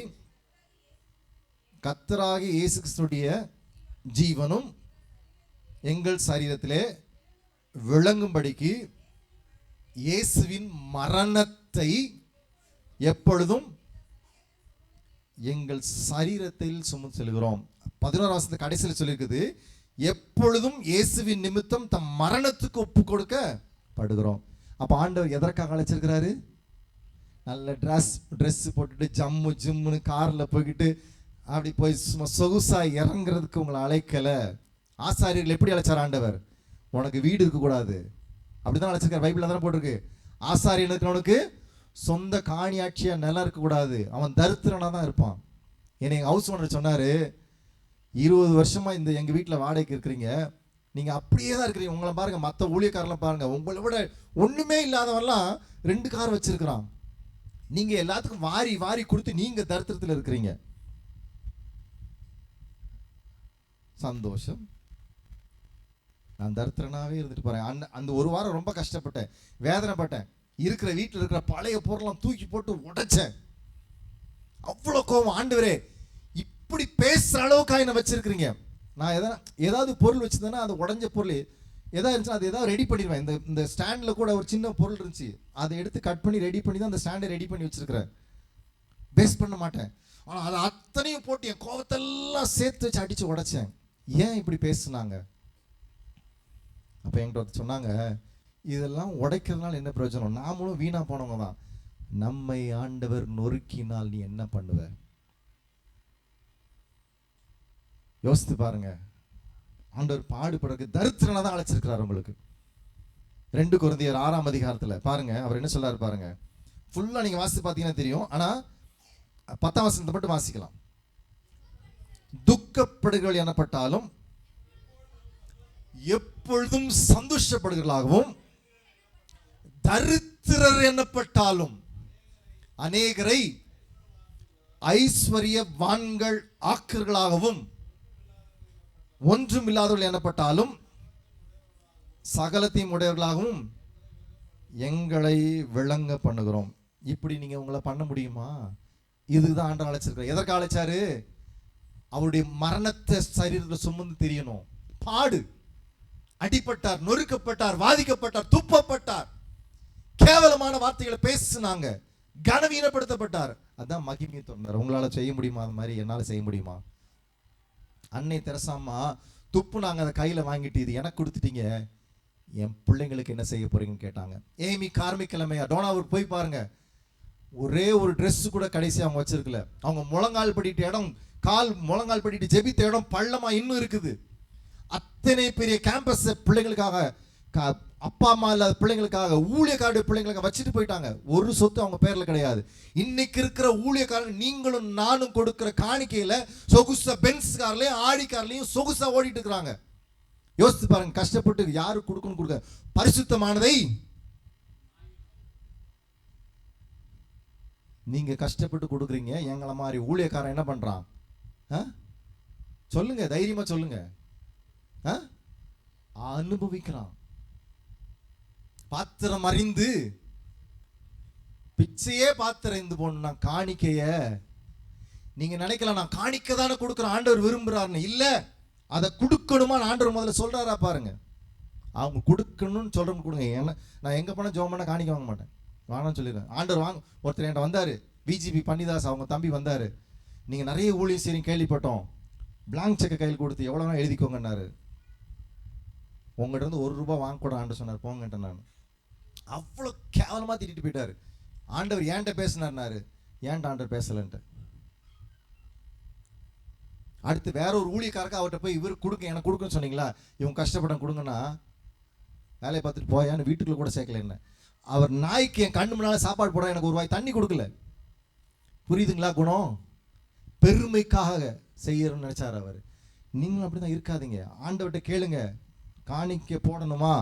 [SPEAKER 1] கர்த்தராகிய இயேசு கிறிஸ்துவினுடைய ஜீவனும் எங்கள் சரீரத்திலே விளங்கும்படிக்கு இயேசுவின் மரணத்தை எப்பொழுதும் எங்கள் சரீரத்தில் சுமந்து செல்கிறோம். 11ஆம் வசனத்து கடைசியில் சொல்லியிருக்குது, எப்பொழுதும் இயேசுவின் நிமித்தம் தம் மரணத்துக்கு ஒப்பு கொடுக்கப்படுகிறோம். அப்போ ஆண்டவர் எதற்காக அழைச்சிருக்கிறாரு? நல்ல ட்ரெஸ் போட்டுட்டு ஜம்மு ஜிம்முன்னு காரில் போய்கிட்டு அப்படி போய் சும்மா சொகுசா இறங்குறதுக்கு உங்களை அழைக்கல. ஆசாரியர்கள் எப்படி அழைச்சார் ஆண்டவர்? உனக்கு வீடு இருக்கக்கூடாது, அப்படிதான் அழைச்சிருக்காரு. பைபிளில் தானே போட்டிருக்கு. ஆசாரியனுக்கு அவனுக்கு சொந்த காணியாட்சியா நிலம் இருக்கக்கூடாது, அவன் தரித்திரனா தான் இருப்பான். என்னை ஹவுஸ் ஓனர் சொன்னாரு, 20 வருஷமா இந்த எங்க வீட்டில் வாடகைக்கு இருக்கிறீங்க, நீங்க அப்படியே தான் இருக்கிறீங்க. உங்களை பாருங்க, மற்ற ஊழியக்காரெல்லாம் பாருங்க, உங்களை விட ஒண்ணுமே இல்லாதவெல்லாம் 2 கார் வச்சிருக்கிறான். நீங்க எல்லாத்துக்கும் வாரி வாரி கொடுத்து நீங்க தரித்திரத்தில் இருக்கிறீங்க. சந்தோஷம். நான் தரித்திரனாவே இருந்துட்டு போறேன். அந்த ஒரு வாரம் ரொம்ப கஷ்டப்பட்டேன், வேதனைப்பட்டேன். இருக்கிற வீட்டில் இருக்கிற பழைய பொருளெல்லாம் தூக்கி போட்டு உடைச்சேன். அவ்வளோ கோபம். ஆண்டவரே, இப்படி பேசுற அளவுக்கு என்ன வச்சிருக்கிறீங்க? நான் ஏதாவது பொருள் வச்சிருந்தேன்னா அது உடஞ்ச பொருள் எதாவது இருந்துச்சுன்னா அது ஏதாவது ரெடி பண்ணிடுவேன். இந்த ஸ்டாண்டில் கூட ஒரு சின்ன பொருள் இருந்துச்சு, அதை எடுத்து கட் பண்ணி ரெடி பண்ணி தான் அந்த ஸ்டாண்டை ரெடி பண்ணி வச்சிருக்கிறேன். வேஸ்ட் பண்ண மாட்டேன். ஆனால் அதை அத்தனையும் போட்டு என் கோபத்தெல்லாம் சேர்த்து வச்சு அடித்து உடைச்சேன். ஏன் இப்படி பேசுனாங்க? அப்போ என்கிட்ட சொன்னாங்க, இதெல்லாம் உடைக்கிறதுனால என்ன பிரயோஜனம்? நாமளும் வீணா போனவங்க தான். நம்மை ஆண்டவர் நொறுக்கினால் நீ என்ன பண்ணுவ? யோசித்து பாருங்க. ஆண்டவர் பாடுபடுறதுக்கு தரித்திரனை தான் அழைச்சிருக்கிறார் உங்களுக்கு. 2 கொரிந்தியர் 6ஆம் அதிகாரத்தில் பாருங்க, அவர் என்ன சொல்றாரு பாருங்க. ஃபுல்லா நீங்க வாசித்து பார்த்தீங்கன்னா தெரியும். ஆனா 10ஆம் வசனத்தை மட்டும் வாசிக்கலாம். துக்கப்படுகள் எனப்பட்டாலும் எப்பொழுதும் சந்தோஷப்படுகளாகவும், தரித்திரர் எனப்பட்டாலும் அநேகரை ஐஸ்வர்யவான்கள் ஆக்கர்களாகவும், ஒன்றும் இல்லாதவர்கள் எனப்பட்டாலும் சகலத்தையும் உடையவர்களாகவும் எங்களை விளங்க பண்ணுகிறோம். இப்படி நீங்க உங்களை பண்ண முடியுமா? இதுதான் ஆண்டவர் அழைச்சிருக்கிறார். எதற்கு அழைச்சாரு? அவருடைய மரணத்தை சரீரத்தில் சுமந்து தெரியணும். பாடு, அடிப்பட்டார், நொறுக்கப்பட்டார், வாதிக்கப்பட்டார், துப்பப்பட்டார், கேவலமான வார்த்தைகளை பேசினாங்க, கனவீனப்படுத்தப்பட்டார். அதான் மகிமையை சொன்னார். உங்களால செய்ய முடியுமா? அது மாதிரி என்னால செய்ய முடியுமா? அன்னை தெரசாம்மா துப்புனாங்க, அதை கையில வாங்கிட்டு இது எனக்கு கொடுத்துட்டீங்க, என் பிள்ளைங்களுக்கு என்ன செய்ய போறீங்கன்னு கேட்டாங்க. ஏமி கார்மிக்கிழமையா டோனாவூர் போய் பாருங்க, ஒரே ஒரு ட்ரெஸ் கூட கடைசி அவங்க வச்சிருக்கல. அவங்க முழங்கால் படிட்டு இடம், கால் முழங்கால் படிட்டு ஜெபித்த இடம் பள்ளமா இன்னும் இருக்குது. அத்தனை பெரிய கேம்பஸ் பிள்ளைங்களுக்காக, அப்பா அம்மா இல்லாத பிள்ளைங்களுக்காக, ஊழியக்கார பிள்ளைங்களுக்காக வச்சுட்டு போயிட்டாங்க. ஒரு சொத்து அவங்க பேர்ல கிடையாது. இன்னைக்கு இருக்கிற ஊழியக்காரங்க நீங்களும் நானும் கொடுக்கிற காணிக்கையில சொகுசா பென்ஸ் கார்லயும் ஆடி கார்லயும் சொகுசா ஓடிட்டு இருக்கிறாங்க. யோசித்து பாருங்க, கஷ்டப்பட்டு யாரு கொடுக்கணும்? கொடுக்க பரிசுத்தமானதை நீங்க கஷ்டப்பட்டு கொடுக்குறீங்க. எங்களை மாதிரி ஊழியக்காரன் என்ன பண்றான்? சொல்லுங்க, தைரியமா சொல்லுங்க. அனுபவிக்கிறான். பாத்திரம் அறிந்து பிச்சையே பாத்திரம் இருந்து போன காணிக்கைய நீங்க நினைக்கலாம், நான் காணிக்கை தானே கொடுக்குறேன், ஆண்டவர் விரும்புறாருன்னு. இல்ல, அதை கொடுக்கணுமா ஆண்டவர் முதல்ல சொல்றாரா பாருங்க. அவங்க கொடுக்கணும்னு சொல்றவங்க கொடுங்க. ஏன்னா நான் எங்க போனா ஜோம் பண்ண காணிக்க வாங்க மாட்டேன், வாங்கன்னு சொல்லிடுறேன். ஆண்டவர் வாங்க. ஒருத்தர் என்கிட்ட வந்தாரு, பிஜிபி பன்னிதாஸ், அவங்க தம்பி வந்தாரு. நீங்க நிறைய ஊழியம் செய்றீங்க கேள்விப்பட்டோம், பிளாங்க் செக்கை கையில் கொடுத்து எவ்வளவு எழுதிக்கோங்கன்னாரு. உங்கள்கிட்ட இருந்து ₹1 வாங்க கூட ஆண்டு சொன்னார், போங்கன்ட்டு. நான் அவ்வளோ கேவலமா திட்டிட்டு போயிட்டாரு. ஆண்டவர் ஏன்ட்ட பேசினார்னாரு, ஏன்ட்ட ஆண்டவர் பேசலன்ட்டு. அடுத்து வேற ஒரு ஊழியக்காரருக்கு அவர்கிட்ட போய் இவர் கொடுக்க, எனக்கு கொடுக்குன்னு சொன்னீங்களா, இவங்க கஷ்டப்பட கொடுங்கன்னா வேலையை பார்த்துட்டு போயான்னு வீட்டுக்குள்ள கூட சேர்க்கல. என்ன அவர் நாய்க்கு என் கண்ணு முன்னால சாப்பாடு போட எனக்கு ஒரு வாய் தண்ணி கொடுக்கல. புரியுதுங்களா குணம்? பெருமைக்காக செய்யறன்னு நினைச்சார் அவர். நீங்களும் அப்படிதான் இருக்காதீங்க. ஆண்டவர்கிட்ட கேளுங்க, காணிக்க போடணுமா,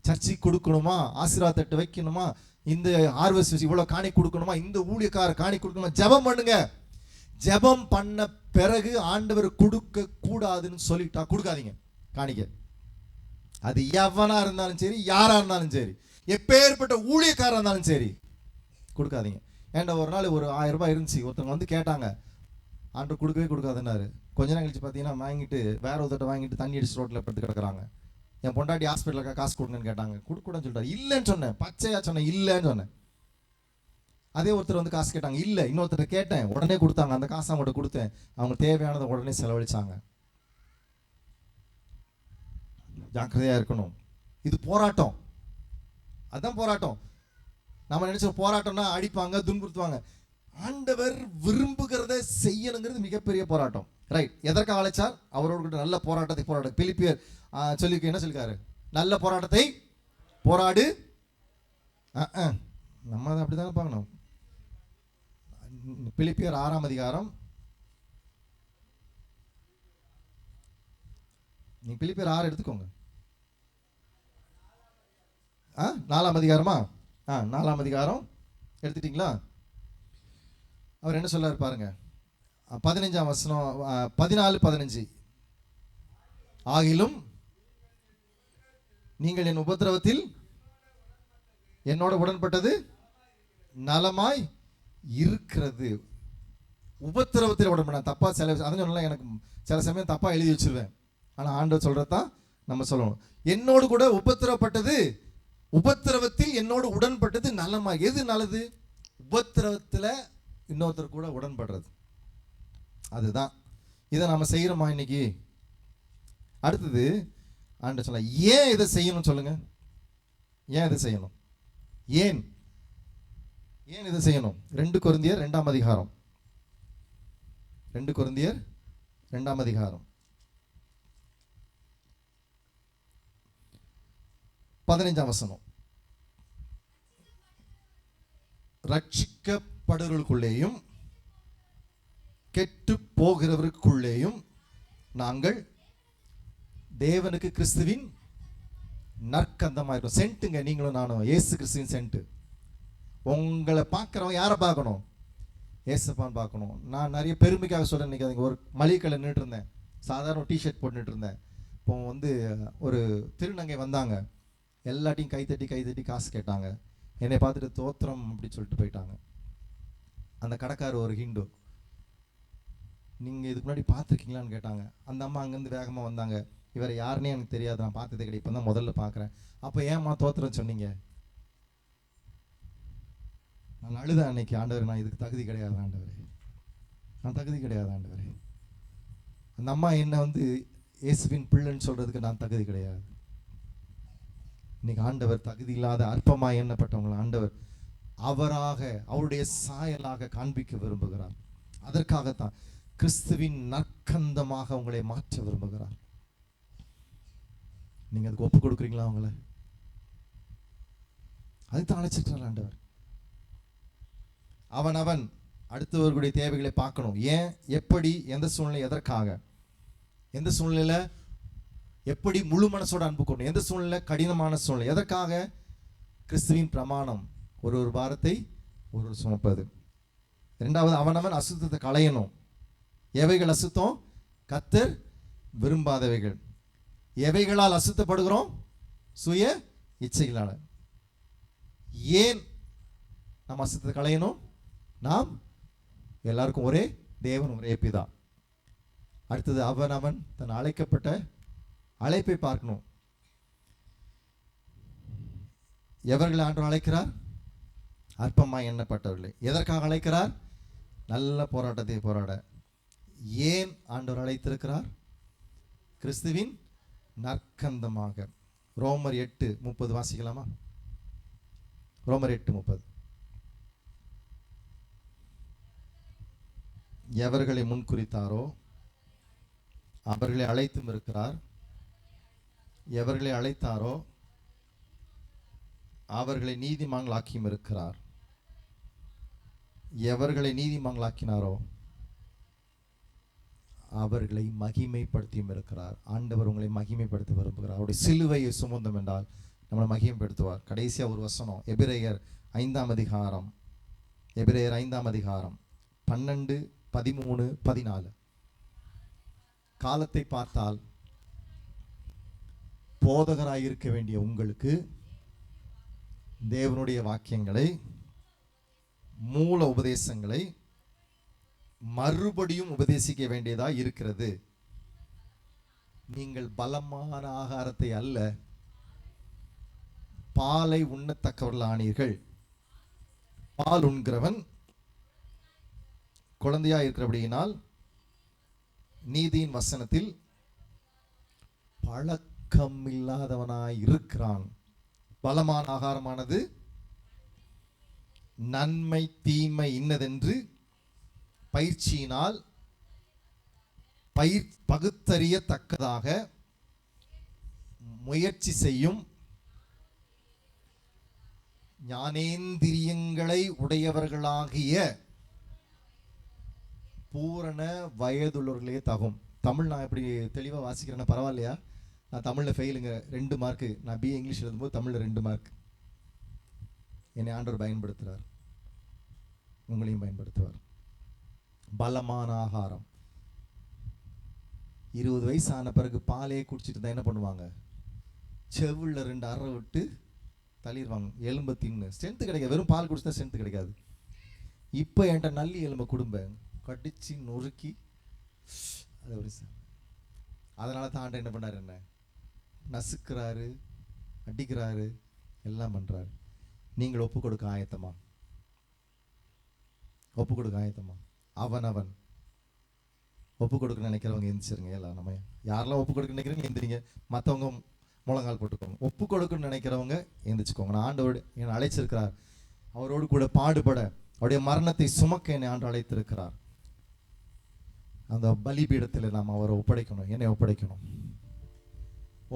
[SPEAKER 1] சர்ச்சைக்கு கொடுக்கணுமா, ஆசீர்வாத தட்டு வைக்கணுமா, இந்த ஹார்வெஸ்ட் இவ்வளவு காணி கொடுக்கணுமா, இந்த ஊழியக்கார காணி கொடுக்கணுமா, ஜெபம் பண்ணுங்க. ஜெபம் பண்ண பிறகு ஆண்டவர் கொடுக்க கூடாதுன்னு சொல்லிட்டா கொடுக்காதீங்க காணிக்க. அது எவனா இருந்தாலும் சரி, யாரா இருந்தாலும் சரி, எப்பேற்பட்ட ஊழியக்காரா இருந்தாலும் சரி, கொடுக்காதீங்க. ஏன்டா ஒரு நாள் ஒரு ₹1000 இருந்துச்சு, ஒருத்தவங்க வந்து கேட்டாங்க, ஆண்டவர் கொடுக்கவே கொடுக்காதுன்னாரு. கொஞ்ச நேரம் கழிச்சு பார்த்தீங்கன்னா வாங்கிட்டு வேற ஒருத்தட்ட வாங்கிட்டு தண்ணி அடிச்சு ரோட்டில் படுத்து கிடக்குறாங்க. என் பொண்டாட்டி ஹாஸ்பிட்டலுக்கு காசு கொடுங்கன்னு கேட்டாங்க, கொடுக்கூடாதுன்னு சொல்லிட்டாரு. இல்லைன்னு சொன்னேன், பச்சையா சொன்னேன், இல்லைன்னு சொன்னேன். அதே ஒருத்தர் வந்து காசு கேட்டாங்க, இல்லை. இன்னொருத்தர் கேட்டேன், உடனே கொடுத்தாங்க. அந்த காசு அவங்கள்ட்ட கொடுத்தேன், அவங்க தேவையானதை உடனே செலவழிச்சாங்க. ஜாக்கிரதையா இருக்கணும். இது போராட்டம், அதான் போராட்டம். நம்ம நினைச்சோம் போராட்டம்னா அடிப்பாங்க, துன்புறுத்துவாங்க. ஆண்டவர் விரும்புகிறத செய்யணுங்கிறது மிகப்பெரிய போராட்டம். ரைட். எதற்காக அழைச்சார்? அவரோட நல்ல போராட்டத்தை போராட. பிலிப்பியர் சொல்லிக்க என்ன சொல்லிருக்காரு? நல்ல போராட்டத்தை போராடு. நம்ம அதை அப்படிதானே பார்க்கணும். பிலிப்பியர் 6ஆம் அதிகாரம், நீங்க பிலிப்பியர் 6 எடுத்துக்கோங்க. 4ஆம் அதிகாரமா? 4ஆம் அதிகாரம் எடுத்துட்டீங்களா? அவர் என்ன சொல்றாரு பாருங்க, 15ஆம் வசனம், 14-15. ஆகிலும் நீங்கள் என் உபத்திரவத்தில் என்னோட உடன்பட்டது நலமாய் இருக்கிறது. உபத்திரவத்தில் உடன்பட. நான் தப்பா சில அதான் சொன்னல, எனக்கு சில சமயம் தப்பா எழுதி வச்சிருவேன். ஆனால் ஆண்டவர் சொல்றதான் நம்ம சொல்லணும். என்னோடு கூட உபத்திரவப்பட்டது, உபத்திரவத்தில் என்னோடு உடன்பட்டது நல்லமா. எது நல்லது? உபத்திரவத்தில் இன்னொருத்தர் கூட உடன்படுறது, அதுதான். இதை நாம செய்யறோமா இன்னைக்கு? அடுத்தது ஆண்டவர் சொல்ல, ஏன் இதை செய்யணும் சொல்லுங்க. ஏன் இதை செய்யணும்? ஏன் ஏன் இதை செய்யணும்? 2 கொரிந்தியர் 2ஆம் அதிகாரம், 2 கொரிந்தியர் 2ஆம் அதிகாரம் 15ஆம் வசனம். ரட்சிக்கப்படுவர்களுக்குள்ளேயும் கெட்டு போகிறவருக்குள்ளேயும் நாங்கள் தேவனுக்கு கிறிஸ்துவின் நற்கந்தமாக இருக்கும். சென்ட்டுங்க நீங்களும் நானும், இயேசு கிறிஸ்துவின் சென்ட்டு. உங்களை பார்க்குறவங்க யாரை பார்க்கணும்? ஏசப்பான்னு பார்க்கணும். நான் நிறைய பெருமைக்காக சொல்கிறேன். இன்றைக்கி ஒரு மளிகை கடை நின்றுட்டு இருந்தேன், சாதாரண டிஷர்ட் போட்டுட்டு இருந்தேன். இப்போ ஒரு திருநங்கை வந்தாங்க, எல்லாத்தையும் கைத்தட்டி காசு கேட்டாங்க. என்னை பார்த்துட்டு தோத்திரம் அப்படி சொல்லிட்டு போயிட்டாங்க. அந்த கடைக்காரர் ஒரு ஹிந்து. நீங்கள் இதுக்கு முன்னாடி பார்த்துருக்கீங்களான்னு கேட்டாங்க. அந்த அம்மா அங்கேருந்து வேகமாக வந்தாங்க. இவர் யாருன்னே எனக்கு தெரியாது, நான் பார்த்ததே கிடையாது, இப்போ தான் முதல்ல பார்க்குறேன். அப்போ ஏம்மா தோத்திரம் சொன்னீங்க? நான் அழுதேன் அன்னைக்கு. ஆண்டவர், நான் இதுக்கு தகுதி கிடையாது ஆண்டவரே, நான் தகுதி கிடையாது ஆண்டவரே. அந்த அம்மா என்னை இயேசுவின் பிள்ளைன்னு சொல்கிறதுக்கு நான் தகுதி கிடையாது. இன்னைக்கு ஆண்டவர் தகுதி இல்லாத அற்பமாக எண்ணப்பட்டவங்களை ஆண்டவர் அவராக, அவருடைய சாயலாக காண்பிக்க விரும்புகிறார். அதற்காகத்தான் கிறிஸ்துவின் நற்கந்தமாக உங்களை மாற்ற விரும்புகிறார். நீங்க அதுக்கு ஒப்பு கொடுக்குறீங்களா? அவங்கள அதுதான் அழைச்சிட்டார் ஆண்டவர். அவன் அடுத்தவர்களுடைய தேவைகளை பார்க்கணும். ஏன், எப்படி, எந்த சூழ்நிலை, எதற்காக, எந்த சூழ்நிலையில எப்படி முழு மனசோட அன்பு கொண்டு, எந்த சூழ்நிலை கடினமான சூழ்நிலை, எதற்காக? கிறிஸ்துவின் பிரமாணம், ஒரு வாரத்தை ஒரு சுமப்பது. இரண்டாவது, அவனவன் அசுத்தத்தை களையணும். எவைகள் அசுத்தம்? கர்த்தர் விரும்பாதவைகள். எவைகளால் அசுத்தப்படுகிறோம்? சுய இச்சைகளால். ஏன் நாம் அசுத்தத்தை களையணும்? நாம் எல்லாருக்கும் ஒரே தேவன், ஒரே பிதா. அடுத்தது, அவன் தன் அழைக்கப்பட்ட அழைப்பை பார்க்கணும். எவர்களை ஆண்டவர் அழைக்கிறார்? அற்பமாய் எண்ணப்பட்டவர்களை. எதற்காக அழைக்கிறார்? நல்ல போராட்டத்தை போராட. ஏன் ஆண்டவர் அழைத்திருக்கிறார்? கிறிஸ்துவின் நற்கந்தமாக. ரோமர் 8:30 வாசிக்கலாமா? ரோமர் 8:30. எவர்களை முன்குறித்தாரோ அவர்களை அழைத்தும் இருக்கிறார். எவர்களை அழைத்தாரோ அவர்களை நீதிமான்களாக்கியும் இருக்கிறார். எவர்களை நீதிமான்களாக்கினாரோ அவர்களை மகிமைப்படுத்தியும் இருக்கிறார். ஆண்டவர் உங்களை மகிமைப்படுத்த விரும்புகிறார். அவருடைய சிலுவையை சுமந்தம் என்றால் நம்மளை மகிமைப்படுத்துவார். கடைசியா ஒரு வசனம், எபிரேயர் 5ஆம் அதிகாரம், எபிரேயர் 5ஆம் அதிகாரம் 12, 13, 14. காலத்தை பார்த்தால் போதகராயிருக்க வேண்டிய உங்களுக்கு தேவனுடைய வாக்கியங்களை, மூல உபதேசங்களை மறுபடியும் உபதேசிக்க வேண்டியதா இருக்கிறது. நீங்கள் பலமான ஆகாரத்தை அல்ல பாலை உண்ணத்தக்கவர்கள் ஆனீர்கள். பால் உண்கிறவன் குழந்தையா இருக்கிறபடியினால் நீதியின் வசனத்தில் பழக்கம் இல்லாதவனாய் இருக்கிறான். பலமான ஆகாரமானது நன்மை தீமை இன்னதென்று பயிற்சியினால் பகுத்தறியத்தக்கதாக முயற்சி செய்யும் ஞானேந்திரியங்களை உடையவர்களாகிய பூரண வயதுள்ளவர்களே தகும். தமிழ் நான் எப்படி தெளிவாக வாசிக்கிறேன்னா பரவாயில்லையா? நான் தமிழில் ஃபெயிலுங்க, 2 மார்க்கு. நான் பிஏ இங்கிலீஷ் எழுதும்போது தமிழில் 2 மார்க். என்னை ஆண்டவர் பயன்படுத்துகிறார், உங்களையும் பயன்படுத்துவார். பலமான ஆகாரம். 20 வயசு ஆன பிறகு பாலே குடிச்சிட்டு தான் என்ன பண்ணுவாங்க? செவுள்ள 2 அரை விட்டு தள்ளிடுவாங்க. எலும்பு தின்னு ஸ்ட்ரென்த்து கிடைக்காது. வெறும் பால் குடிச்சா ஸ்ட்ரென்த்து கிடைக்காது. இப்போ என்கிட்ட நல்லி எலும்பை குடும்ப கடிச்சு நொறுக்கி அது ஒரு அதனால தான் ஆண்டவர் என்ன பண்ணாரு, என்ன நசுக்கிறாரு, அடிக்கிறாரு, எல்லாம் பண்றாரு. நீங்கள் ஒப்பு கொடுக்க ஆயத்தமா? ஒப்பு கொடுக்க ஆயத்தமா? அவன் ஒப்பு கொடுக்க நினைக்கிறவங்க எந்திரிச்சிருங்க. எல்லாம் நம்ம யாரெல்லாம் ஒப்பு கொடுக்க நினைக்கிறீங்க எந்திரிங்க. மற்றவங்க முழங்கால் போட்டுக்கோங்க. ஒப்பு கொடுக்கணும்னு நினைக்கிறவங்க எந்திரிச்சுக்கோங்க. நான் ஆண்டவர் என்னை அழைச்சிருக்கிறார், அவரோடு கூட பாடுபட, அவருடைய மரணத்தை சுமக்க என்னை ஆண்டு அழைத்திருக்கிறார். அந்த பலிபீடத்தில் நாம் அவரை ஒப்படைக்கணும், என்னை ஒப்படைக்கணும்.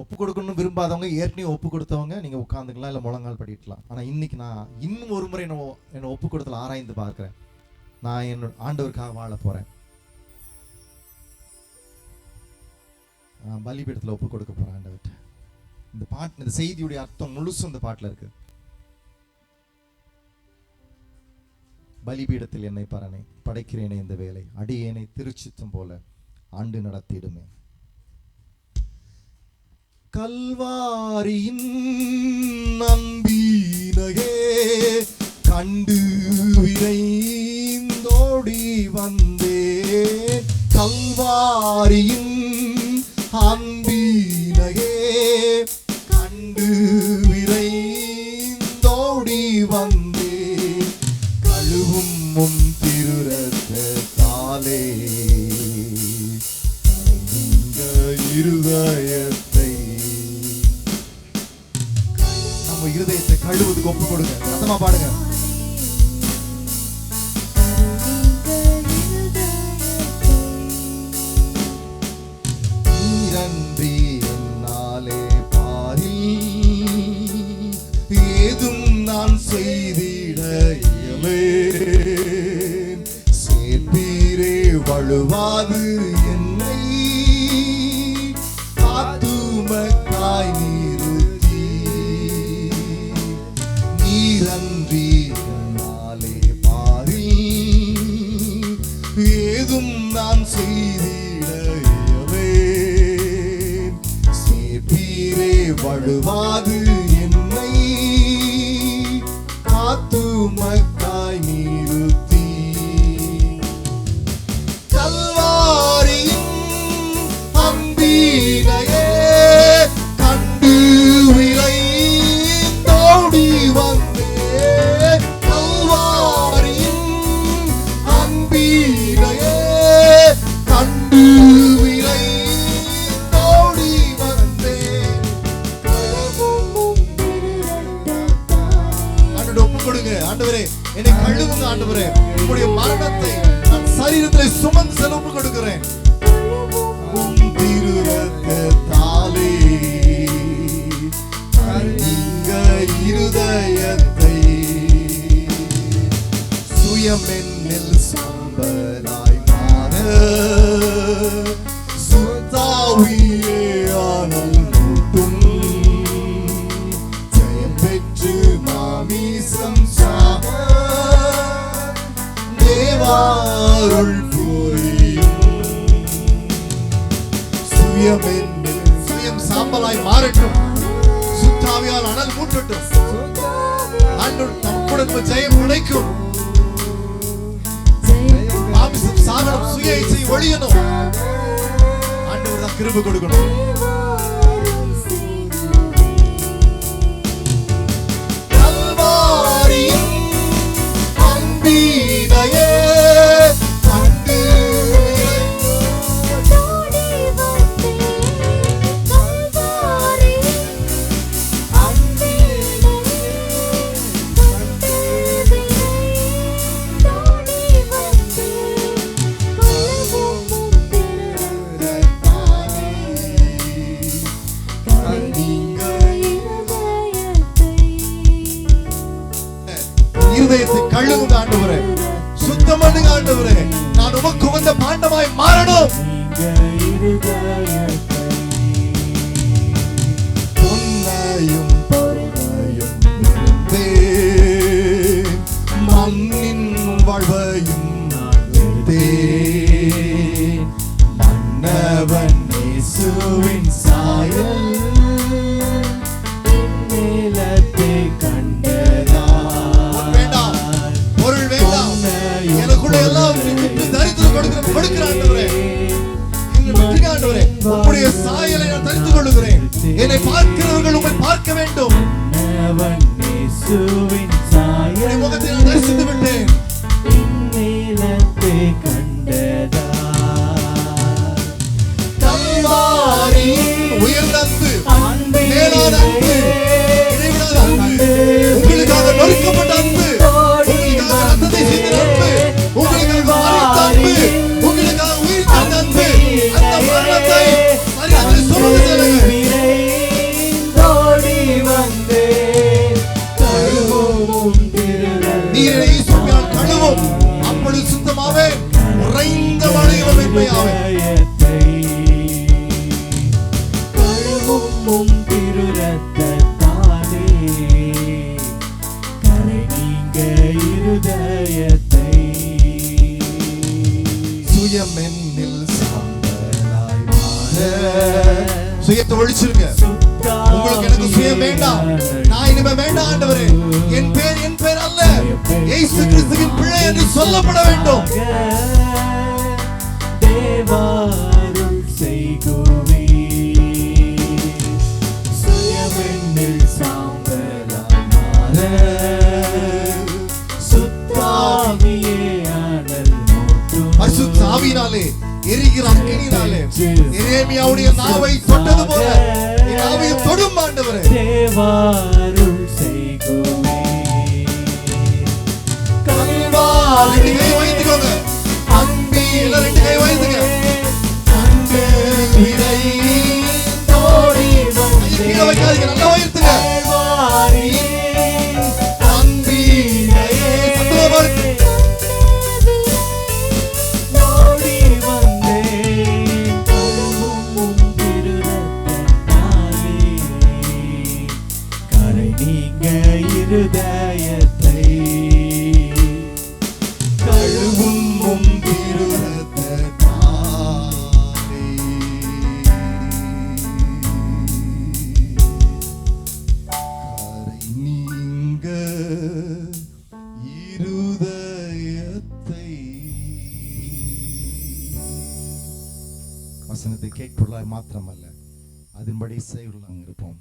[SPEAKER 1] ஒப்பு கொடுக்கணும்னு விரும்பாதவங்க, ஏற்கனவே ஒப்பு கொடுத்தவங்க நீங்கள் உட்காந்துக்கலாம், இல்லை முழங்கால் படிக்கலாம். ஆனால் இன்னைக்கு நான் இன்னும் ஒரு முறை என்னை ஒப்பு கொடுத்தல ஆராய்ந்து பார்க்குறேன். நான் என் ஆண்டவருக்காக வாழ போகிறேன். பலிபீடத்தில் ஒப்பு கொடுக்க போகிறேன் ஆண்டவர்கிட்ட. இந்த பாட்டு, இந்த செய்தியுடைய அர்த்தம் முழுசும் இந்த பாட்டில் இருக்கு. பலிபீடத்தில் என்னை படைக்கிறேனே இந்த வேலை, அடியேனை திருச்சித்தம் போல ஆண்டு நடத்திடுமே. கல்வாரியின் நம்பினையே கண்டு விரைந்தோடி வந்தே, கல்வாரியின் அன்பினையே கண்டு விரைந்தோடி வந்தே, கழுவும் உம் திருரத்தத்தாலே இருதயத்தை, நம்ம இருதயத்தை கழுவுறதுக்கு ஒப்பு கொடுங்க. சத்தமா பாடுங்க. நீரன்றி என்னாலே பாரில் ஏதும் நான் செய்திட இயலேன், சேர்ப்பீரே வழுவாது என்னை காத்துமக்காய் நிறுத்தி, நீரன்றி என்னாலே பாரில் ஏதும் நான் செய்திட இயலேன், சேர்ப்பீரே வழுவாது என்னை காத்துமக்காய் நிறுத்தி, கல்வாரியின் அன்பினையே கண்டு விரைந்தோடி வந்தே, கல்வாரியின் அன்பினையே கண்டு விரைந்தோடி வந்தே, ஆண்டவரே ஒப்பு கொடுங்க. ஆண்டவரே என்னை கழுவுங்க. ஆண்டவரே உங்களுடைய மரணத்தை நான் சரீரத்தில் சுமந்து செல்ல ஒப்பு கொடுக்கிறேன். திருரத்தத்தாலே நீங்க இருதயத்தை, சுயம் என்னில் சம்பராய் மாற சுத்தாவியே ஆனல் கூட்டும், ஜெயம் பெற்று மாமிசம் சாக தேவாருள் சுயம் சாம்பலாய் மாறட்டும், சுத்தாவியால் அனல் மூட்டட்டும், ஆண்டவர் தம்முடன் ஜெயம் கிடைக்கும். மாமிசம் சாகணும், சுய இச்சை ஒழியணும். ஆண்டவர் தான் கிருபை கொடுக்கணும். கல்வாரியின் அன்பினையே கண்டு இருதயத்தை கழுவுங்க ஆண்டவரே, சுத்தம் பண்ணுங்க ஆண்டவரே. நான் உமக்கு உகந்த பாண்டமாய் மாறணும். பொன்னையும் பொருளையும் மண்ணின் வாழ்வையும் மன்னவன் இயேசுவின் சாயல் வேண்டாம், பொருள் வேண்டாம், எனக்குள்ள எல்லாம் தரித்திரம் ஆண்டவரே. உம்முடைய சாயலை நான் தெரிந்து கொள்கிறேன். என்னை பார்க்கிறவர்கள் உம்மை பார்க்க வேண்டும். உம்முடைய முகத்தை நான் தரிசித்து விட்டேன். உயர்ந்த அன்பு, மேலான அன்பு, இடைவிடாத அன்பு, உங்களுக்காக நொறுக்கப்பட்ட அன்பு, உங்களுக்காக ரத்தத்தை சிந்தின அன்பு, உங்களுக்காக மரித்த அன்பு, உங்களுக்காக உயிர் தந்த அன்பு, அந்த மரணத்தை மரியாதை சுமந்து செல்லுங்கள். நீரை இயேசுவினால் கழுவும், அப்பொழுது சுத்தமாவே உறைந்த மழையிலும் மென்மையாவே. சுயத்தை ஒழிச்சிருங்க. உங்களுக்கு எனக்கு சுயம் வேண்டாம். நான் இனிமே வேண்டாம் ஆண்டவரே. என் பேர் அல்ல, இயேசு கிறிஸ்துவின் பிள்ளை என்று சொல்லப்பட வேண்டும். தேவாருள் செய்குவே சுயமென்னில் சாம்பலாய் மாற சுத்தாவியே அனல் மூட்டும். பரிசுத்த ஆவியினாலே எரிகிற அக்கினியினாலே எரேமியாவுடைய நாவை தொட்டது போல என் நாவை தொடும் ஆண்டவரே. தேவாருள் செய்குவே கல்வாரி. ரெண்டு கை வைத்துக்கோங்க. அன்பி எல்லாம் ரெண்டு கை வைத்துங்க. அன்பே விரை தோடி வந்து கீழே வைக்காதீங்க, நல்லா வைத்துங்க. கல்வாரி அன்பி சத்தமா இருதயத்தை கழுவும் திருரத்தத்தாலே. கரை நீங்க இருதயத்தை. வசனத்தை கேட்பொருளாய் மாத்திரமல்ல, அதன்படி செய்யுள்ளாங்க இருப்போம்.